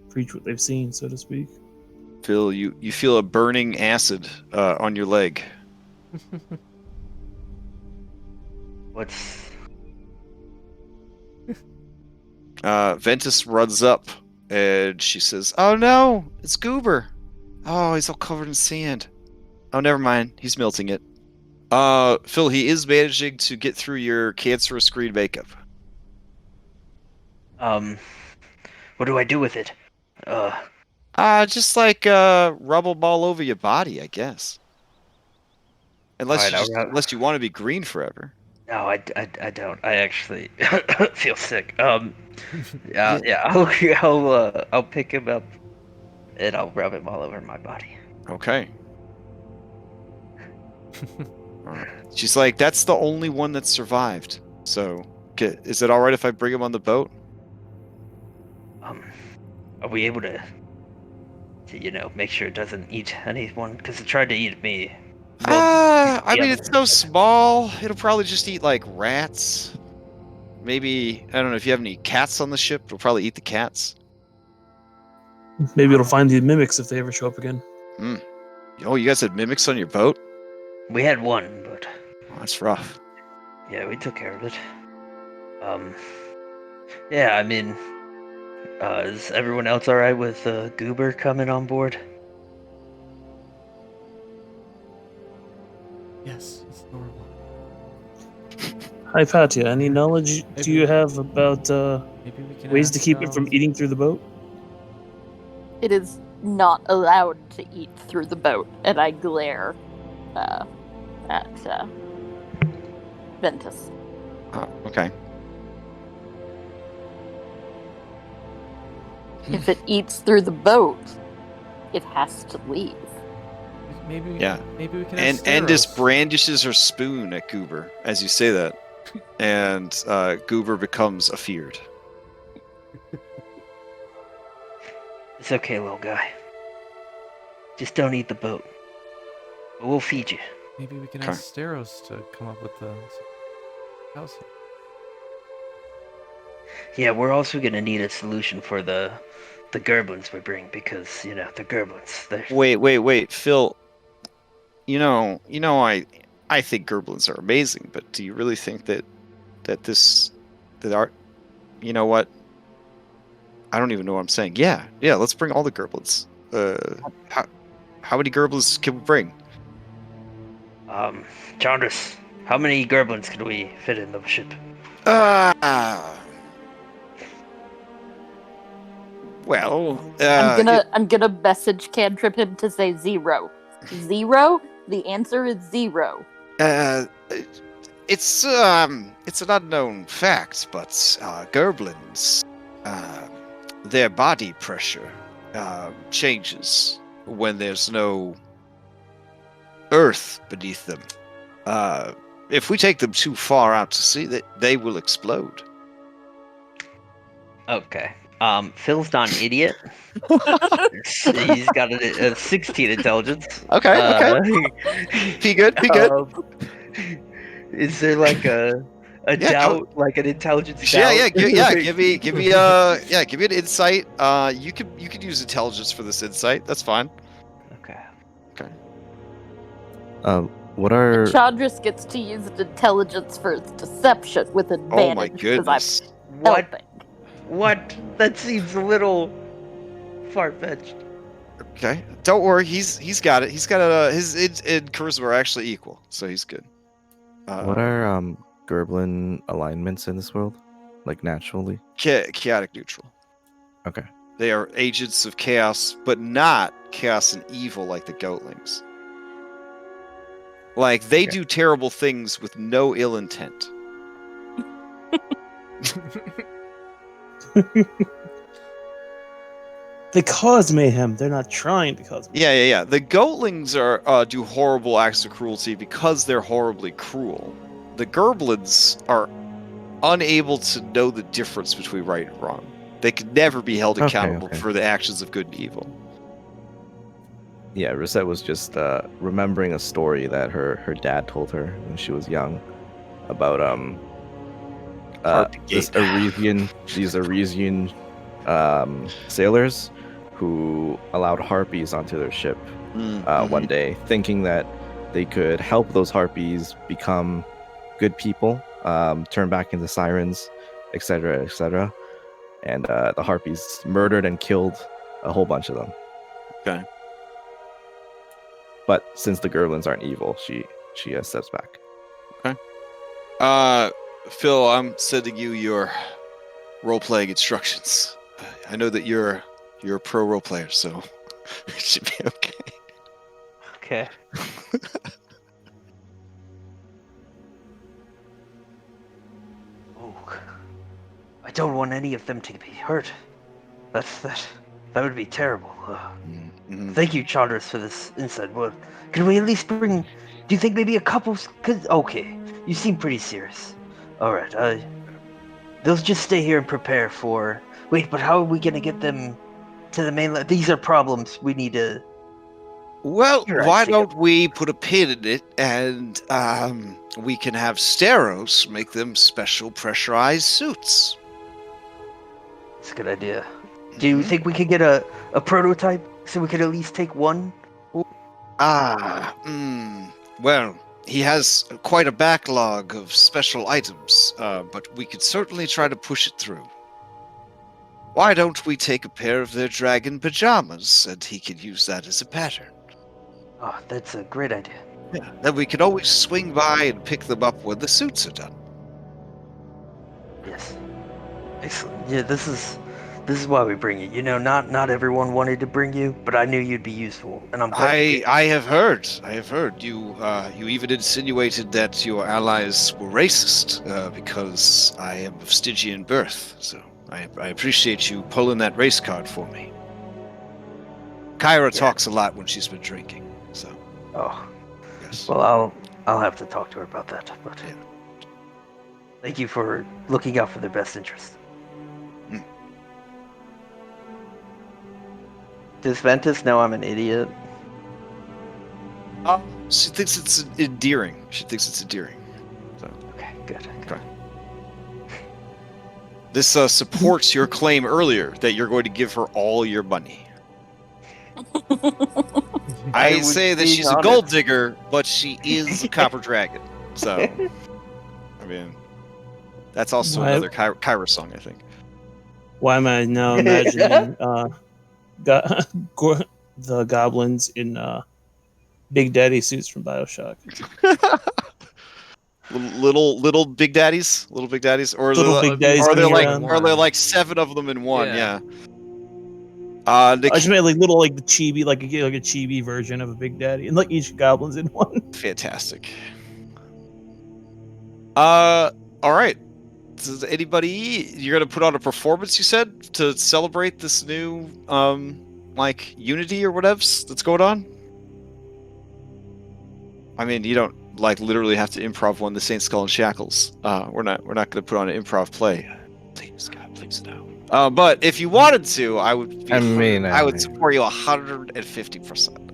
preach what they've seen, so to speak. Phil, you feel a burning acid on your leg. What's... Ventis runs up and she says, "Oh no, it's Goober. Oh, he's all covered in sand. Oh, never mind. He's melting it." Phil, he is managing to get through your cancerous green makeup. What do I do with it? Just like rub them all over your body, I guess. Unless unless you want to be green forever. No, I don't. I actually feel sick. I'll pick him up and I'll rub him all over my body. Okay. All right. She's like, "That's the only one that survived. So, is it all right if I bring him on the boat?" Are we able to make sure it doesn't eat anyone? Because it tried to eat me. I mean, it's so small. It'll probably just eat like rats. Maybe, I don't know if you have any cats on the ship. It'll probably eat the cats. Maybe it'll find the mimics if they ever show up again. Oh, you guys had mimics on your boat? We had one, but Oh, that's rough. yeah, we took care of it. Yeah, I mean, is everyone else alright with Goober coming on board? Yes, it's normal. Hypatia, any knowledge do you have about Maybe we can ways to ask, keep it from eating through the boat? It is not allowed to eat through the boat, and I glare at Ventis. Oh, okay. If it eats through the boat, it has to leave. Maybe we can ask And Andis Steros. brandishes her spoon at Goober as you say that, and Goober becomes afeared. It's okay, little guy. Just don't eat the boat. But we'll feed you. Maybe we can Okay. ask Steros to come up with the house. Yeah, we're also gonna need a solution for the gerblins we bring because the gerblins. They're... Wait, Phil. I think gerblins are amazing, but do you really think that our, you know what? I don't even know what I'm saying. Yeah, let's bring all the gerblins. How many gerblins can we bring? Chandras, how many gerblins can we fit in the ship? Well, I'm gonna message cantrip him to say 0. 0? The answer is 0. It's an unknown fact, but gerblins, their body pressure changes when there's no earth beneath them. if we take them too far out to sea, they will explode. Okay. Phil's not an idiot. He's got a 16 intelligence. Okay. Be good. Is there like a doubt, like an intelligence doubt? Give me an insight. You could use intelligence for this insight. That's fine. Okay. What are Chandris gets to use intelligence for his deception with advantage. Oh my 'cause goodness. I'm What? helping. What? That seems a little far-fetched. Okay. Don't worry. He's got it. He's got his and charisma are actually equal, so he's good. what are Gerblin alignments in this world? Like naturally? Chaotic neutral. Okay. They are agents of chaos, but not chaos and evil like the goatlings. Like they do terrible things with no ill intent. They cause mayhem. They're not trying to cause mayhem. Yeah. The goatlings are do horrible acts of cruelty because they're horribly cruel. The Gerblins are unable to know the difference between right and wrong. They could never be held accountable for the actions of good and evil. Yeah, Rosette was just remembering a story that her dad told her when she was young about these Arisian sailors who allowed harpies onto their ship one day, thinking that they could help those harpies become good people, turn back into sirens, etc., etc. And the harpies murdered and killed a whole bunch of them. Okay. But since the Gerblins aren't evil, she steps back. Okay. Phil, I'm sending you your role-playing instructions. I know that you're a pro role player, so it should be okay. Okay. Oh, I don't want any of them to be hurt. That would be terrible. Thank you, Chandris, for this insight. Well, can we at least bring? Do you think maybe a couple? Cause okay, you seem pretty serious. All right, they'll just stay here and prepare for. Wait, but how are we gonna get them to the mainland? These are problems we need to. Well, You're why right, don't we put a pin in it and we can have Steros make them special pressurized suits. It's a good idea. Do you think we could get a prototype so we could at least take one? Well, he has quite a backlog of special items, but we could certainly try to push it through. Why don't we take a pair of their dragon pajamas, and he can use that as a pattern? Oh, that's a great idea. Yeah, then we could always swing by and pick them up when the suits are done. Yes. Excellent. Yeah, this is why we bring you. You know, not everyone wanted to bring you, but I knew you'd be useful, and I'm glad. I have heard. You even insinuated that your allies were racist because I am of Stygian birth. So I appreciate you pulling that race card for me. Kyra talks a lot when she's been drinking. So. Oh. Yes. Well, I'll have to talk to her about that. But thank you for looking out for their best interest. Does Ventis know I'm an idiot? She thinks it's endearing. So. Okay, good. Okay. This supports your claim earlier that you're going to give her all your money. I say that she's a gold digger, but she is a copper dragon. So, I mean, that's also another Kyra song, I think. Why am I now imagining the goblins in Big Daddy suits from BioShock? little Big Daddies, or Big Daddies, are there around. like 7 of them in one? Yeah. I just made like little like the chibi, like a chibi version of a Big Daddy, and like each goblin's in one. Fantastic. All right. Does anybody, you're gonna put on a performance? You said to celebrate this new like unity or whatevs that's going on. I mean, you don't like literally have to improv one, the Saint Skull and Shackles. We're not going to put on an improv play. Please, God, please no. But if you wanted to, I would. I would support you 150%.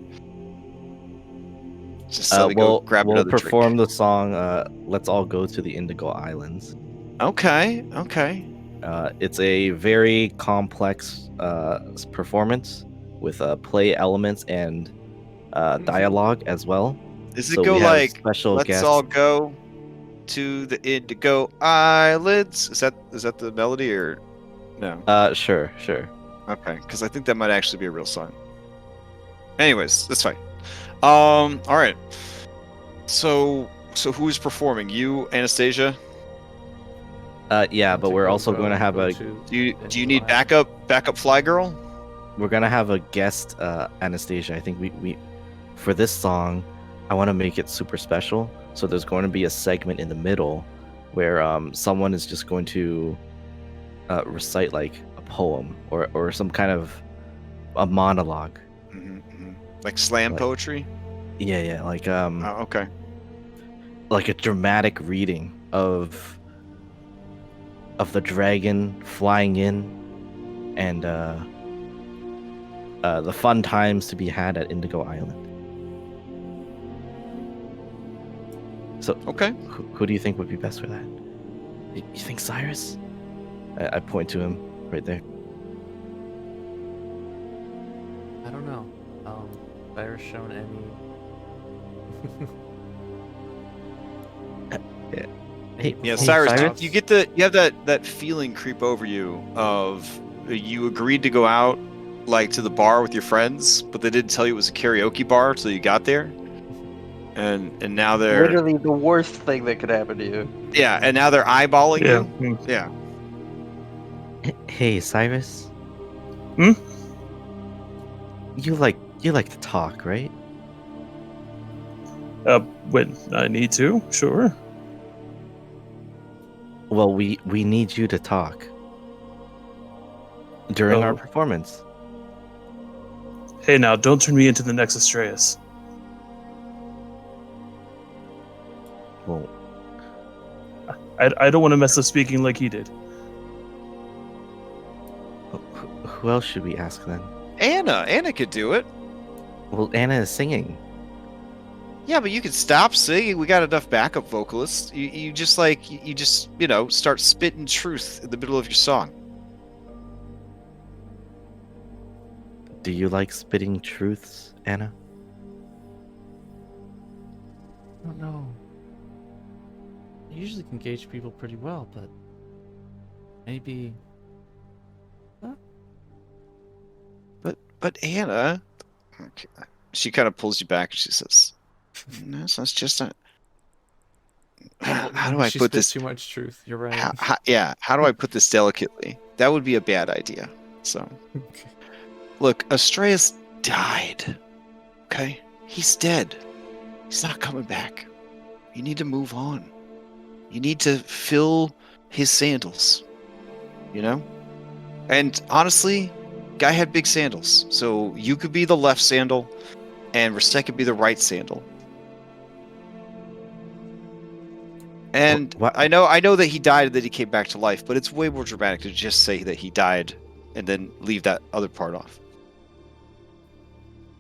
Just let me go grab we'll another perform drink. the song. Let's all go to the Indigo Islands. Okay. It's a very complex performance with play elements and dialogue as well. Does it So go we have like special let's guests. all go to the Indigo Islands? Is that the melody or no? Sure. Okay, because I think that might actually be a real song. Anyways, that's fine. All right. So who's performing? You, Anastasia? Yeah, but we're also going to have a. Do you need backup fly girl? We're gonna have a guest, Anastasia. I think we for this song, I want to make it super special. So there's going to be a segment in the middle where someone is just going to recite like a poem or some kind of a monologue. Like slam poetry? Yeah, like okay. Like a dramatic reading of the dragon flying in and the fun times to be had at Indigo Island. So okay, who do you think would be best for that? You think Cyrus? I point to him right there. I don't know. Cyrus shown any? Hey, Cyrus, you have that feeling creep over you of you agreed to go out like to the bar with your friends, but they didn't tell you it was a karaoke bar until you got there, and now they're literally the worst thing that could happen to you. Yeah, and now they're eyeballing you. Yeah. Hey, Cyrus. You like to talk, right? When I need to, sure. Well, we need you to talk during our performance. Hey, now, don't turn me into the next Astreus. Well, I don't want to mess up speaking like he did. Who else should we ask then? Anna could do it. Well, Anna is singing. Yeah, but you could stop singing. We got enough backup vocalists. You just start spitting truth in the middle of your song. Do you like spitting truths, Anna? I don't know. I usually can gauge people pretty well, but maybe. Huh? But Anna, okay. She kind of pulls you back and she says, "No, so it's just a." How do I put this? Too much truth. You're right. How do I put this delicately? That would be a bad idea. So, look, Astreus died. Okay, he's dead. He's not coming back. You need to move on. You need to fill his sandals. You know, and honestly, guy had big sandals, so you could be the left sandal, and Rastek could be the right sandal. And I know that he died and that he came back to life, but it's way more dramatic to just say that he died and then leave that other part off.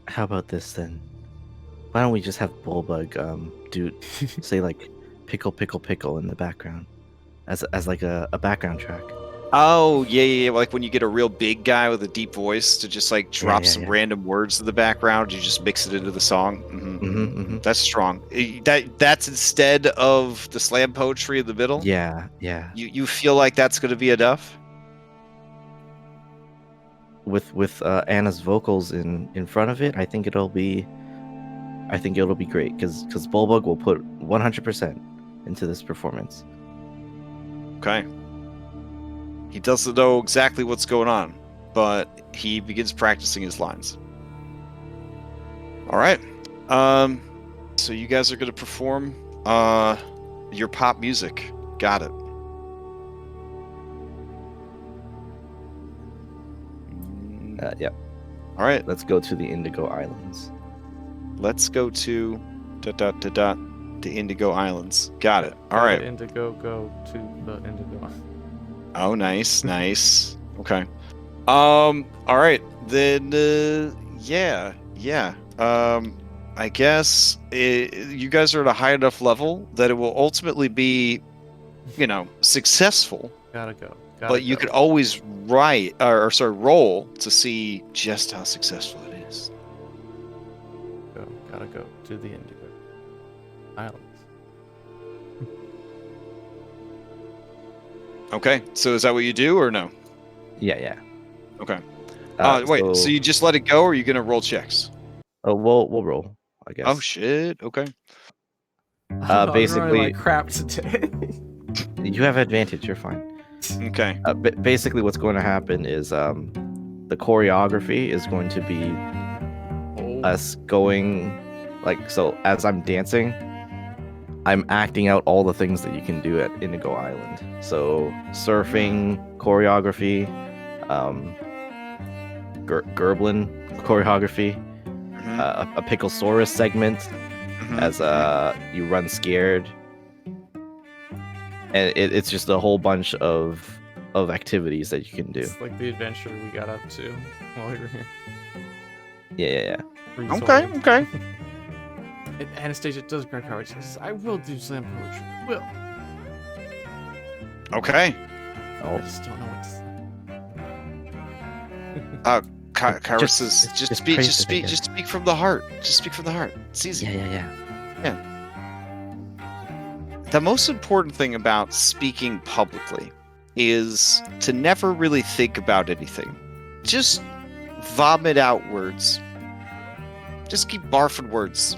How about this then? Why don't we just have Bullbug say like pickle pickle pickle in the background as like a background track. Oh, yeah. Like when you get a real big guy with a deep voice to just like drop some random words in the background, you just mix it into the song. That's strong. That's instead of the slam poetry in the middle? Yeah. You feel like that's going to be enough? With Anna's vocals in front of it, I think it'll be great because Bullbug will put 100% into this performance. Okay. He doesn't know exactly what's going on, but he begins practicing his lines. All right. So you guys are going to perform your pop music. Got it. Yep. All right. Let's go to the Indigo Islands. Let's go to the to Indigo Islands. Got it. All Go to right. Indigo, go to the Indigo. Oh, nice, nice. Okay. All right. Then, yeah. I guess you guys are at a high enough level that it will ultimately be, successful. Gotta go. But you could always roll to see just how successful it is. Gotta go to the Indigo Islands. Okay. So is that what you do or no? Yeah. Okay. Wait. So you just let it go, or are you gonna roll checks? Oh, we'll roll, I guess. Oh shit. Okay. I'm basically- running like crap today. You have advantage. You're fine. Okay. Basically, what's going to happen is the choreography is going to be us going so as I'm dancing, I'm acting out all the things that you can do at Indigo Island. So surfing choreography, Gerblin choreography, a Picklesaurus segment as you run scared, and it's just a whole bunch of activities that you can do. It's like the adventure we got up to while we were here. Yeah. Okay. And Anastasia does Greek Mythology. She says, I will do slam poetry. Will. Okay. I just don't know what to say. Kyra says, just speak from the heart. Just speak from the heart. It's easy. Yeah. The most important thing about speaking publicly is to never really think about anything. Just vomit out words. Just keep barfing words.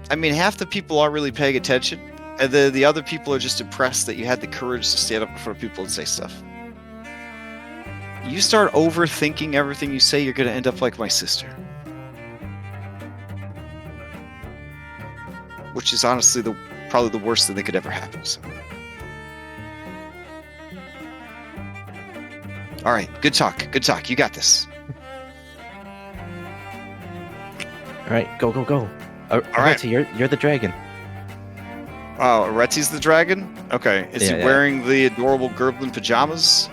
I mean, half the people aren't really paying attention, and then the other people are just impressed that you had the courage to stand up in front of people and say stuff. You start overthinking everything you say, you're going to end up like my sister. Which is honestly probably the worst thing that could ever happen to someone. All right, good talk. You got this. All right, go. All right. so you're the dragon. Oh, Retzi's the dragon? Okay. Is he Yeah. wearing the adorable Gerblin pajamas?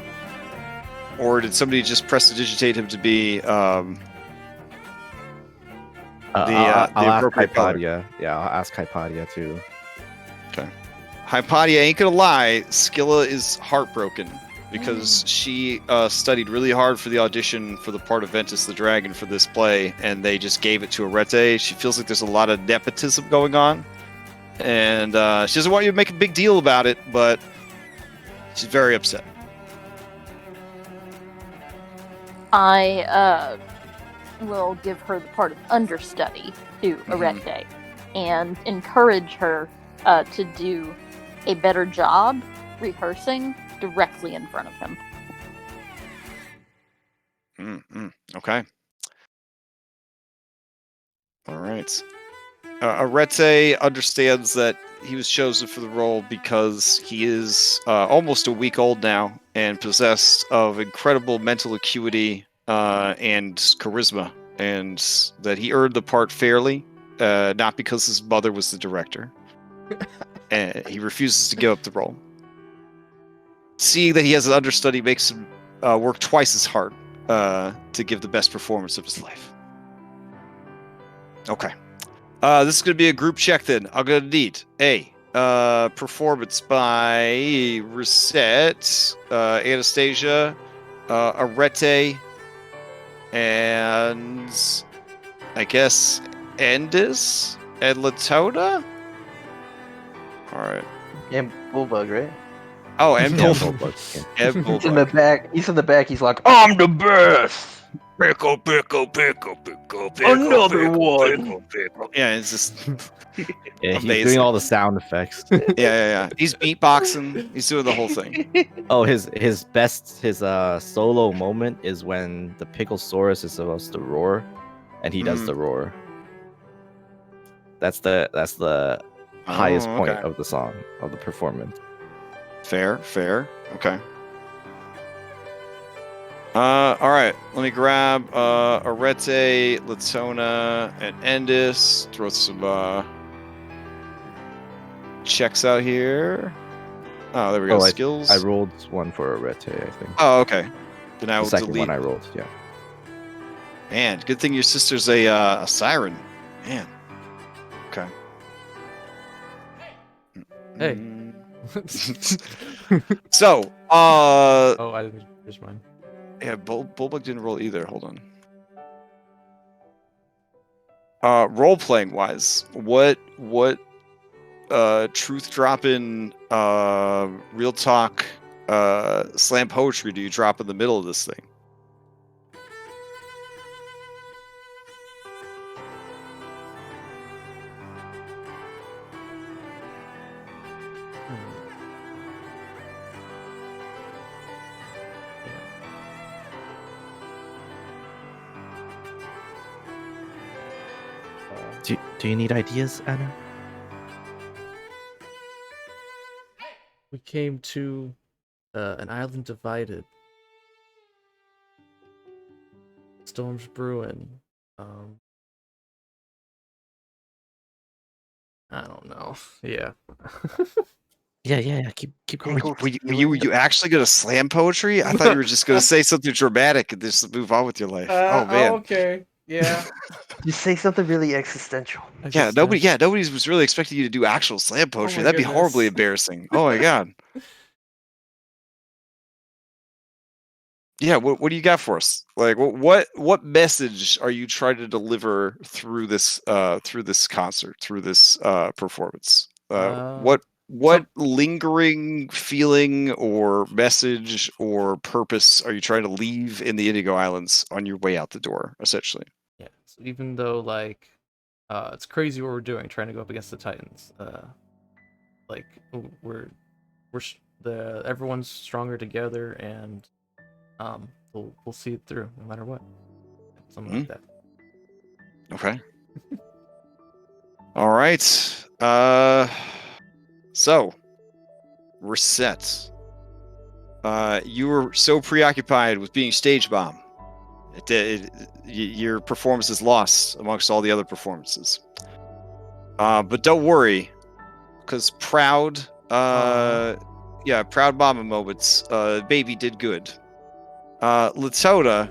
Or did somebody just prestidigitate him to be I'll ask appropriate color? Hypatia. Yeah, I'll ask Hypatia too. Hypatia, ain't gonna lie, Skilla is heartbroken because she studied really hard for the audition for the part of Ventis the Dragon for this play, and they just gave it to Arete. She feels like there's a lot of nepotism going on, and she doesn't want you to make a big deal about it, but she's very upset. I will give her the part of understudy to Arete and encourage her to do a better job rehearsing directly in front of him. Okay. All right. Arete understands that he was chosen for the role because he is almost a week old now and possessed of incredible mental acuity and charisma, and that he earned the part fairly, not because his mother was the director. And he refuses to give up the role. Seeing that he has an understudy makes him work twice as hard to give the best performance of his life. Okay. This is going to be a group check then. I'm going to need a performance by Reset, Anastasia, Arete, and I guess Endis and Latona? Alright. And Bullbug, right? Oh, and Yeah, Bullbug. Bullbug. And He's in the Bullbug. back. He's in the back. He's like, I'm the best. Pickle. Another one. Yeah, it's just Yeah, he's Amazing. doing all the sound effects. yeah. He's beatboxing. He's doing the whole thing. Oh, his solo moment is when the Picklesaurus is supposed to roar, and he does the roar. That's the highest point okay. of the song, of the performance. Fair. Okay. All right. Let me grab Arete, Latona, and Endis. Throw some checks out here. Oh, there we go. Skills. I rolled one for Arete, I think. Oh, okay. Then I The will second delete. one I rolled, yeah. Man, good thing your sister's a siren. Man. Okay. Hey. So, Oh, I didn't. Here's mine. yeah, Bulbug didn't roll either. Hold on. Role playing wise, what truth dropping real talk slam poetry do you drop in the middle of this thing? Do you need ideas, Anna? We came to an island divided. Storms brewing. I don't know. Yeah. Yeah. Keep going. Were you actually gonna slam poetry? I thought you were just gonna say something dramatic and just move on with your life. Oh man. Okay. Yeah. You say something really existential. Yeah, nobody was really expecting you to do actual slam poetry. my That'd be horribly goodness. embarrassing. Oh my god. Yeah, what do you got for us? Like, what message are you trying to deliver through this concert, through this performance? What lingering feeling or message or purpose are you trying to leave in the Indigo Islands on your way out the door, essentially? Yeah. So even though like it's crazy what we're doing, trying to go up against the Titans. Like everyone's stronger together, and we'll see it through no matter what. Something like that. Okay. All right. So we're set. You were so preoccupied with being stage bomb. Your performance is lost amongst all the other performances. But don't worry, because proud mama moments. Baby did good. Latona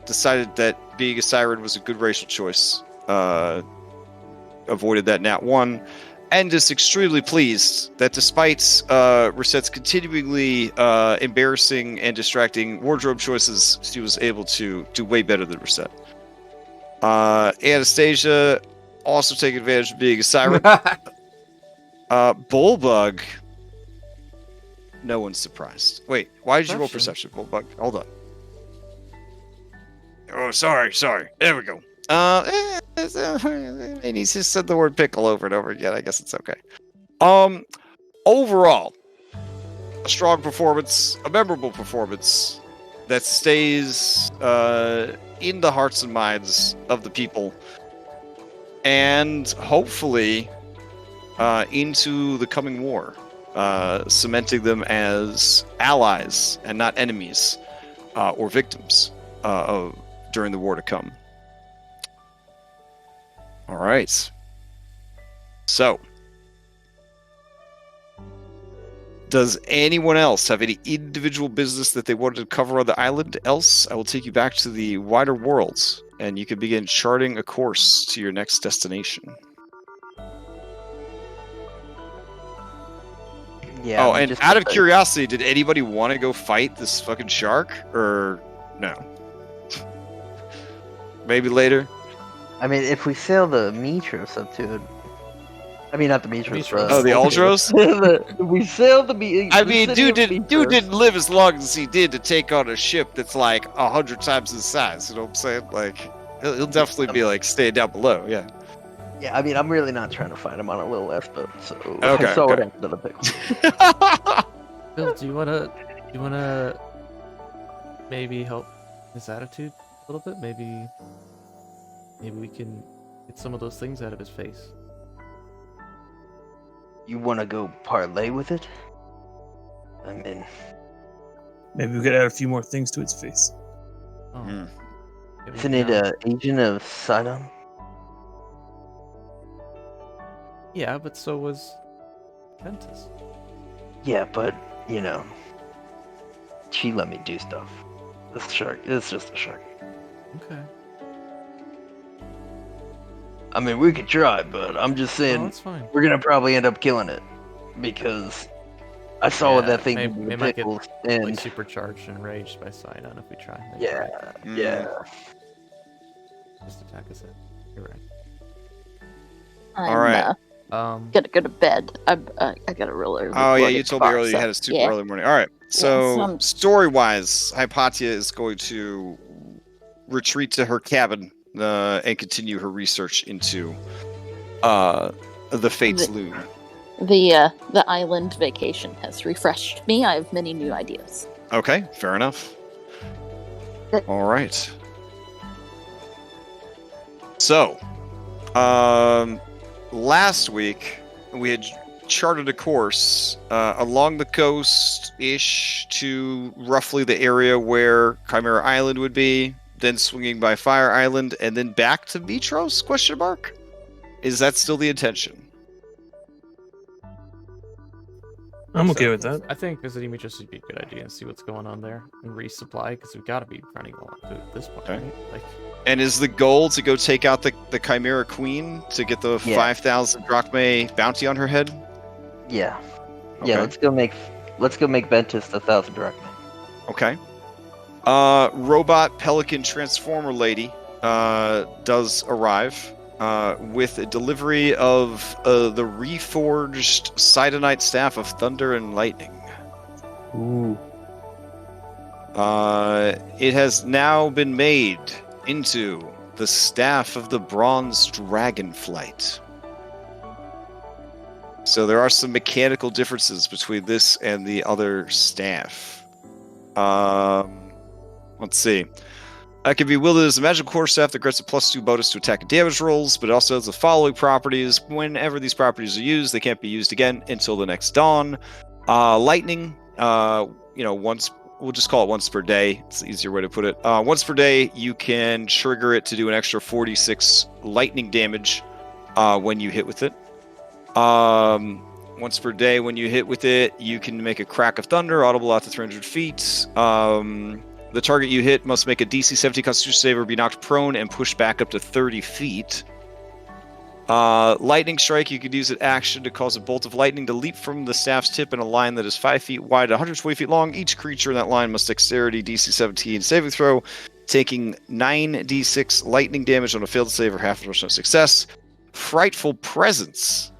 decided that being a siren was a good racial choice. Avoided that nat 1. And is extremely pleased that despite Resette's continually embarrassing and distracting wardrobe choices, she was able to do way better than Reset. Anastasia also taking advantage of being a siren. Bullbug. No one's surprised. Wait, why did you roll perception, Bullbug? Hold on. Oh, sorry. There we go. And he's just said the word pickle over and over again. I guess it's okay. Overall, a strong performance, a memorable performance that stays in the hearts and minds of the people, and hopefully into the coming war, cementing them as allies and not enemies or victims during the war to come. All right. So, does anyone else have any individual business that they wanted to cover on the island? Else, I will take you back to the wider world, and you can begin charting a course to your next destination. Yeah. Oh, and out of curiosity, did anybody want to go fight this fucking shark, or no? Maybe later. I mean, if we sail the Mitros up to it. I mean, not the Mitros. The Aldros? We sailed the Mitros. I mean, dude didn't live as long as he did to take on a ship that's like 100 times his size. You know what I'm saying? Like, he'll definitely be like staying down below. Yeah. Yeah, I mean, I'm really not trying to fight him on a little less boat, so okay, I saw what okay. happened to the pickle. Bill, do you wanna maybe help his attitude a little bit? Maybe we can get some of those things out of his face. You want to go parlay with it? I mean, Maybe we could add a few more things to its face. Oh. Hmm. Yeah, Isn't maybe it not. agent of Sidon? Yeah, but so was Ventis. Yeah, but you know, she let me do stuff. This shark is just a shark. Okay. I mean, we could try, but I'm just Oh, saying that's fine. we're gonna probably end up killing it because I saw what that thing may, did to may the might get pickles, like and supercharged and enraged by Sidon if we try. Maybe, yeah, right? yeah. Just attack us. You're right. I'm All right. gonna go to bed. I got a real early. Oh yeah, morning you told me tomorrow, earlier you so, had a super yeah. early morning. All right. So some- story-wise, Hypatia is going to retreat to her cabin and continue her research into the Fates loom. The island vacation has refreshed me. I have many new ideas. Okay, fair enough. All right. So, last week we had charted a course along the coast-ish to roughly the area where Chimera Island would be, then swinging by Fire Island, and then back to Mitros? Question mark. Is that still the intention? I'm okay with that. I think visiting Mitros would be a good idea and see what's going on there and resupply because we've got to be running low on food at this point, Okay. right? Like, And is the goal to go take out the Chimera Queen to get the Yeah. 5,000 drachmae bounty on her head? Yeah. Okay. Yeah, let's go make Ventis 1,000 drachma. Okay. Robot Pelican Transformer Lady does arrive with a delivery of the reforged Sidonite Staff of Thunder and Lightning. Ooh. It has now been made into the Staff of the Bronze Dragonflight. So there are some mechanical differences between this and the other staff. Let's see. It can be wielded as a magical core staff that grants a +2 bonus to attack and damage rolls, but it also has the following properties. Whenever these properties are used, they can't be used again until the next dawn. Lightning, once, we'll just call it once per day. It's the easier way to put it. Once per day, you can trigger it to do an extra 46 lightning damage when you hit with it. Once per day, when you hit with it, you can make a crack of thunder, audible out to 300 feet. The target you hit must make a DC 17 Constitution save or be knocked prone and pushed back up to 30 feet. Lightning Strike, you could use an action to cause a bolt of lightning to leap from the staff's tip in a line that is 5 feet wide, 120 feet long. Each creature in that line must dexterity DC 17 saving throw, taking 9d6 lightning damage on a failed save or half % success. Frightful Presence.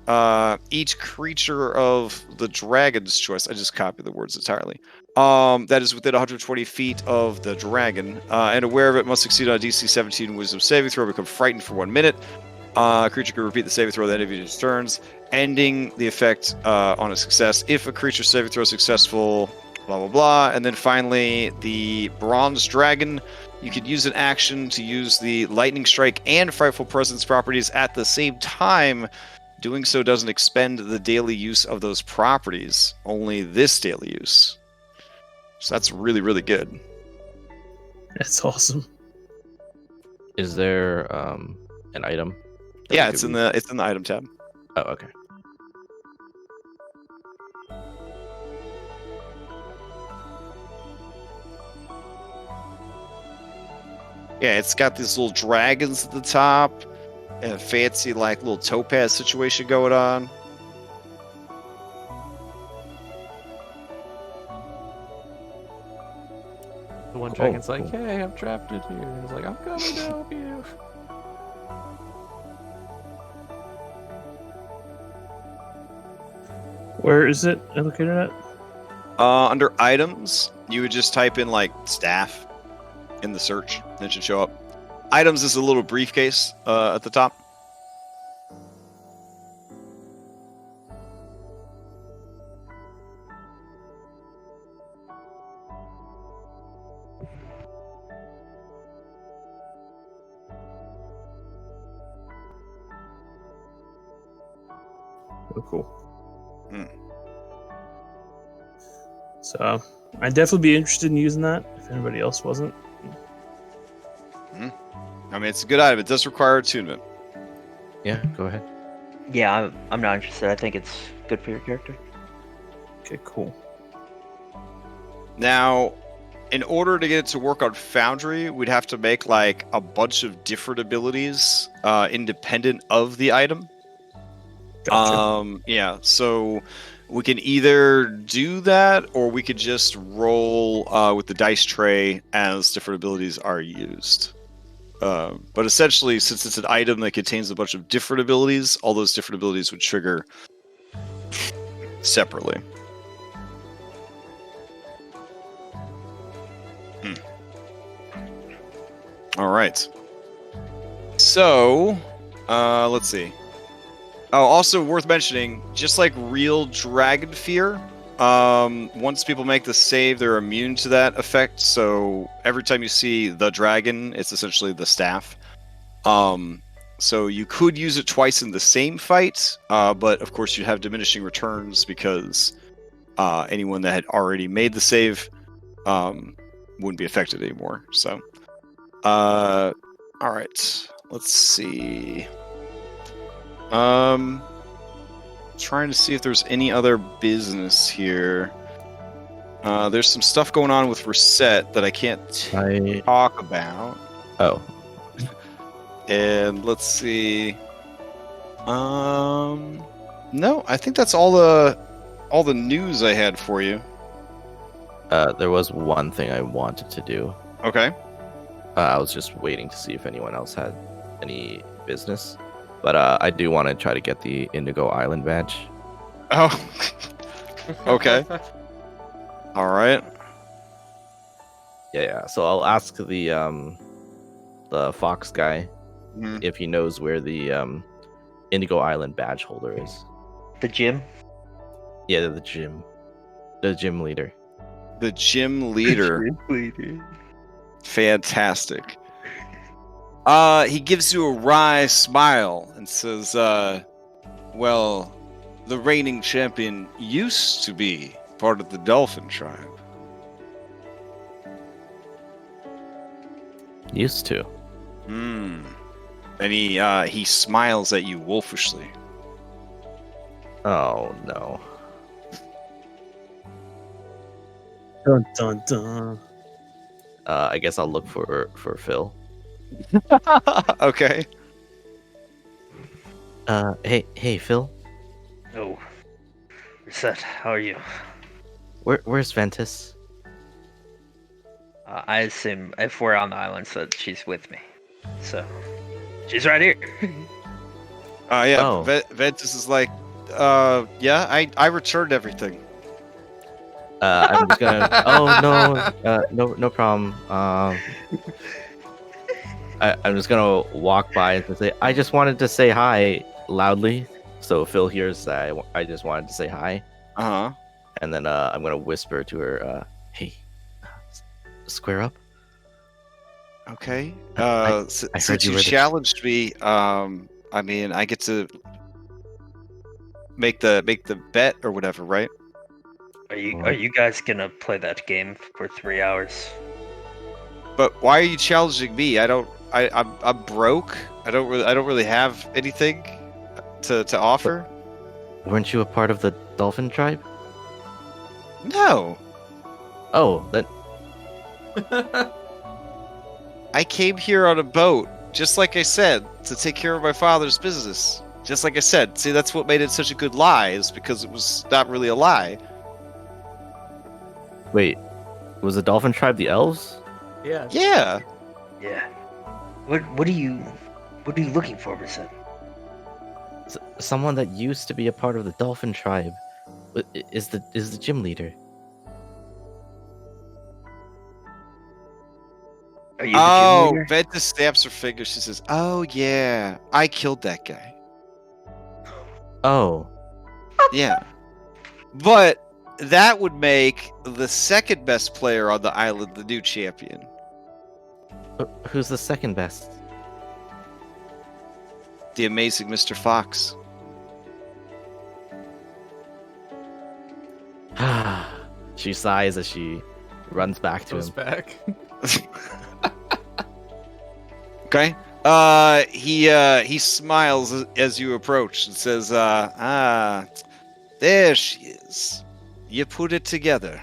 Each creature of the dragon's choice, I just copied the words entirely, that is within 120 feet of the dragon, and aware of it must succeed on a DC 17 wisdom saving throw, become frightened for 1 minute. A creature can repeat the saving throw at the end of each turns, ending the effect on a success. If a creature's saving throw is successful, blah, blah, blah. And then finally, the Bronze Dragon. You could use an action to use the Lightning Strike and Frightful Presence properties at the same time. Doing so doesn't expend the daily use of those properties, only this daily use. So that's really, really good. That's awesome. Is there an item? that Yeah, we it's could in use? the item tab. Oh, okay. Yeah, it's got these little dragons at the top and a fancy like little topaz situation going on. the one dragon's cool. like, "Hey, I'm trapped in here." And he's like, "I'm coming to help you." Where is it located at? Under items, you would just type in like staff in the search, and it should show up. Items is a little briefcase at the top. Oh, cool. Hmm. So I'd definitely be interested in using that if anybody else wasn't. I mean, it's a good item. It does require attunement. Yeah, go ahead. Yeah, I'm not interested. I think it's good for your character. Okay, cool. Now, in order to get it to work on Foundry, we'd have to make like a bunch of different abilities independent of the item. Gotcha. Yeah, so we can either do that or we could just roll with the dice tray as different abilities are used. But essentially, since it's an item that contains a bunch of different abilities, all those different abilities would trigger separately. All right. So, let's see. Oh, also worth mentioning, just like real dragon fear, once people make the save, they're immune to that effect. So every time you see the dragon, it's essentially the staff. So you could use it twice in the same fight, but of course you have diminishing returns because anyone that had already made the save wouldn't be affected anymore. So, all right, let's see. Trying to see if there's any other business here. There's some stuff going on with Reset that I can't talk about. Oh. And let's see. No, I think that's all the news I had for you. There was one thing I wanted to do. Okay. I was just waiting to see if anyone else had any business. But I do want to try to get the Indigo Island badge. Oh. Okay. All right. Yeah. So I'll ask the fox guy if he knows where the Indigo Island badge holder is. The gym? Yeah, the gym. The gym leader. The gym leader. Fantastic. He gives you a wry smile and says, well, the reigning champion used to be part of the Dolphin tribe. Used to. And he smiles at you wolfishly. Oh, no. Dun dun dun. I guess I'll look for Phil. Okay. Hey, Phil. Oh. Reset, how are you? Where's Ventis? I assume if we're on the island, so she's with me. So, she's right here. Yeah, Oh. Ventus is like, yeah, I returned everything. I'm just gonna. Oh no problem. I'm just gonna walk by and say, I just wanted to say hi loudly, so Phil hears that I just wanted to say hi. And then I'm gonna whisper to her, hey, square up. Okay. I Since heard you you were challenged me, I mean, I get to make the bet or whatever, right? Are you guys gonna play that game for 3 hours? But why are you challenging me? I'm broke. I don't really have anything to offer. Weren't you a part of the Dolphin tribe? No. Oh, then I came here on a boat, just like I said, to take care of my father's business. Just like I said. See, that's what made it such a good lie, is because it was not really a lie. wait, was the Dolphin tribe the elves? Yeah. Yeah. Yeah. What are you looking for, Reset? Someone that used to be a part of the Dolphin tribe is the gym leader. Are you the gym leader? Ventus stamps her finger. She says, "Oh yeah, I killed that guy." Oh, Yeah. But that would make the second best player on the island the new champion. who's the second best? The amazing Mr. Fox. She sighs as she runs back to Goes him. back. Okay. He smiles as you approach and says, there she is. You put it together.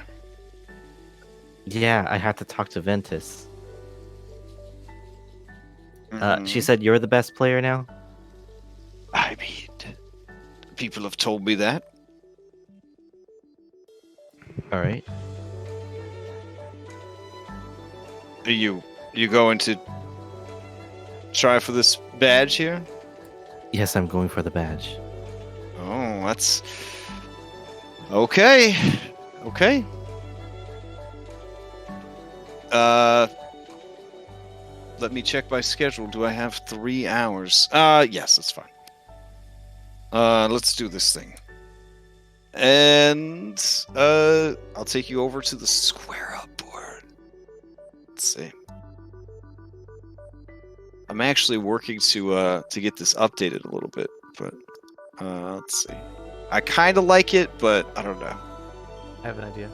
Yeah, I had to talk to Ventis. Mhm. She said you're the best player now? I mean, people have told me that. Alright. Are you going to try for this badge here? Yes, I'm going for the badge. Oh, that's okay. Okay. Let me check my schedule. Do I have 3 hours? Yes, that's fine. Let's do this thing. And I'll take you over to the square up board. Let's see. I'm actually working to get this updated a little bit, but let's see. I kind of like it, but I don't know. I have an idea.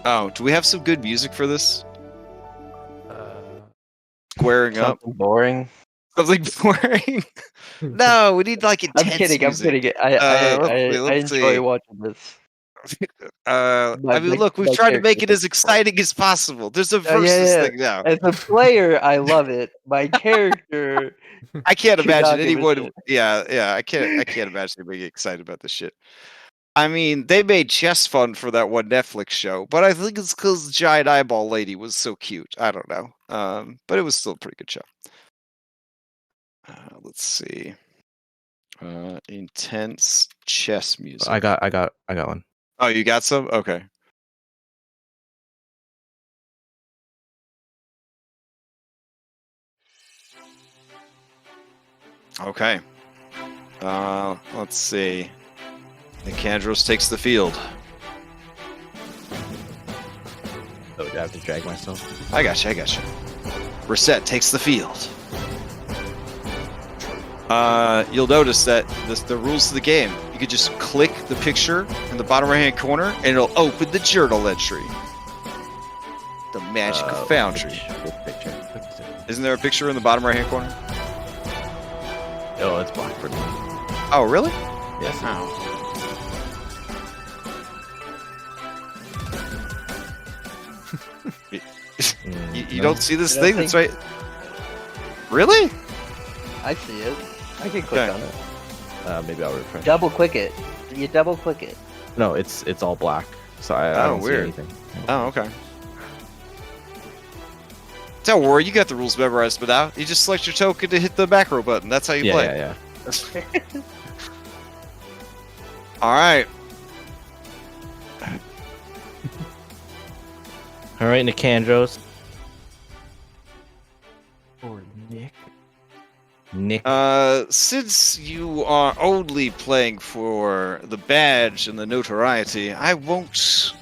Oh, do we have some good music for this? Squaring up. Something boring. Something boring. No, we need like intense I'm kidding. music. I'm kidding. I let's enjoy see. watching this. I My- mean, my- look, we've my tried to make it character as exciting as possible. There's a yeah, versus yeah. thing now. As a player, I love it. My character. I can't Could imagine not give a anyone. shit. Yeah. I can't imagine them being excited about this shit. I mean, they made chess fun for that one Netflix show, but I think it's because the giant eyeball lady was so cute. I don't know. But it was still a pretty good show. Let's see. Intense chess music. I got one. Oh, you got some? Okay. Okay. Let's see. Nicandros takes the field. Oh, do I have to drag myself? I gotcha. Reset takes the field. You'll notice that the rules of the game, you could just click the picture in the bottom right-hand corner, and it'll open the journal entry. The magic of Foundry. Which picture? Isn't there a picture in the bottom right-hand corner? Oh, it's black for me. Oh, really? Yes. Oh. You don't see this You don't thing? That's right. Really? I see it. I can click Okay. on it. Maybe I'll refresh. Double click it. You double click it. No, it's all black, so I Oh, don't see weird. anything. Oh, okay. Don't worry, you got the rules memorized, but now you just select your token to hit the macro button. That's how you play. Yeah. All right. All right, Nicandros. Or Nick. Nick. Since you are only playing for the badge and the notoriety, I won't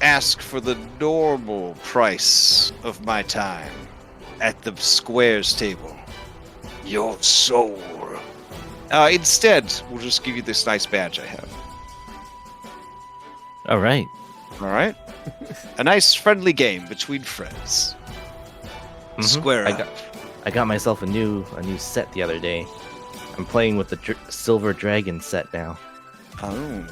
ask for the normal price of my time at the squares table. Your soul. Instead, we'll just give you this nice badge I have. All right. All right? A nice friendly game between friends. Mhm. Square I up. I got myself a new set the other day. I'm playing with the Silver Dragon set now. Oh.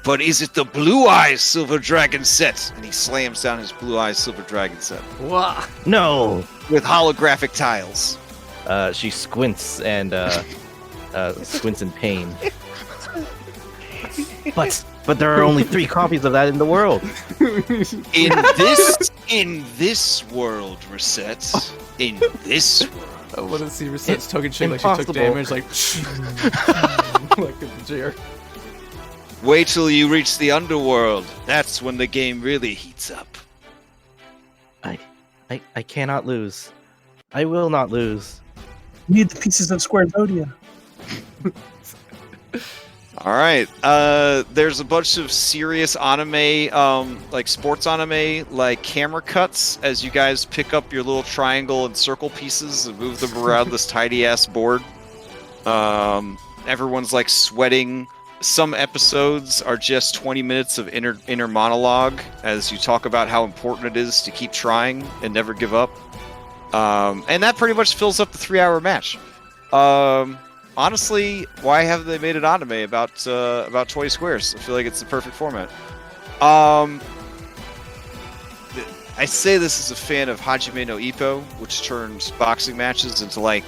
But is it the Blue Eyes Silver Dragon set? And he slams down his Blue Eyes Silver Dragon set. Wah! No. With holographic tiles. She squints and squints in pain. But there are only 3 copies of that in the world. In this world, Reset. In this world. I want to see Reset's token shake like she took Impossible. damage, like like a jerk. Wait till you reach the underworld. That's when the game really heats up. I cannot lose. I will not lose. You need the pieces of Square Zodia. All right. There's a bunch of serious anime, like sports anime, like camera cuts as you guys pick up your little triangle and circle pieces and move them around this tiny ass board. Everyone's like sweating. some episodes are just 20 minutes of inner monologue as you talk about how important it is to keep trying and never give up. And that pretty much fills up the 3-hour match. Honestly, why haven't they made an anime about 20 squares? I feel like it's the perfect format. I say this as a fan of Hajime no Ippo, which turns boxing matches into like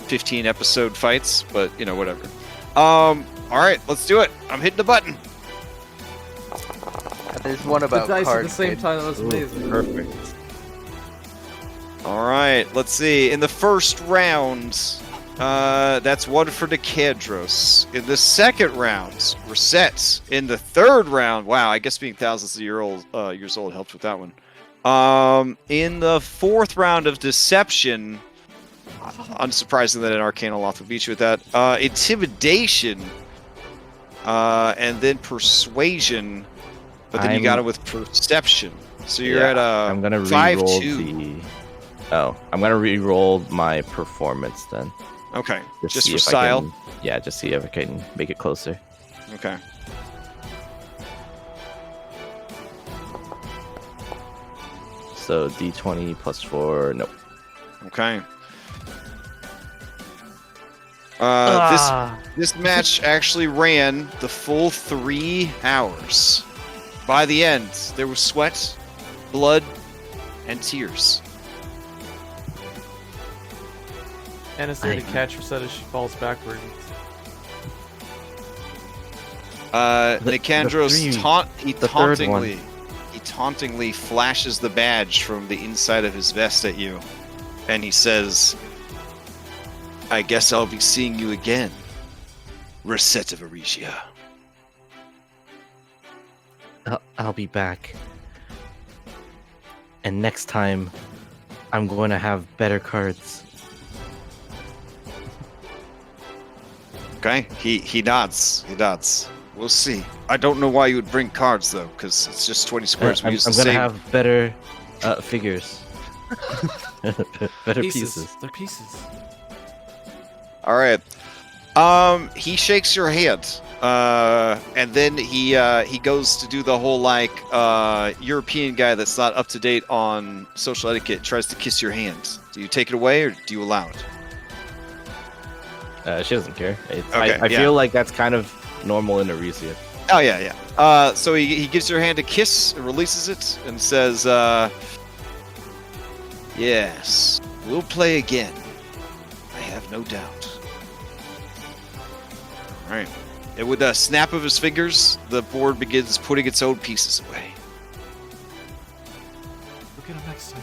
15 episode fights, but you know, whatever. All right, let's do it. I'm hitting the button. There's one about the dice at card the same game. time. That was amazing. Perfect. All right, let's see. In the first round, that's one for Nicandros. In the second round, we're set. In the third round, wow, I guess being thousands of years old helped with that one. In the fourth round of Deception, unsurprising that an Arcana Loth would beat you with that. Intimidation, and then Persuasion, but then you got it with Perception. So you're at I'm gonna 5-2. I'm gonna re-roll my performance then. Okay, just see for if I style. can, just see if I can make it closer. Okay. So D20 plus 4. Nope. Okay. This match actually ran the full 3 hours. By the end, there was sweat, blood, and tears. Anna's there to catch her set as she falls backward. Nicandros third tauntingly flashes the badge from the inside of his vest at you, and he says, "I guess I'll be seeing you again, Reset of Arigia." I'll be back. And next time, I'm going to have better cards. Okay, he nods. He nods. We'll see. I don't know why you would bring cards though, because it's just 20 squares. I'm going to have better figures. Better pieces. They're pieces. All right. He shakes your hand, and then he goes to do the whole like European guy that's not up to date on social etiquette. Tries to kiss your hand. Do you take it away or do you allow it? She doesn't care. Okay, I feel like that's kind of normal in Arisia. Oh yeah. So he gives your hand a kiss and releases it and says, "Yes, we'll play again. I have no doubt." All right. And with a snap of his fingers, the board begins putting its own pieces away. Look at him next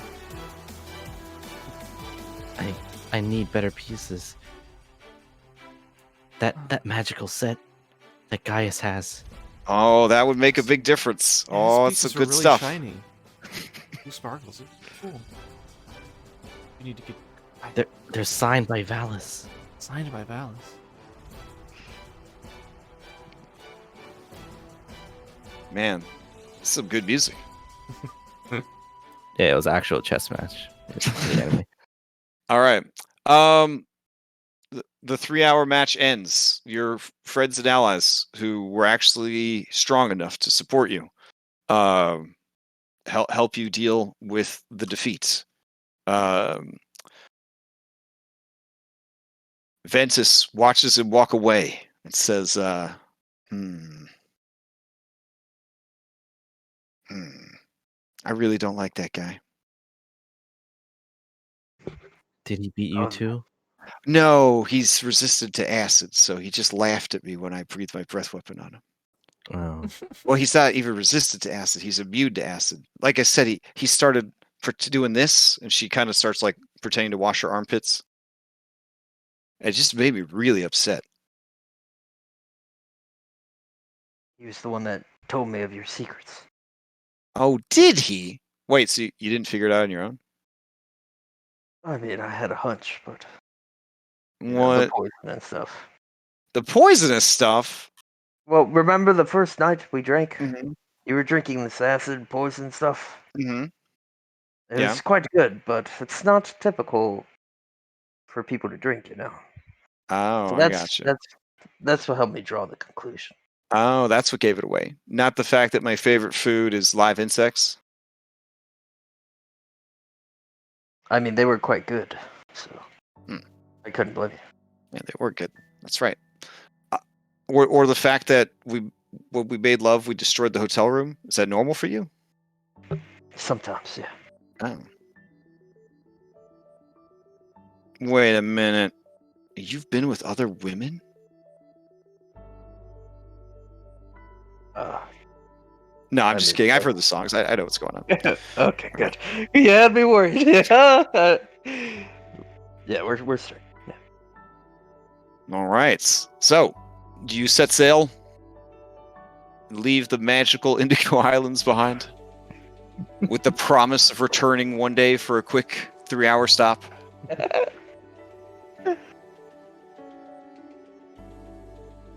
time. I need better pieces. That magical set that Gaius has. Oh, that would make a big difference. Oh, it's some good really stuff. Shiny. Blue sparkles. Cool. You need to get They're signed by Valis. signed by Valis. Man, this is some good music. Yeah, it was an actual chess match. All right. The 3-hour match ends. Your friends and allies who were actually strong enough to support you, help you deal with the defeat. Ventis watches him walk away and says, I really don't like that guy. Did he beat you too? No, he's resistant to acid, so he just laughed at me when I breathed my breath weapon on him. Oh. Well, he's not even resistant to acid. He's immune to acid. Like I said, he started doing this, and she kind of starts like pretending to wash her armpits. It just made me really upset. He was the one that told me of your secrets. Oh, did he? Wait, so you didn't figure it out on your own? I mean, I had a hunch, but What? the poison and stuff. The poisonous stuff? Well, remember the first night we drank? Mm-hmm. You were drinking this acid poison stuff. Mm-hmm. It Yeah. was quite good, but it's not typical for people to drink, you know. Oh, So I gotcha. that's what helped me draw the conclusion. Oh, that's what gave it away. Not the fact that my favorite food is live insects. I mean, they were quite good, so I couldn't blame you. Yeah, they were good. That's right. Or the fact that when we made love, we destroyed the hotel room. Is that normal for you? Sometimes, yeah. Oh. Wait a minute. You've been with other women? No, I'm just kidding. I've heard the songs. I know what's going on. Okay, good. You had me worried. Yeah, we're straight. Yeah. All right. So, do you set sail? Leave the magical Indigo Islands behind? With the promise of returning one day for a quick 3-hour stop?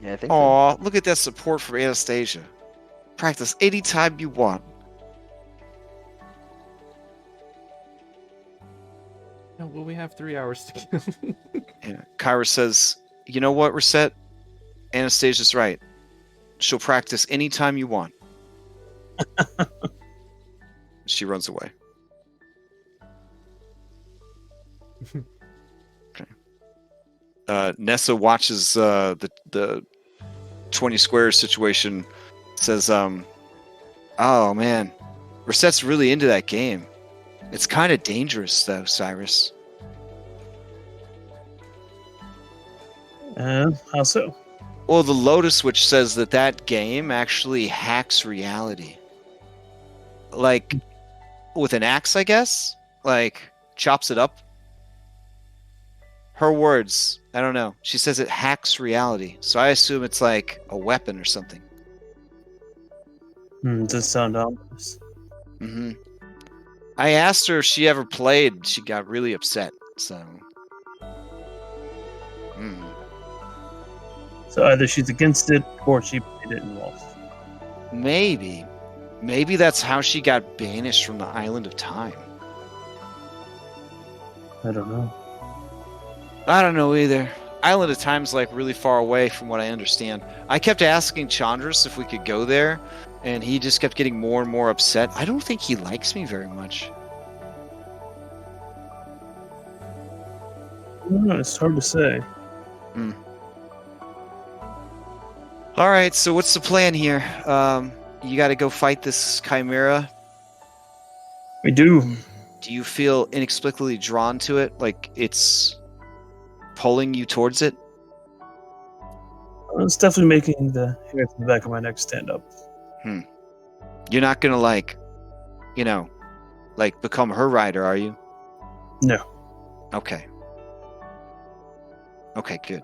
Yeah, I think so. Aw, look at that support from Anastasia. Practice anytime you want. No, well, we have 3 hours to kill. Yeah. Kyra says, you know what, Reset? Anastasia's right. She'll practice anytime you want. She runs away. Okay. Nessa watches the 20 squares situation. Says, oh man, Reset's really into that game. It's kind of dangerous though, Cyrus. How so? Well, the Lotus Witch says that game actually hacks reality. Like, with an axe, I guess? Like, chops it up? Her words. I don't know. She says it hacks reality. So I assume it's like a weapon or something. Does sound ominous. Mm-hmm. I asked her if she ever played. She got really upset. So... So either she's against it, or she played it and lost. Maybe. Maybe that's how she got banished from the Island of Time. I don't know. I don't know either. Island of Time's like really far away from what I understand. I kept asking Chandras if we could go there, and he just kept getting more and more upset. I don't think he likes me very much. I don't know, it's hard to say. All right, so what's the plan here? You got to go fight this chimera. We do. Do you feel inexplicably drawn to it? Like it's pulling you towards it? It's definitely making the hair to the back of my neck stand up. You're not gonna become her rider, are you? No. Okay. Okay, good.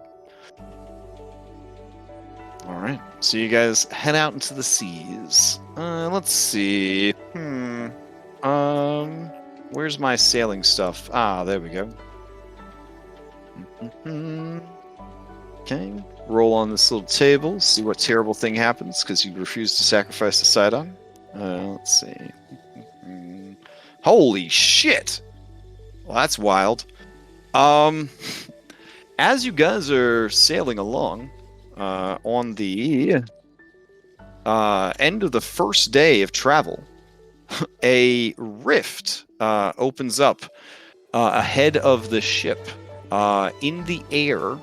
All right. So you guys head out into the seas. Let's see. Where's my sailing stuff? Ah, there we go. Okay. Roll on this little table. See what terrible thing happens because you refuse to sacrifice the Sidon. Let's see. Holy shit! Well, that's wild. As you guys are sailing along, on the end of the first day of travel, a rift opens up ahead of the ship in the air,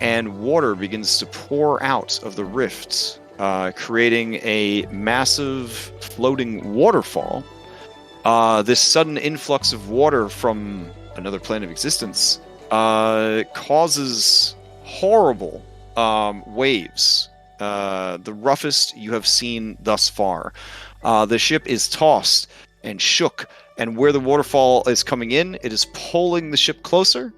and water begins to pour out of the rift, creating a massive floating waterfall. This sudden influx of water from another plane of existence causes horrible waves, the roughest you have seen thus far. The ship is tossed and shook, and where the waterfall is coming in, it is pulling the ship closer,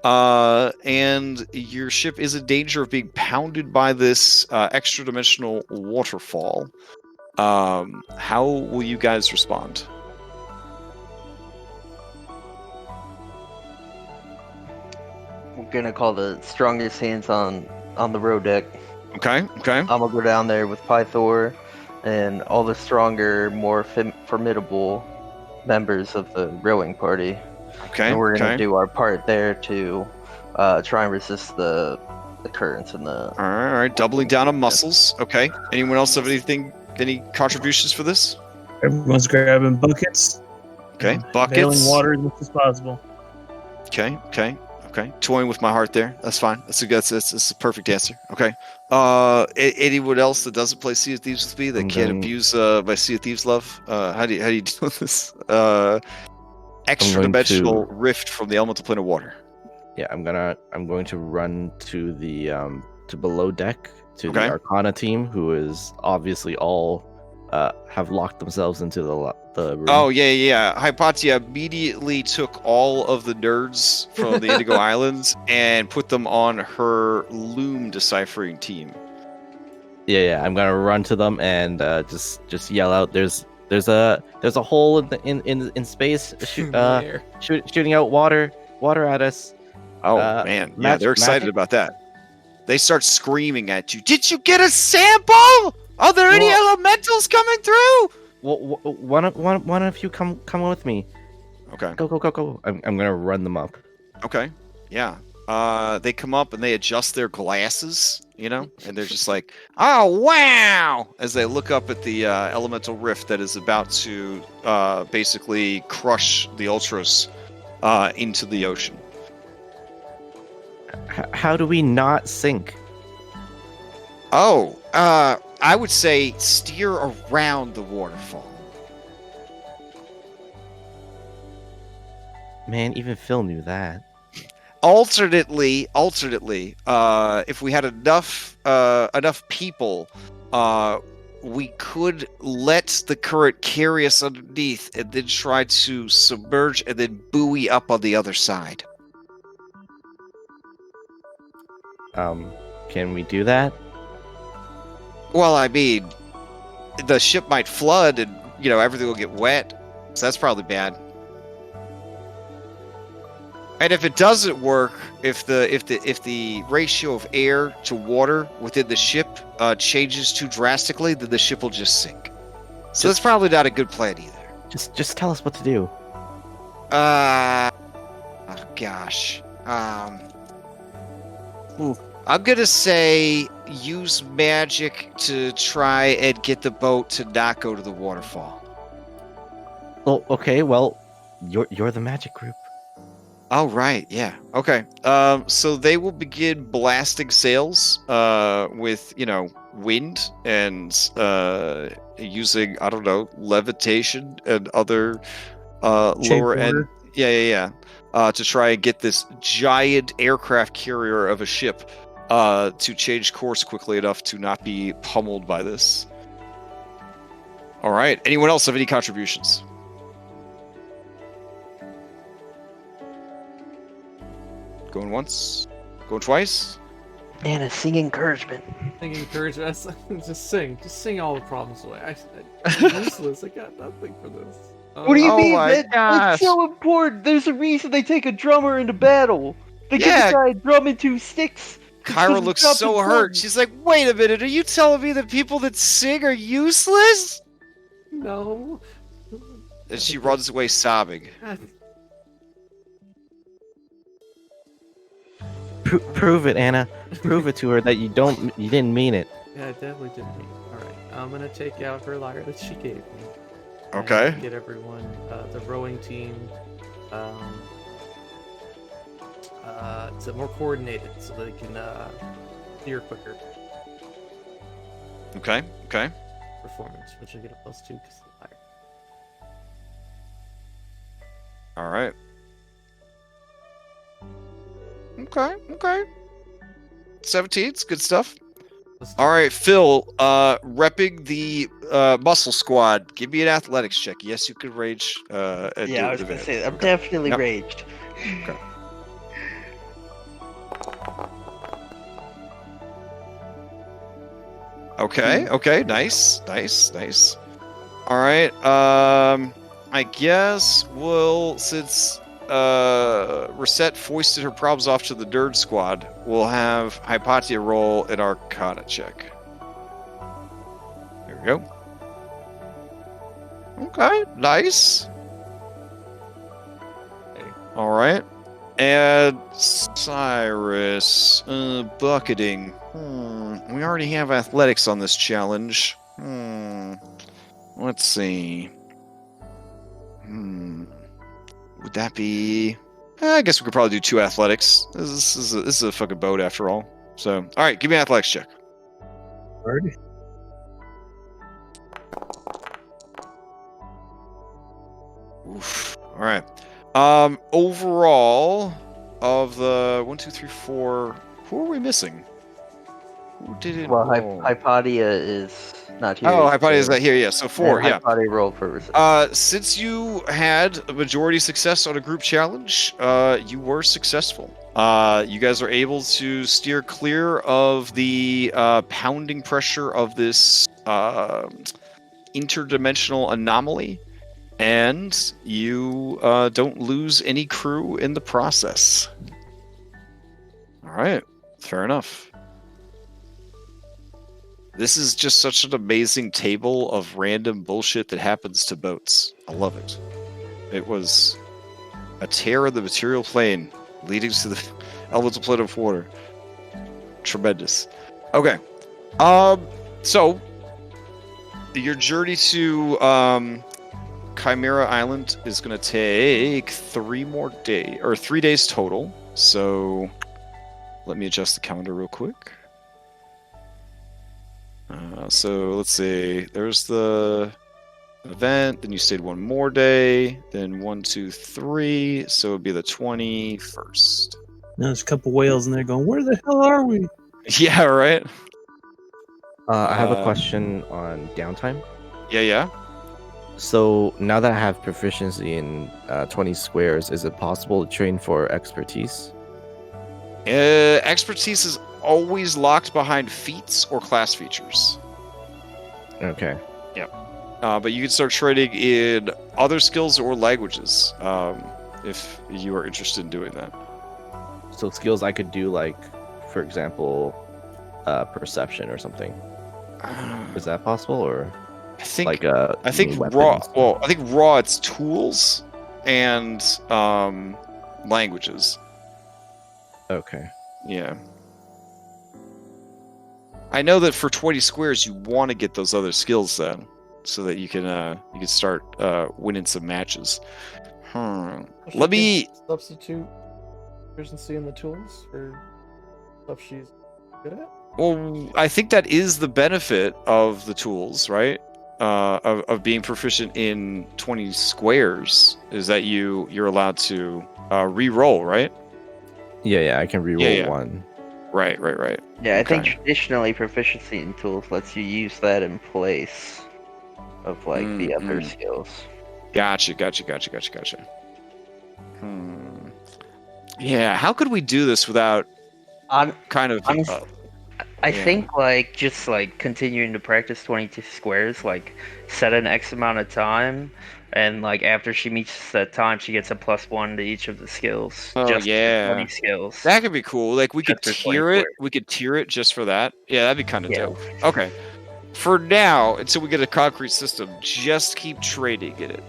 and your ship is in danger of being pounded by this extra-dimensional waterfall. How will you guys respond? I'm gonna call the strongest hands on the row deck. Okay. I'm gonna go down there with Pythor and all the stronger, more formidable members of the rowing party. Okay. And we're gonna do our part there to try and resist the the currents and the. All right, doubling down on muscles. Okay. Anyone else have any contributions for this? Everyone's grabbing buckets. Okay, and buckets. Bailing water as much as possible. Okay. Toying with my heart there. That's fine. That's a perfect answer. Okay. Anyone else that doesn't play Sea of Thieves with me that can't abuse my Sea of Thieves love? How do you deal with this? Extra dimensional rift from the elemental plane of water. Yeah, I'm going to run to the to below deck to Okay. the Arcana team, who is obviously all have locked themselves into the room. Oh yeah. Hypatia immediately took all of the nerds from the Indigo Islands and put them on her loom deciphering team. Yeah. I'm gonna run to them and just yell out. There's a hole in space, shooting out water at us. Oh man, yeah, they're excited about that. They start screaming at you. Did you get a sample? Are there any elementals coming through? Well, one of you come with me. Okay. Go. I'm gonna run them up. Okay. Yeah. They come up and they adjust their glasses, and they're just like, "Oh wow!" as they look up at the elemental rift that is about to basically crush the Ultros into the ocean. How do we not sink? Oh, I would say steer around the waterfall. Man, even Phil knew that. Alternately, if we had enough people, we could let the current carry us underneath and then try to submerge and then buoy up on the other side. Can we do that? Well, I mean, the ship might flood and, everything will get wet. So that's probably bad. And if it doesn't work, if the ratio of air to water within the ship changes too drastically, then the ship will just sink. So that's probably not a good plan either. Just tell us what to do. Oh gosh. I'm gonna say use magic to try and get the boat to not go to the waterfall. Oh, okay. Well, you're the magic group. Oh, right. Yeah. Okay. So they will begin blasting sails with, wind and using, I don't know, levitation and other lower end. Yeah. To try and get this giant aircraft carrier of a ship to change course quickly enough to not be pummeled by this. All right. Anyone else have any contributions? Going once? Going twice? Man, sing encouragement. Sing encouragement. Just sing all the problems away. I'm useless. I got nothing for this. What do you mean? my gosh. It's so important. There's a reason they take a drummer into battle. They give the guy a drum and 2 sticks. Kyra looks so hurt. She's like, wait a minute, are you telling me that people that sing are useless? No. And she runs away sobbing. Prove it, Anna. Prove it to her that you didn't mean it. Yeah, I definitely didn't mean it. Alright, I'm gonna take out her lyre that she gave me. Okay. And get everyone, the rowing team, to more coordinated so they can steer quicker. Okay. Performance, which I get a +2 because of the lyre. All right. Okay. 17's good stuff. All right, Phil, repping the muscle squad. Give me an athletics check. Yes, you can rage. And Yeah, I was gonna say I'm definitely Yep. raged. Okay. Okay. Nice. All right. I guess since Reset foisted her problems off to the nerd squad, we'll have Hypatia roll an Arcana check. There we go. Okay, nice. All right. And Cyrus, bucketing. We already have athletics on this challenge. Let's see. Would that be? I guess we could probably do 2 athletics. This is a fucking boat after all. So, all right, give me an athletics check. Alrighty. Oof. All right. Overall, of the 1, 2, 3, 4, who are we missing? Who didn't Well, roll? Hypatia is not here. Oh, Hypatia is not here. Yeah, so 4. And Yeah. Hypatia rolled for resistance. Since you had a majority success on a group challenge, you were successful. You guys are able to steer clear of the pounding pressure of this interdimensional anomaly, and you don't lose any crew in the process. All right, fair enough. This is just such an amazing table of random bullshit that happens to boats. I love it. It was a tear in the material plane leading to the elemental plane of water. Tremendous. Okay. So your journey to Chimera Island is going to take 3 days total. So let me adjust the calendar real quick. So let's see. There's the event. Then you stayed 1 more day. Then 1, 2, 3. So it would be the 21st. Now there's a couple whales in there going, "Where the hell are we?" Yeah. Right. I have a question on downtime. Yeah. So now that I have proficiency in 20 squares, is it possible to train for expertise? Expertise is always locked behind feats or class features. Okay. But you can start trading in other skills or languages if you are interested in doing that. So skills I could do, like, for example, perception or something. Is that possible, or I think like I think weapons? raw. Well, I think raw. It's tools and languages. Okay. Yeah. I know that for 20 squares, you want to get those other skills then, so that you can start winning some matches. Let me substitute proficiency in the tools for stuff she's good at. Well, I think that is the benefit of the tools, right? Of being proficient in 20 squares is that you're allowed to re-roll, right? Yeah, I can reroll Yeah. 1. Right. Yeah, I think Okay. traditionally proficiency in tools lets you use that in place of like the other skills. Gotcha. Yeah, how could we do this without kind of... I think like just like continuing to practice 22 squares, like set an X amount of time, and like after she meets that time, she gets a +1 to each of the skills. Oh, just yeah. 20 skills. That could be cool. Like we could Just for 20 tier it. squares. We could tier it just for that. Yeah, that'd be kind of Yeah. dope. Okay. For now, until we get a concrete system, just keep trading in it.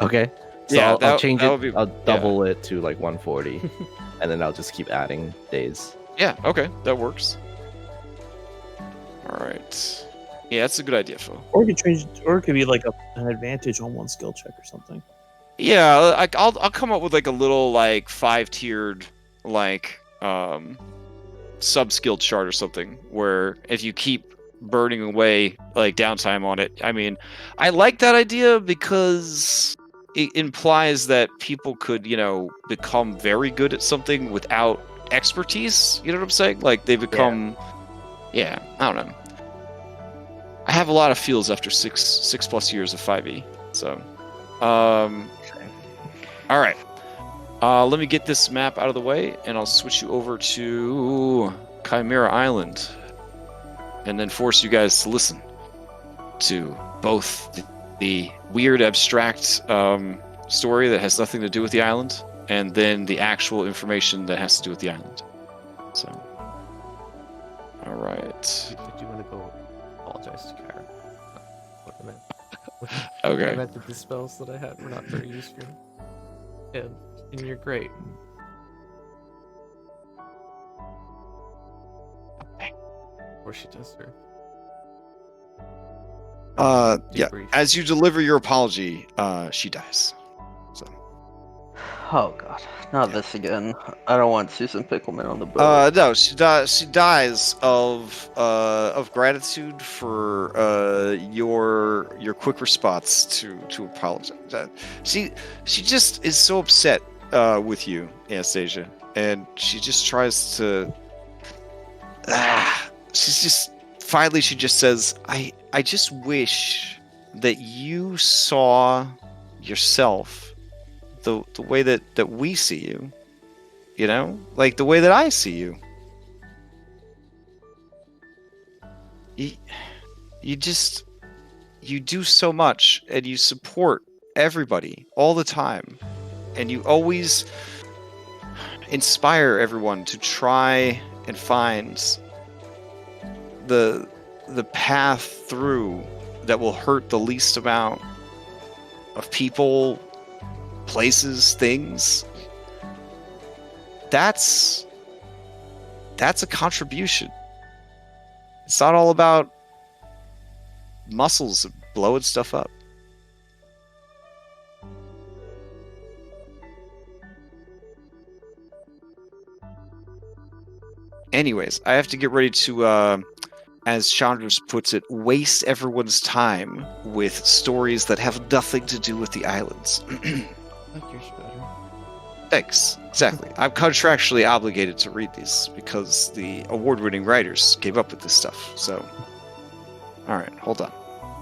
Okay. So Yeah, I'll change that it. would be- I'll double it to like 140, and then I'll just keep adding days. Yeah, okay, that works. All right. Yeah, that's a good idea, Phil. Or you could change, or it could be like an advantage on 1 skill check or something. Yeah, I'll come up with like a little like 5-tiered like sub-skill chart or something where if you keep burning away like downtime on it. I mean, I like that idea because it implies that people could, become very good at something without expertise. You know what I'm saying? Like they become, I don't know. I have a lot of feels after six plus years of 5e. So, all right. Let me get this map out of the way, and I'll switch you over to Chimera Island, and then force you guys to listen to both the weird, abstract story that has nothing to do with the island, and then the actual information that has to do with the island. So, all right. I do want to go apologize to Kara. What I meant. Okay. I meant that the spells that I had were not very useful. And you're great. Or she does her. Yeah. Debrief. As you deliver your apology, she dies. So. Oh god, not this again. I don't want Susan Pickleman on the boat. No, she dies of gratitude for your quick response to apologize. She just is so upset with you, Anastasia, and she just tries to. She just says, I just wish that you saw yourself the way that we see you. You know? Like the way that I see you. You do so much, and you support everybody all the time, and you always inspire everyone to try and find the path through that will hurt the least amount of people, places, things. That's a contribution. It's not all about muscles blowing stuff up. Anyways, I have to get ready to, as Chandras puts it, waste everyone's time with stories that have nothing to do with the islands. Like yours better. Thanks. Exactly. I'm contractually obligated to read these because the award-winning writers came up with this stuff. So, all right, hold on.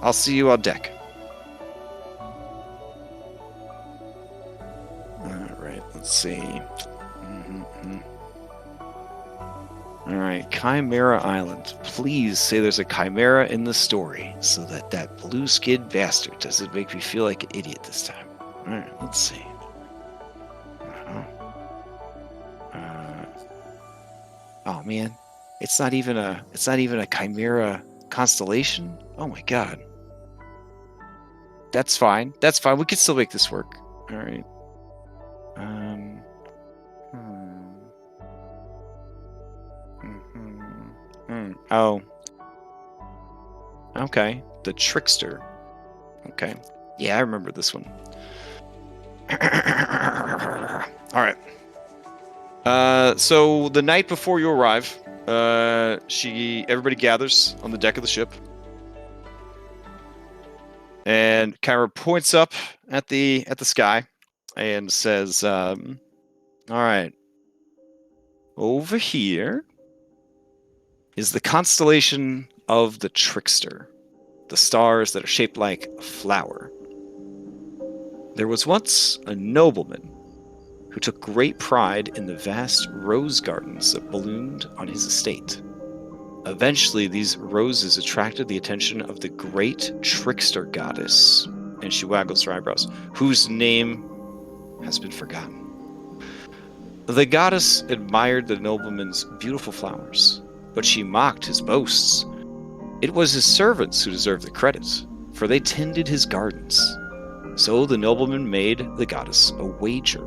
I'll see you on deck. All right, let's see. All right, Chimera Island. Please say there's a chimera in the story so that blue-skinned bastard doesn't make me feel like an idiot this time. All right, let's see. Oh man, it's not even a chimera constellation. Oh my god. That's fine. That's fine. We can still make this work. All right. Oh. Okay. The Trickster. Okay. Yeah, I remember this one. All right. So the night before you arrive, everybody gathers on the deck of the ship, and Kyra points up at the sky and says, "All right, over here is the constellation of the Trickster, the stars that are shaped like a flower. There was once a nobleman who took great pride in the vast rose gardens that bloomed on his estate. Eventually, these roses attracted the attention of the great trickster goddess," and she waggles her eyebrows, "whose name has been forgotten. The goddess admired the nobleman's beautiful flowers, but she mocked his boasts. It was his servants who deserved the credit, for they tended his gardens. So the nobleman made the goddess a wager.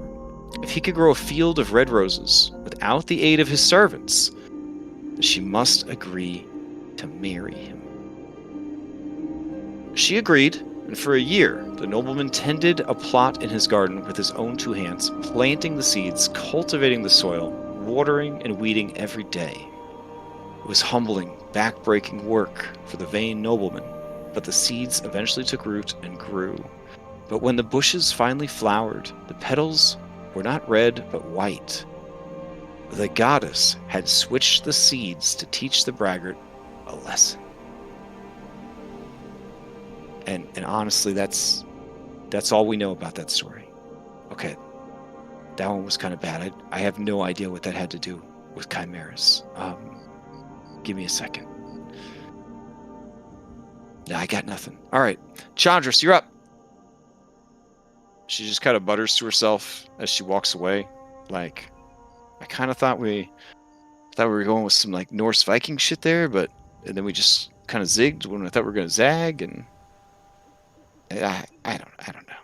If he could grow a field of red roses without the aid of his servants, she must agree to marry him. She agreed, and for a year, the nobleman tended a plot in his garden with his own 2 hands, planting the seeds, cultivating the soil, watering and weeding every day. It was humbling, back-breaking work for the vain nobleman, but the seeds eventually took root and grew. But when the bushes finally flowered, the petals were not red but white. The goddess had switched the seeds to teach the braggart a lesson." And honestly, that's all we know about that story. Okay, that one was kind of bad. I have no idea what that had to do with chimeras. Give me a second. No, I got nothing. All right, Chandras, you're up. She just kind of mutters to herself as she walks away, like, I kind of thought we were going with some like Norse Viking shit there, and then we just kind of zigged when I thought we were going to zag, and I don't know.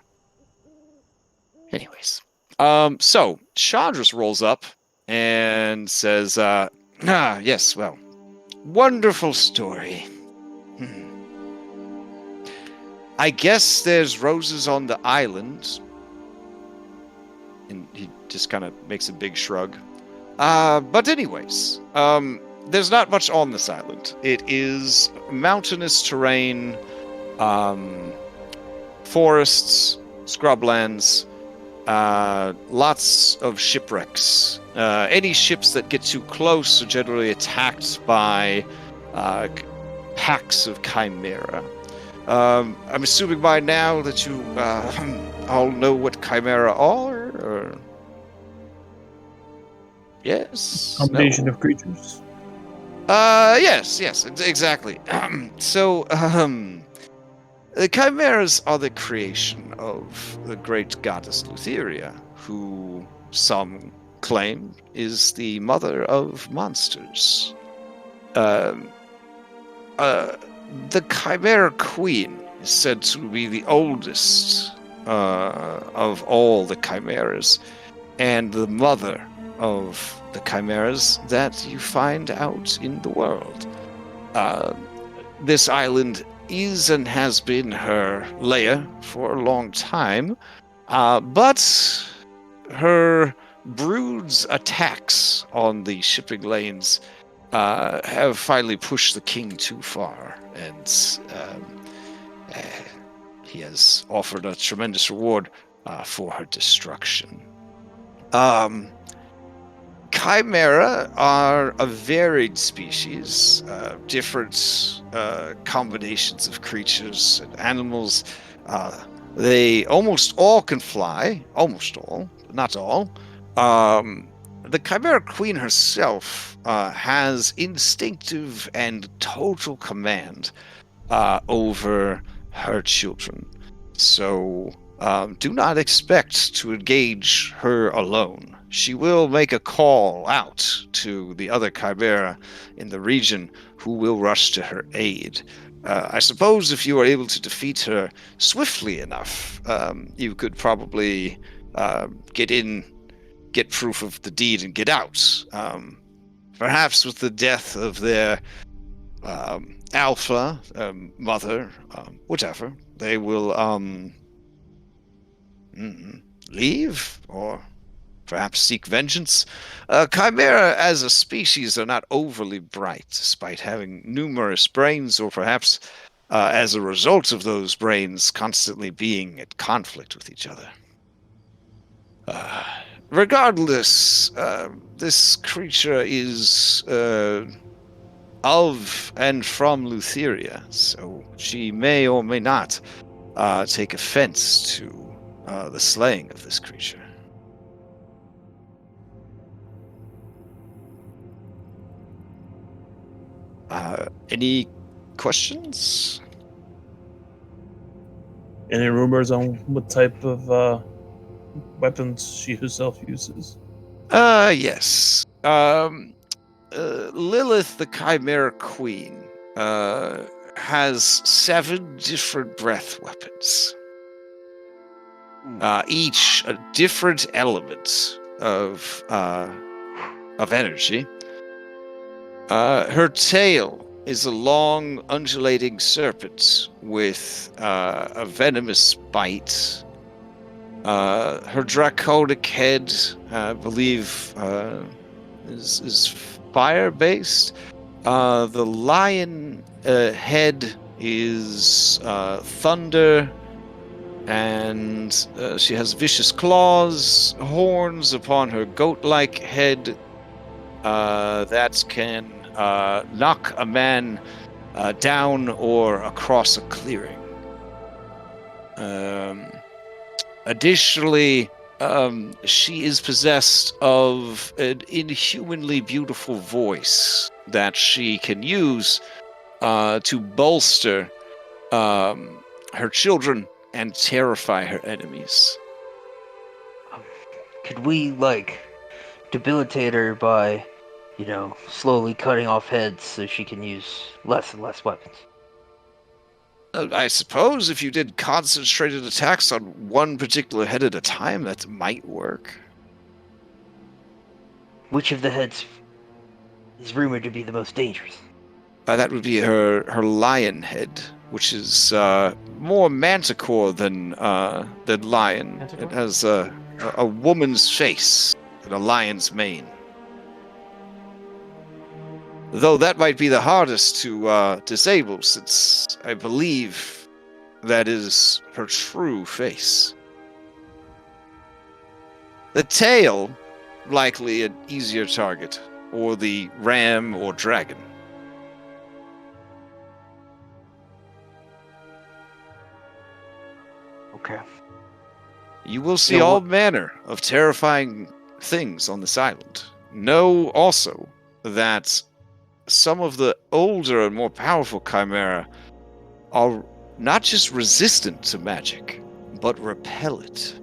Anyways, So Chandras rolls up and says, yes, well, wonderful story. I guess there's roses on the island. And he just kind of makes a big shrug. But anyways, there's not much on this island. It is mountainous terrain, forests, scrublands, lots of shipwrecks. Any ships that get too close are generally attacked by packs of chimera. I'm assuming by now that you all know what chimera are, or... Yes? Combination No? of creatures. Yes, exactly. The chimeras are the creation of the great goddess Lutheria, who some claim is the mother of monsters. The Chimera Queen is said to be the oldest of all the chimeras, and the mother of the chimeras that you find out in the world. This island is and has been her lair for a long time, but her brood's attacks on the shipping lanes have finally pushed the king too far, and he has offered a tremendous reward for her destruction. Chimera are a varied species, different combinations of creatures and animals. They almost all can fly, almost all, not all. The Chimera Queen herself has instinctive and total command over her children. So do not expect to engage her alone. She will make a call out to the other Chimera in the region who will rush to her aid. I suppose if you are able to defeat her swiftly enough, you could probably get proof of the deed and get out. Perhaps with the death of their alpha, mother, whatever, they will leave, or perhaps seek vengeance. Chimera as a species are not overly bright, despite having numerous brains, or perhaps as a result of those brains constantly being at conflict with each other. Regardless, this creature is of and from Lutheria, so she may or may not take offense to the slaying of this creature. Any questions? Any rumors on what type of weapons she herself uses? Yes. Lilith, the Chimera Queen, has 7 different breath weapons. Each a different element of energy. Her tail is a long, undulating serpent with a venomous bite. Her draconic head, I believe, is fire-based. The lion head is thunder, and she has vicious claws, horns upon her goat-like head that can knock a man down or across a clearing. Additionally, she is possessed of an inhumanly beautiful voice that she can use to bolster her children and terrify her enemies. Could we, debilitate her by, slowly cutting off heads so she can use less and less weapons? I suppose if you did concentrated attacks on one particular head at a time, that might work. Which of the heads is rumored to be the most dangerous? That would be her lion head, which is more manticore than lion. Manticore? It has a woman's face and a lion's mane. Though that might be the hardest to disable, since I believe that is her true face. The tail, likely an easier target, or the ram or dragon. Okay. You will see Yeah, all manner of terrifying things on this island. Know also that some of the older and more powerful chimera are not just resistant to magic, but repel it.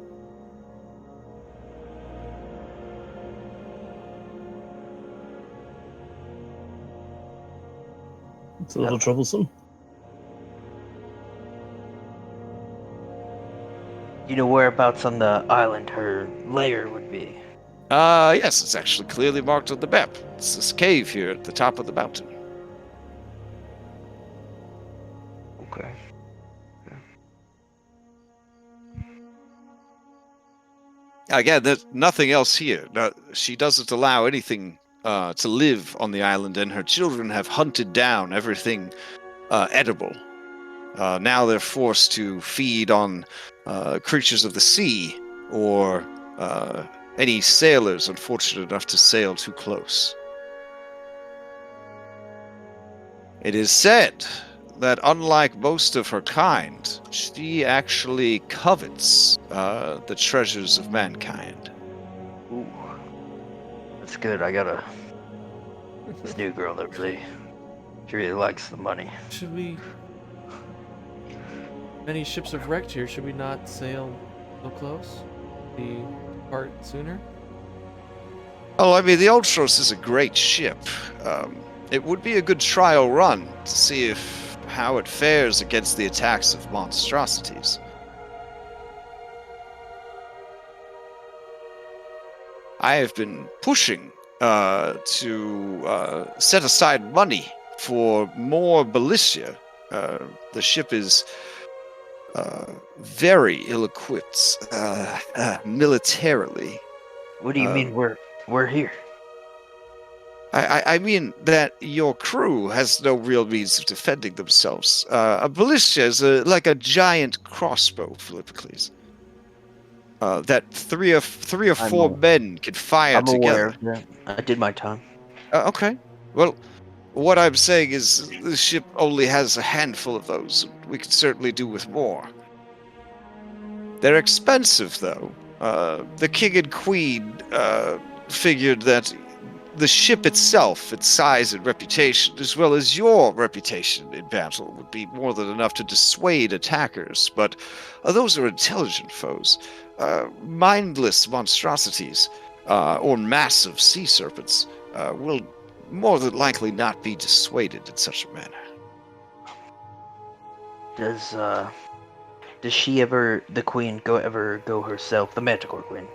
It's a little troublesome. You know whereabouts on the island her lair would be? Yes, it's actually clearly marked on the map. It's this cave here at the top of the mountain. Okay. Again, there's nothing else here. No, she doesn't allow anything to live on the island, and her children have hunted down everything edible. Now they're forced to feed on creatures of the sea or any sailors unfortunate enough to sail too close. It is said that unlike most of her kind, she actually covets the treasures of mankind. Ooh. That's good. I got this new girl that she really likes the money. Should we... Many ships have wrecked here. Should we not sail so close? Depart sooner? Oh, I mean, the Ultros is a great ship. It would be a good trial run to see how it fares against the attacks of monstrosities. I have been pushing to set aside money for more ballista. The ship is very ill-equipped militarily. What do you mean we're here? I mean that your crew has no real means of defending themselves. A ballista is like a giant crossbow, Philippocles. That three or four men can fire together. I'm aware of that. I did my time. Okay. Well, what I'm saying is the ship only has a handful of those. We could certainly do with more. They're expensive, though. The king and queen figured that the ship itself, its size and reputation, as well as your reputation in battle, would be more than enough to dissuade attackers. But those are intelligent foes. Mindless monstrosities, or massive sea serpents, will more than likely not be dissuaded in such a manner. Does she ever, the queen, ever go herself, the Manticore queen,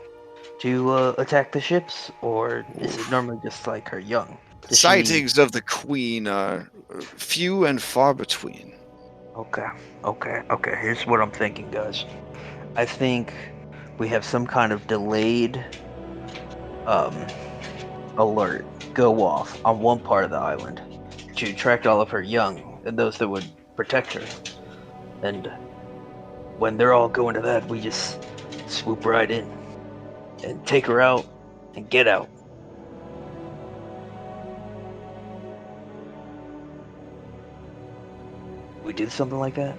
to attack the ships, or is it normally just like her young? Sightings of the queen are few and far between. Okay. Here's what I'm thinking, guys. I think we have some kind of delayed alert go off on one part of the island to attract all of her young and those that would protect her. And when they're all going to that, we just swoop right in and take her out and get out. We do something like that?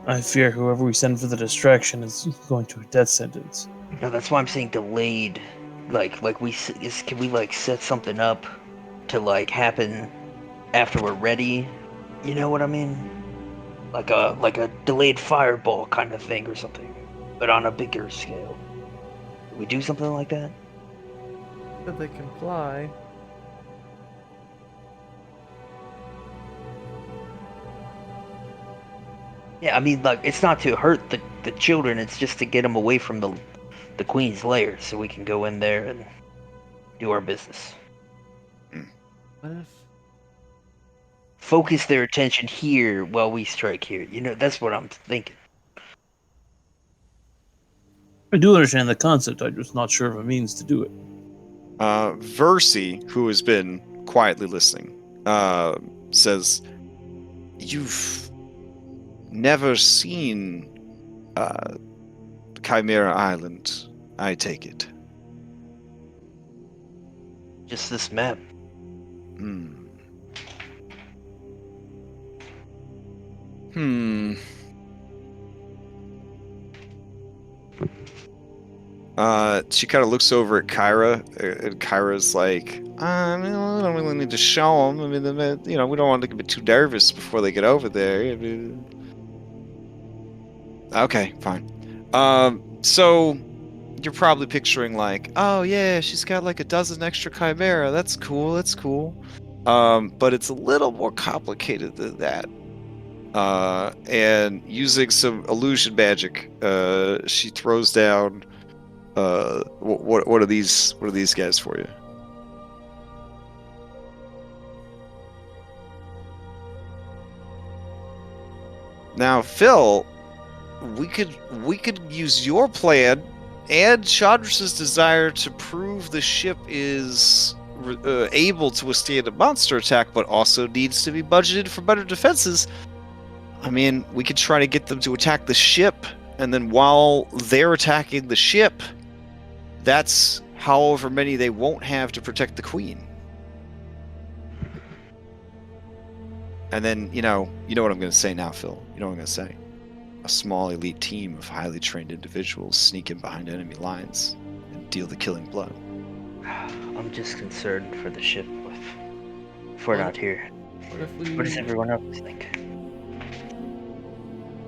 I fear whoever we send for the distraction is going to a death sentence. No, that's why I'm saying delayed. Can we like set something up to like happen after we're ready? You know what I mean? Like a delayed fireball kind of thing or something, but on a bigger scale. Can we do something like that? But they can fly. Yeah, I mean, like, it's not to hurt the children. It's just to get them away from the queen's lair, so we can go in there and do our business. What if? Focus their attention here while we strike here. You know, that's what I'm thinking. I do understand the concept. I'm just not sure of a means to do it. Versi, who has been quietly listening, says, "You've never seen Chimera Island, I take it." Just this map. Hmm. She kind of looks over at Kyra, and Kyra's like, I don't really need to show them. I mean, we don't want to get too nervous before they get over there. I mean... Okay, fine. So you're probably picturing like, oh yeah, she's got like a dozen extra Chimera. That's cool. That's cool. But it's a little more complicated than that. And using some illusion magic, she throws down. What are these? What are these guys for you? Now, Phil, we could use your plan and Chandra's desire to prove the ship is able to withstand a monster attack, but also needs to be budgeted for better defenses. I mean, we could try to get them to attack the ship, and then while they're attacking the ship, that's however many they won't have to protect the queen. And then, you know what I'm going to say now, Phil. You know what I'm going to say. A small elite team of highly trained individuals sneak in behind enemy lines and deal the killing blow. I'm just concerned for the ship if we're not here. What does everyone else think?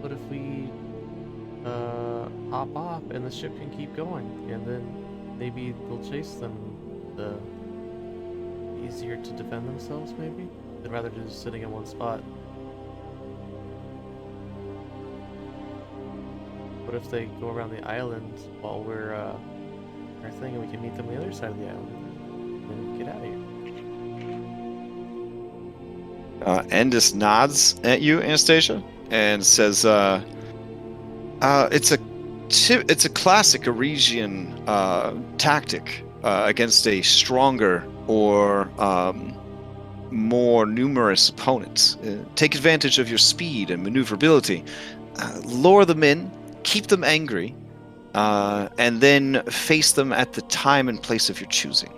What if we hop off and the ship can keep going, and then maybe they'll chase them? The easier to defend themselves, maybe, than rather than just sitting in one spot. What if they go around the island while we're our thing, and we can meet them on the other side of the island and get out of here? Endis nods at you, Anastasia, and says, "It's a classic Oresian tactic against a stronger or more numerous opponent. Take advantage of your speed and maneuverability, lure them in, keep them angry, and then face them at the time and place of your choosing."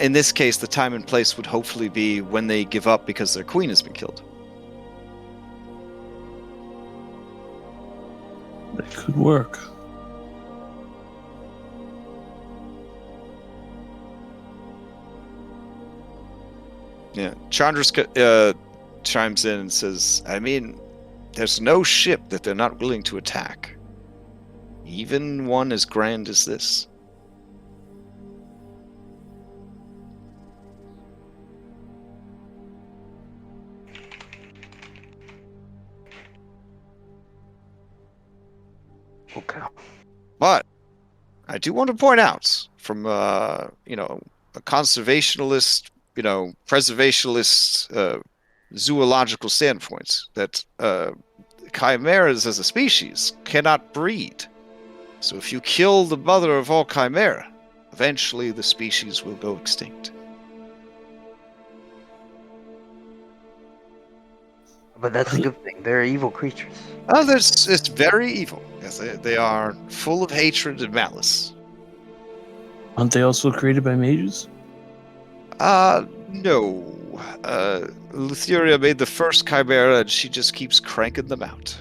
In this case, the time and place would hopefully be when they give up because their queen has been killed. That could work. Yeah, Chandra's chimes in and says, I mean, there's no ship that they're not willing to attack. Even one as grand as this. Okay. But I do want to point out, from a conservationalist, preservationalist, zoological standpoint, that chimeras as a species cannot breed. So if you kill the mother of all chimera, eventually the species will go extinct. But that's a good thing. They're evil creatures. Oh, it's very evil. Yes, they are full of hatred and malice. Aren't they also created by mages? No. Lutheria made the first chimera, and she just keeps cranking them out.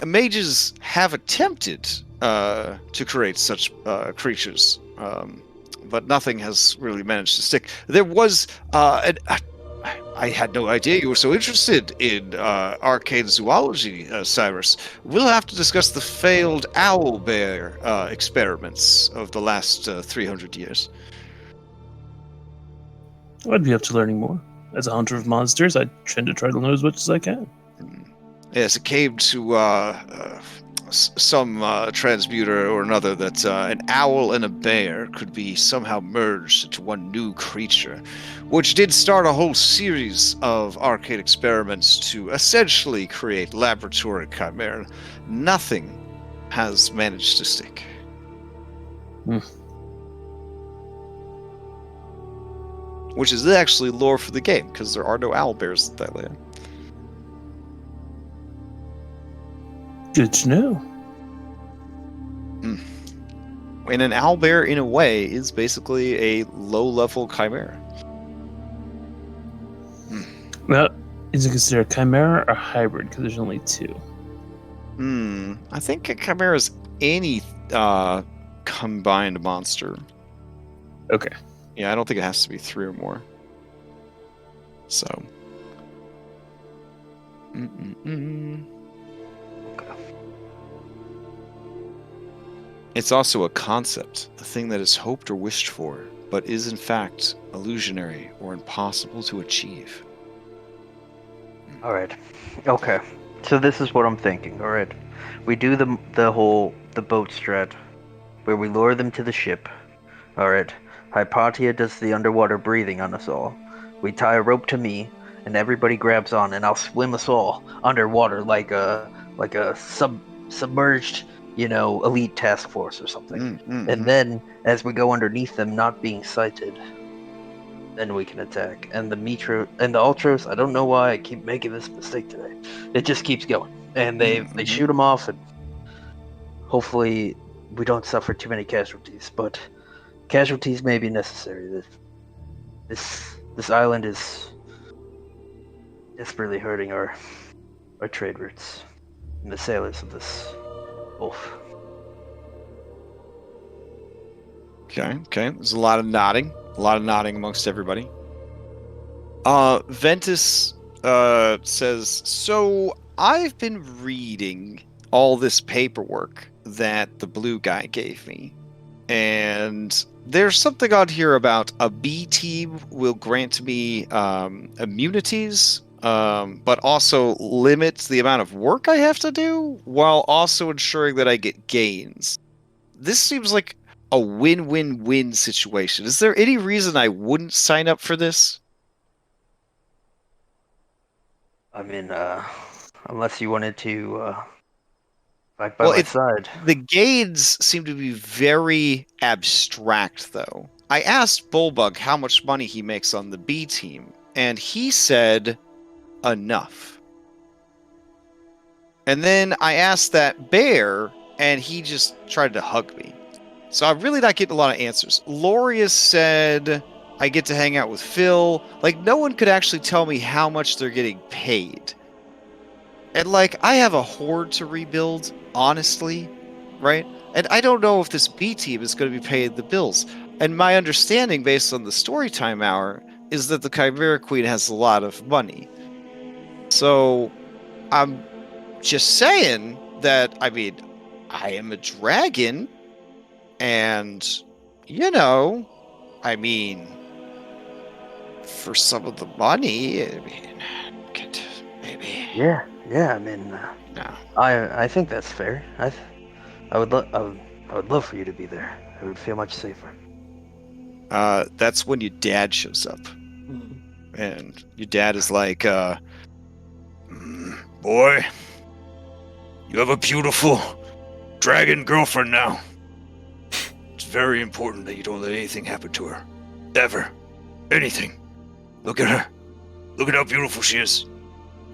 Mages have attempted to create such creatures, but nothing has really managed to stick. There was I had no idea you were so interested in arcane zoology, Cyrus. We'll have to discuss the failed owlbear experiments of the last 300 years. I'd be up to learning more. As a hunter of monsters, I tend to try to learn as much as I can. Yes, it came to some transmuter or another that an owl and a bear could be somehow merged into one new creature, which did start a whole series of arcade experiments to essentially create laboratory chimera. Nothing has managed to stick. Which is actually lore for the game, because there are no owlbears in Thylea. Good to know. And an owlbear, in a way, is basically a low-level chimera. Now, is it considered a chimera or hybrid? Because there's only two. I think a chimera is any combined monster. Okay. Yeah, I don't think it has to be 3 or more. So. It's also a concept, a thing that is hoped or wished for, but is in fact illusionary or impossible to achieve. Alright. Okay. So this is what I'm thinking, alright. We do the boat strat, where we lure them to the ship. Alright. Hypatia does the underwater breathing on us all. We tie a rope to me, and everybody grabs on, and I'll swim us all underwater like a submerged, elite task force or something. And then, as we go underneath them, not being sighted, then we can attack. And the Ultros, I don't know why I keep making this mistake today. It just keeps going, and they shoot them off, and hopefully we don't suffer too many casualties. But casualties may be necessary. This island is desperately hurting our trade routes and the sailors of this wolf. Okay. There's a lot of nodding amongst everybody. Ventis says, so I've been reading all this paperwork that the blue guy gave me, and there's something on here about a B team will grant me immunities, but also limits the amount of work I have to do, while also ensuring that I get gains. This seems like a win-win-win situation. Is there any reason I wouldn't sign up for this? I mean, unless you wanted to fight by my side. The gains seem to be very abstract, though. I asked Bullbug how much money he makes on the B team, and he said enough. And then I asked that bear, and he just tried to hug me. So I'm really not getting a lot of answers. Loria said I get to hang out with Phil. Like, no one could actually tell me how much they're getting paid. And, I have a horde to rebuild, honestly, right? And I don't know if this B team is going to be paying the bills. And my understanding, based on the Storytime Hour, is that the Chimera Queen has a lot of money. So, I'm just saying that, I am a dragon, and, for some of the money, maybe. Yeah, No. I think that's fair. I would love for you to be there. It would feel much safer. That's when your dad shows up. And your dad is like, boy, you have a beautiful dragon girlfriend now. It's very important that you don't let anything happen to her. Ever. Anything. Look at her. Look at how beautiful she is.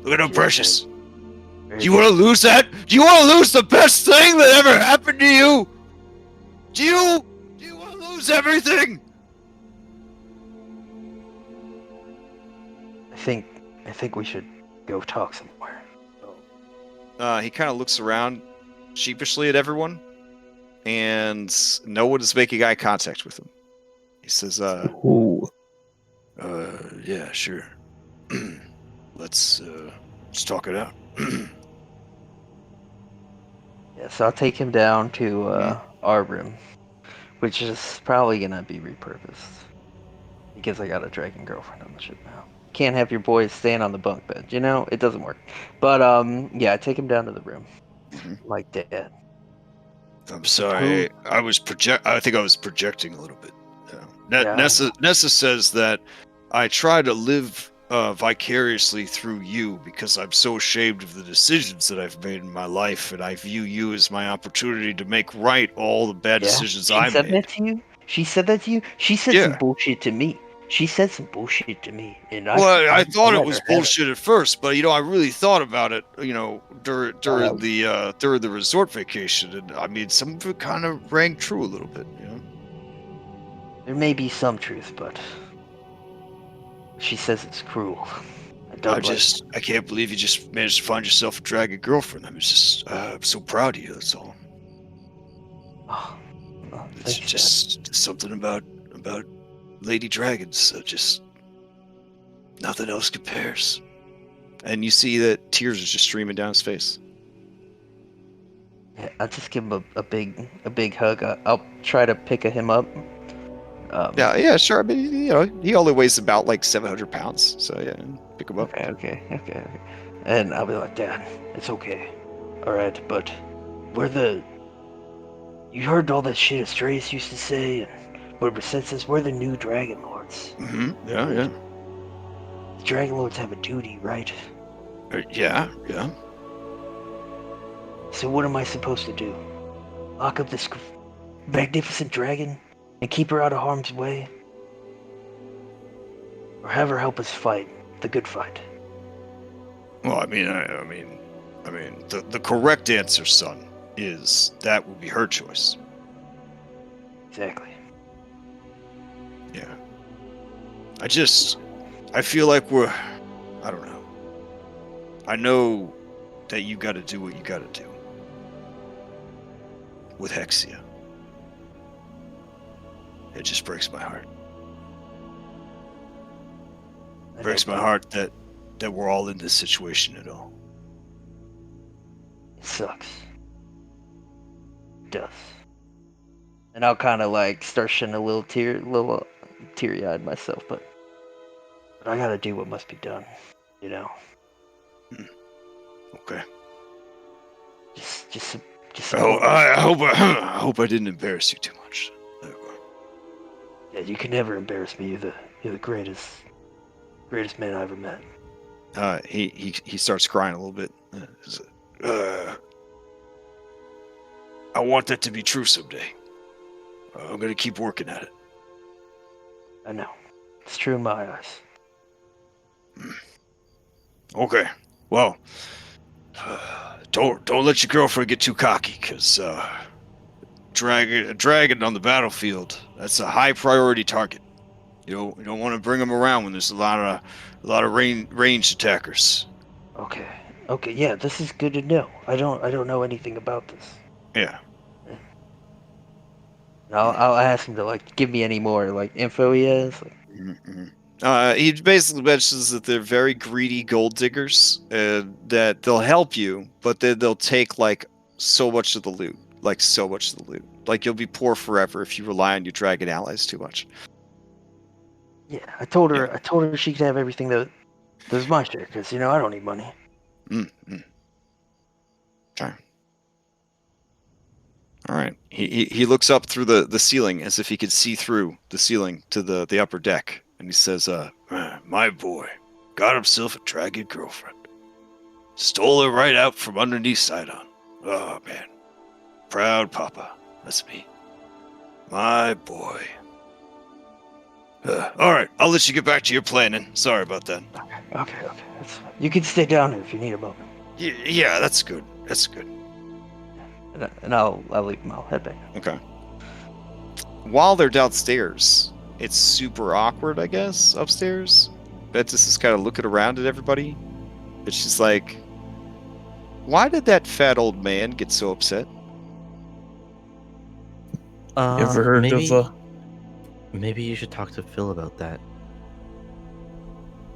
Look at how precious. Do you want to lose that? Do you want to lose the best thing that ever happened to you? Do you want to lose everything? I think we should go talk somewhere. he kind of looks around sheepishly at everyone, and no one is making eye contact with him. He says, Ooh. yeah, sure. let's talk it out. Yeah, so I'll take him down to our room, which is probably gonna be repurposed because I got a dragon girlfriend on the ship now. Can't have your boys staying on the bunk bed, you know? It doesn't work. But yeah, I take him down to the room, like Dad. I'm sorry. I think I was projecting a little bit. Yeah. Nessa says that I try to live vicariously through you because I'm so ashamed of the decisions that I've made in my life, and I view you as my opportunity to make right all the bad decisions I She said made. that to you? She said that to you? She said some Yeah. bullshit to me. She said some bullshit to me, and I thought let it was her have bullshit at first, but I really thought about it. During the resort vacation, and I mean, some of it kind of rang true a little bit. There may be some truth, but she says it's cruel. I can't believe you just managed to find yourself a dragon girlfriend. I'm so proud of you. That's all. Oh, It's thanks, just something about lady dragons. Just nothing else compares. And you see that tears are just streaming down his face. Yeah, I'll just give him a big hug. I'll try to pick him up. Yeah, sure. I mean, he only weighs about like 700 pounds. So yeah, pick him up. Okay. And I'll be like, Dad, it's okay. All right, but you heard all that shit Astreus used to say, and what says we're the new Dragonlords. Mm-hmm. Yeah. The Dragonlords have a duty, right? Yeah. So what am I supposed to do? Lock up this magnificent dragon and keep her out of harm's way? Or have her help us fight the good fight? Well, I mean, the correct answer, son, is that would be her choice. Exactly. Yeah. I feel like I don't know. I know that you got to do what you got to do with Hexia. It just breaks my heart. Breaks my heart that we're all in this situation at all. It sucks. It does. And I'll kind of like start shedding a little teary-eyed myself, but I gotta do what must be done, you know. Okay. Just I hope I didn't embarrass you too much. Yeah, you can never embarrass me. You're the greatest man I ever met. He starts crying a little bit. I want that to be true someday. I'm gonna keep working at it. I know. It's true in my eyes. Okay. Well, don't let your girlfriend get too cocky, cause a dragon on the battlefield, that's a high priority target. You don't want to bring them around when there's a lot of ranged attackers. Okay. Yeah, this is good to know. I don't know anything about this. Yeah. I'll ask him to like give me any more like info he has. He basically mentions that they're very greedy gold diggers, and that they'll help you, but then they'll take like so much of the loot. Like you'll be poor forever if you rely on your dragon allies too much. Yeah, I told her she could have everything there's my share, because I don't need money. Okay. All right. He looks up through the ceiling as if he could see through the ceiling to the upper deck, and he says, My boy got himself a dragon girlfriend. Stole her right out from underneath Sidon. Oh, man. Proud papa. That's me. My boy. All right, I'll let you get back to your planning. Sorry about that. Okay. That's fine. You can stay down here if you need a moment. Yeah, that's good. And I'll leave him. I'll head back. okay. While they're downstairs, it's super awkward, I guess, upstairs. Ventis is kind of looking around at everybody. But she's like, why did that fat old man get so upset? You ever heard Uh, maybe, of Maybe you should talk to Phil about that.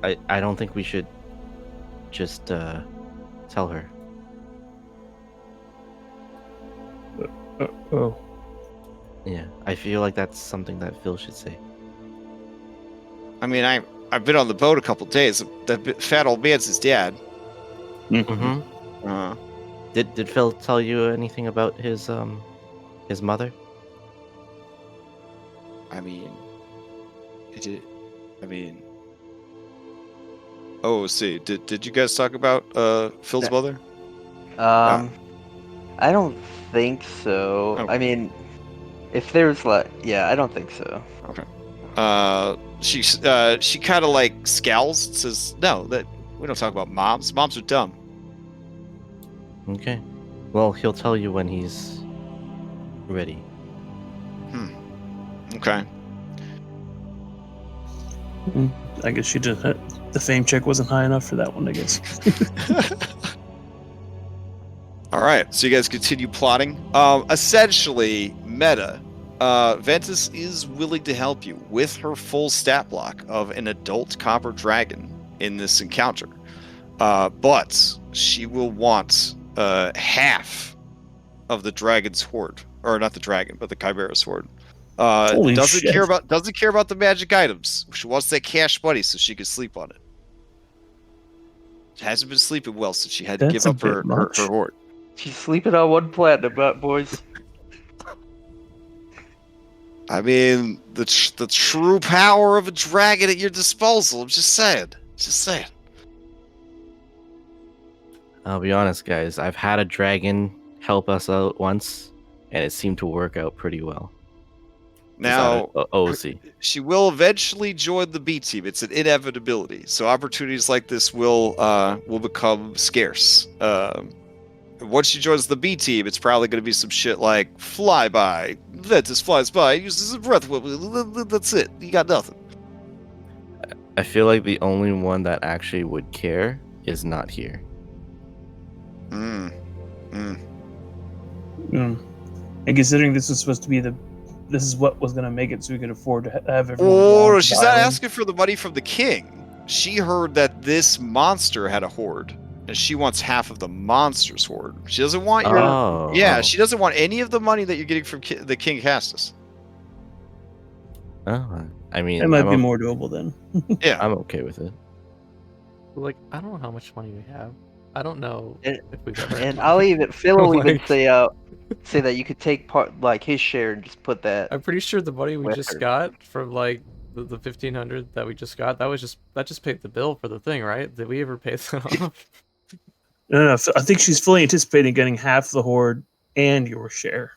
I don't think we should just tell her. Oh. Yeah, I feel like that's something that Phil should say. I mean, I've been on the boat a couple days. That fat old man's his dad. Mm-hmm. Uh, Did Phil tell you anything about his mother? I mean, it did. I mean, oh, see, did you guys talk about Phil's Yeah. mother? I don't think so. Oh. I mean, if there's I don't think so. She kind of like scowls and says, "No, that we don't talk about moms. Moms are dumb." Okay. Well, he'll tell you when he's ready. Okay. I guess she didn't. The fame check wasn't high enough for that one, I guess. All right, so you guys continue plotting. Essentially, meta. Ventis is willing to help you with her full stat block of an adult copper dragon in this encounter, but she will want half of the dragon's hoard, or not the dragon, but the chimera's hoard. Holy doesn't shit. care about the magic items. She wants that cash money so she can sleep on it. She hasn't been sleeping well since she had to That's give a up her bit much. hoard. She's sleeping on one platinum, boys. I mean, the true power of a dragon at your disposal. I'm just saying. I'll be honest, guys. I've had a dragon help us out once, and it seemed to work out pretty well. Now, Odyssey. she will eventually join the B team. It's an inevitability. So opportunities like this will become scarce. Once she joins the B team, it's probably going to be some shit like flyby. Ventis flies by, uses a breath weapon. That's it. You got nothing. I feel like the only one that actually would care is not here. And considering this was supposed to be this is what was going to make it so we could afford to have everyone. Oh, she's not asking for the money from the king. She heard that this monster had a hoard, and she wants half of the monster's hoard. She doesn't want your. She doesn't want any of the money that you're getting from the King Castus. Oh, I mean, It might be more doable then. Yeah, I'm okay with it. Like, I don't know how much money we have. I don't know if we've ever. And Phil will even say that you could take part, like his share, and just put that. I'm pretty sure the money we with just her. got from like the 1,500 that we just got, that just paid the bill for the thing, right? Did we ever pay that off? No. I think she's fully anticipating getting half the hoard and your share.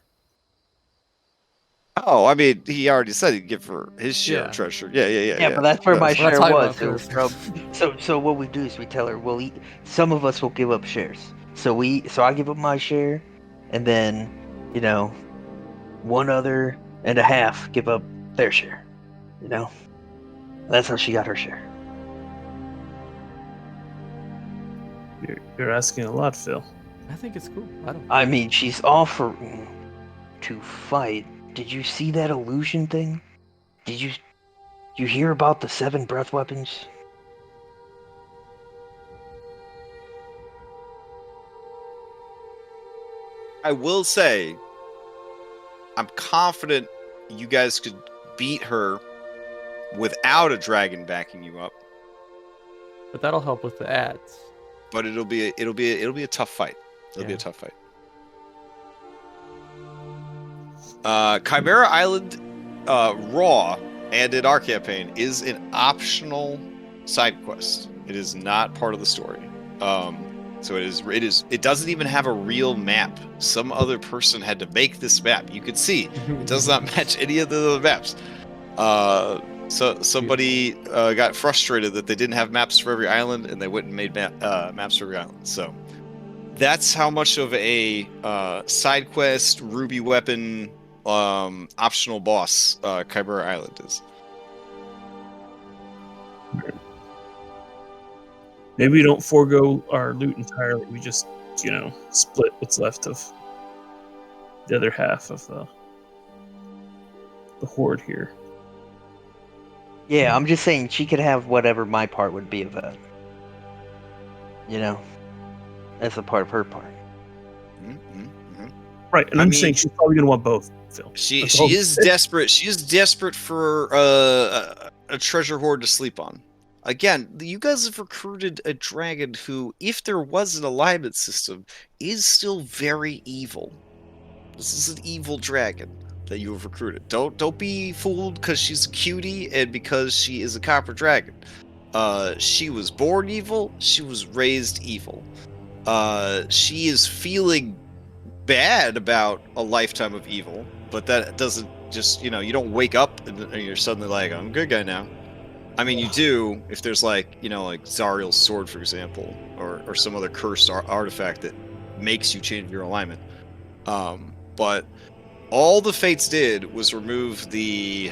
Oh, I mean, he already said he'd give her his share of treasure. Yeah. Yeah, but that's where my share was. So, So what we do is we tell her some of us will give up shares. So I give up my share, and then, one other and a half give up their share. That's how she got her share. You're asking a lot, Phil. I think it's cool. I mean, she's offering to fight. Did you see that illusion thing? Did you hear about the 7 breath weapons? I will say, I'm confident you guys could beat her without a dragon backing you up. But that'll help with the ads. But it'll be a tough fight. It'll be a tough fight. Chimera Island, raw, and in our campaign is an optional side quest. It is not part of the story. So it doesn't even have a real map. Some other person had to make this map. You can see it does not match any of the other maps. So somebody got frustrated that they didn't have maps for every island, and they went and made maps for every island. So that's how much of a side quest, ruby weapon, optional boss Chimera Island is. Maybe we don't forego our loot entirely. We just, split what's left of the other half of the hoard here. Yeah, I'm just saying she could have whatever my part would be of that. You know, as a part of her part. Right, and I'm saying she's probably gonna want both, Phil. She That's all. is desperate. She is desperate for a treasure hoard to sleep on. Again, you guys have recruited a dragon who, if there was an alignment system, is still very evil. This is an evil dragon that you have recruited. Don't be fooled because she's a cutie and because she is a copper dragon. She was born evil. She was raised evil. She is feeling bad about a lifetime of evil, but that doesn't just, you don't wake up and you're suddenly like, I'm a good guy now. I mean, you do if there's like Zariel's sword, for example, or some other cursed artifact that makes you change your alignment. But all the fates did was remove the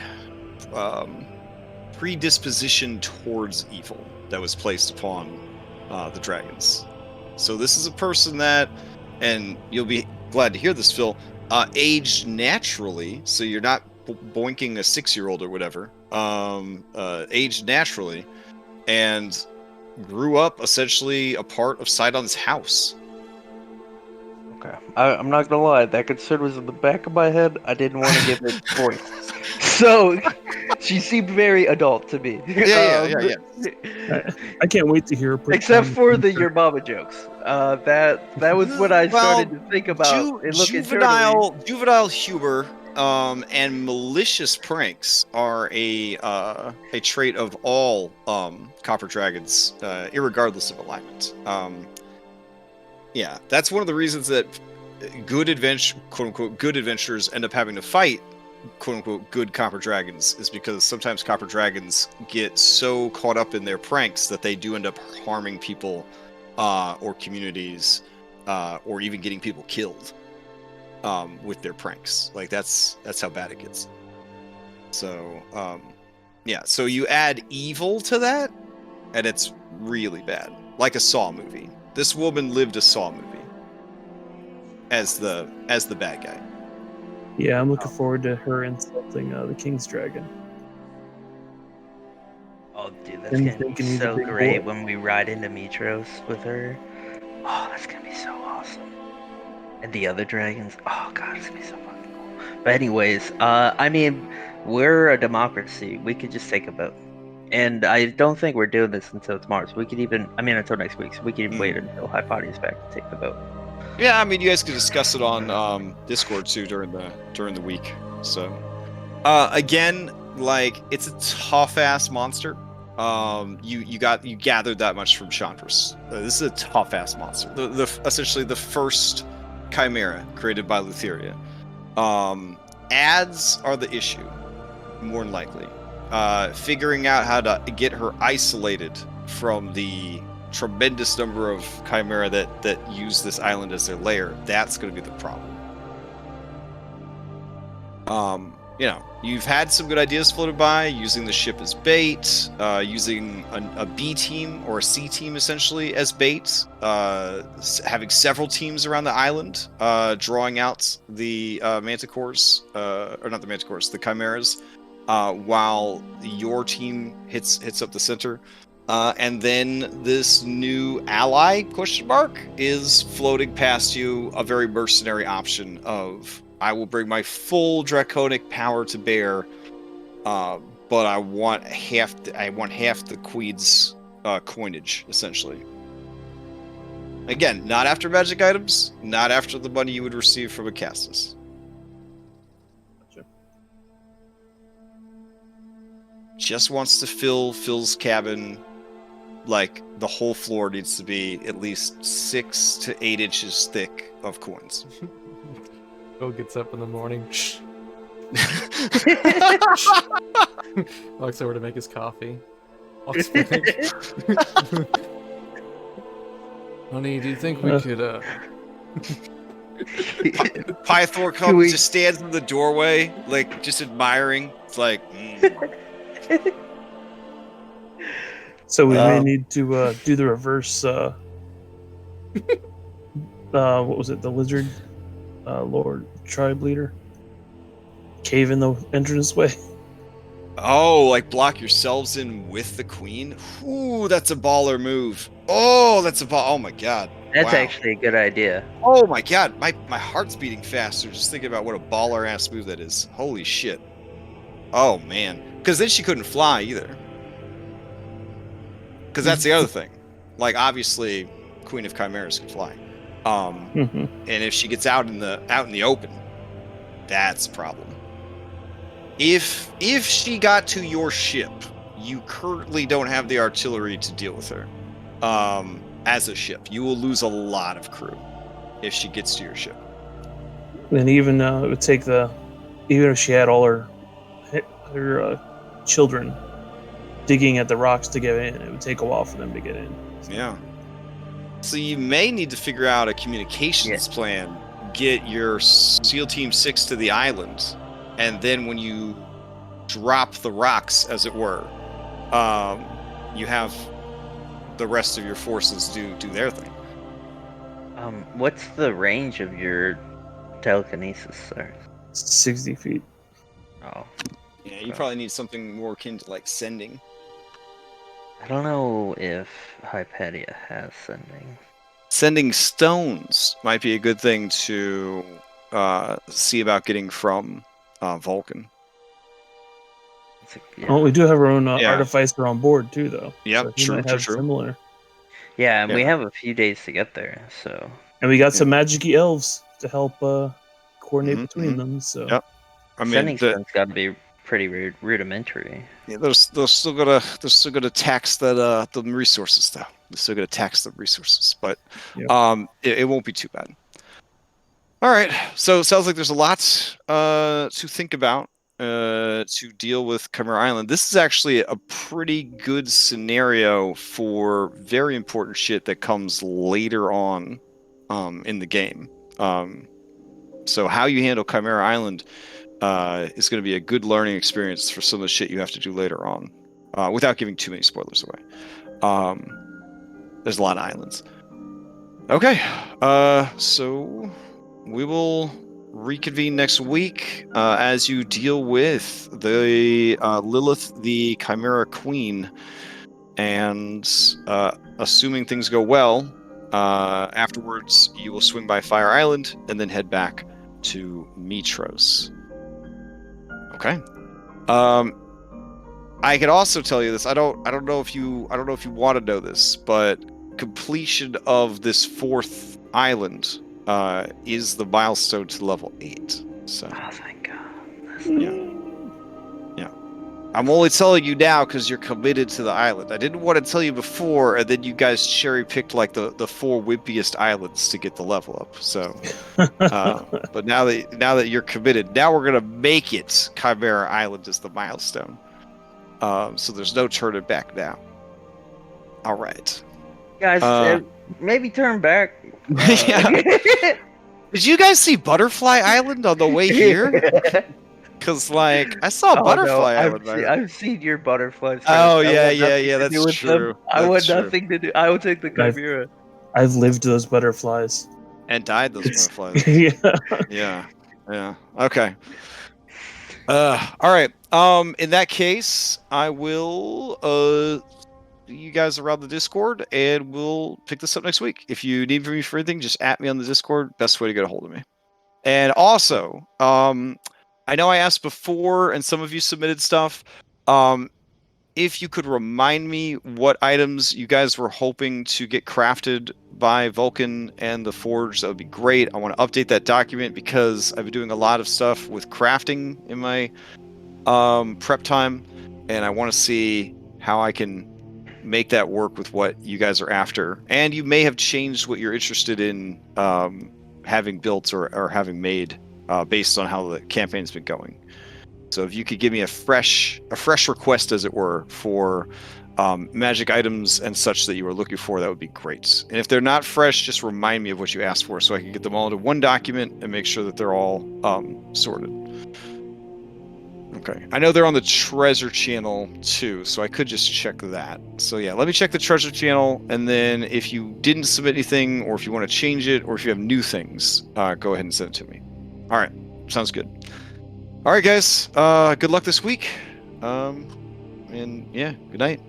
predisposition towards evil that was placed upon the dragons. So this is a person that, and you'll be glad to hear this, Phil, aged naturally, so you're not boinking a 6-year-old or whatever, aged naturally, and grew up essentially a part of Sidon's house. Okay. I'm not gonna lie, that concern was in the back of my head. I didn't want to give it voice. So, she seemed very adult to me. Yeah. I can't wait to hear her. Except for the your mama jokes. That was what I started to think about. And look internally. Juvenile humor and malicious pranks are a trait of all copper dragons, irregardless of alignment. Yeah, that's one of the reasons that quote unquote good adventurers end up having to fight quote unquote good copper dragons, is because sometimes copper dragons get so caught up in their pranks that they do end up harming people or communities or even getting people killed with their pranks. Like that's how bad it gets. So yeah, so you add evil to that and it's really bad, like a Saw movie. This woman lived a Saw movie as the bad guy. Yeah, I'm looking forward to her insulting the King's Dragon. Oh, dude, that's gonna be so great when we ride into Mitros with her. Oh, that's gonna be so awesome. And the other dragons. Oh god, it's gonna be so fucking cool. But anyways, I mean, we're a democracy. We could just take a vote. And I don't think we're doing this until tomorrow. So we could even, until next week. So we could even wait until High Potty is back to take the vote. Yeah, I mean, you guys could discuss it on Discord too during the week. So, again, like it's a tough ass monster. You gathered that much from Chandras. This is a tough ass monster. Essentially the first chimera created by Lutheria. Ads are the issue, more than likely. Figuring out how to get her isolated from the tremendous number of chimera that use this island as their lair, that's going to be the problem. You've had some good ideas floated by, using the ship as bait, using a B team or a C team essentially as bait, having several teams around the island, drawing out the manticores, or not the manticores, the chimeras, while your team hits up the center. And then this new ally, ? Is floating past you a very mercenary option of, I will bring my full draconic power to bear, but I want half the Queen's coinage, essentially. Again, not after magic items, not after the money you would receive from a Castus. Just wants to fill Phil's cabin. Like, the whole floor needs to be at least 6 to 8 inches thick of coins. Phil gets up in the morning. Walks over to make his coffee. Walks back. Honey, do you think we could, Pythor comes, just stands in the doorway, like, just admiring. It's like, So we may need to do the reverse. What was it? The lizard lord tribe leader. Cave in the entrance way. Oh, like block yourselves in with the queen? Ooh, that's a baller move. Oh, that's a ball. Oh my god. That's Wow. actually a good idea. Oh my god, my heart's beating faster just thinking about what a baller ass move that is. Holy shit. Oh man. Because then she couldn't fly either. Because that's the other thing. Like obviously, Queen of Chimeras can fly. And if she gets out in the open, that's a problem. If she got to your ship, you currently don't have the artillery to deal with her. As a ship, you will lose a lot of crew if she gets to your ship. And even it would take even if she had all her children digging at the rocks to get in, it would take a while for them to get in. Yeah. So you may need to figure out a communications plan. Get your SEAL Team 6 to the island, and then when you drop the rocks, as it were, you have the rest of your forces do their thing. What's the range of your telekinesis, sir? 60 feet. Oh. Yeah, you probably need something more akin to like sending. I don't know if Hypatia has sending. Sending stones might be a good thing to see about getting from Vulcan. Oh, we do have our own artificer on board too, though. Yep, so he might have similar. Yeah, and we have a few days to get there, so. And we got some magic-y elves to help coordinate between them. So. Yep. I mean, sending stone's got to be pretty rudimentary. Yeah, they're still gonna tax that the resources though. They're still gonna tax the resources, but it won't be too bad. All right, so it sounds like there's a lot to think about to deal with Chimera Island. This is actually a pretty good scenario for very important shit that comes later on in the game. So how you handle Chimera Island is going to be a good learning experience for some of the shit you have to do later on, without giving too many spoilers away. There's a lot of islands. Okay, so we will reconvene next week as you deal with the Lilith, the Chimera Queen, and assuming things go well, afterwards you will swing by Fire Island and then head back to Mitros. Okay. I can also tell you this. I don't know if you want to know this, but completion of this 4th island is the milestone to level 8. So. Oh, thank God. Yeah. I'm only telling you now because you're committed to the island. I didn't want to tell you before, and then you guys cherry picked like the 4 wimpiest islands to get the level up. So, but now that you're committed, now we're gonna make it. Chimera Island is the milestone. So there's no turning back now. All right, guys. Maybe turn back. Yeah. Did you guys see Butterfly Island on the way here? Because, like, I saw Butterfly Island. I've seen your butterflies. Oh, yeah, that's true. I want nothing to do. I will take the Chimera. I've lived those butterflies. And died those butterflies. Yeah. Okay. All right. In that case, I will you guys around the Discord, and we'll pick this up next week. If you need me for anything, just at me on the Discord. Best way to get a hold of me. And also, I know I asked before, and some of you submitted stuff. If you could remind me what items you guys were hoping to get crafted by Vulcan and the Forge, that would be great. I want to update that document because I've been doing a lot of stuff with crafting in my prep time, and I want to see how I can make that work with what you guys are after. And you may have changed what you're interested in having built or having made based on how the campaign's been going. So if you could give me a fresh request, as it were, for magic items and such that you were looking for, that would be great. And if they're not fresh, just remind me of what you asked for so I can get them all into one document and make sure that they're all sorted. Okay. I know they're on the treasure channel too, so I could just check that. So yeah, let me check the treasure channel, and then if you didn't submit anything, or if you want to change it, or if you have new things, go ahead and send it to me. All right. Sounds good. All right, guys. Good luck this week. And yeah, good night.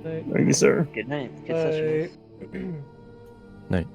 Thank you, sir. Good night. Good Bye. session. Night.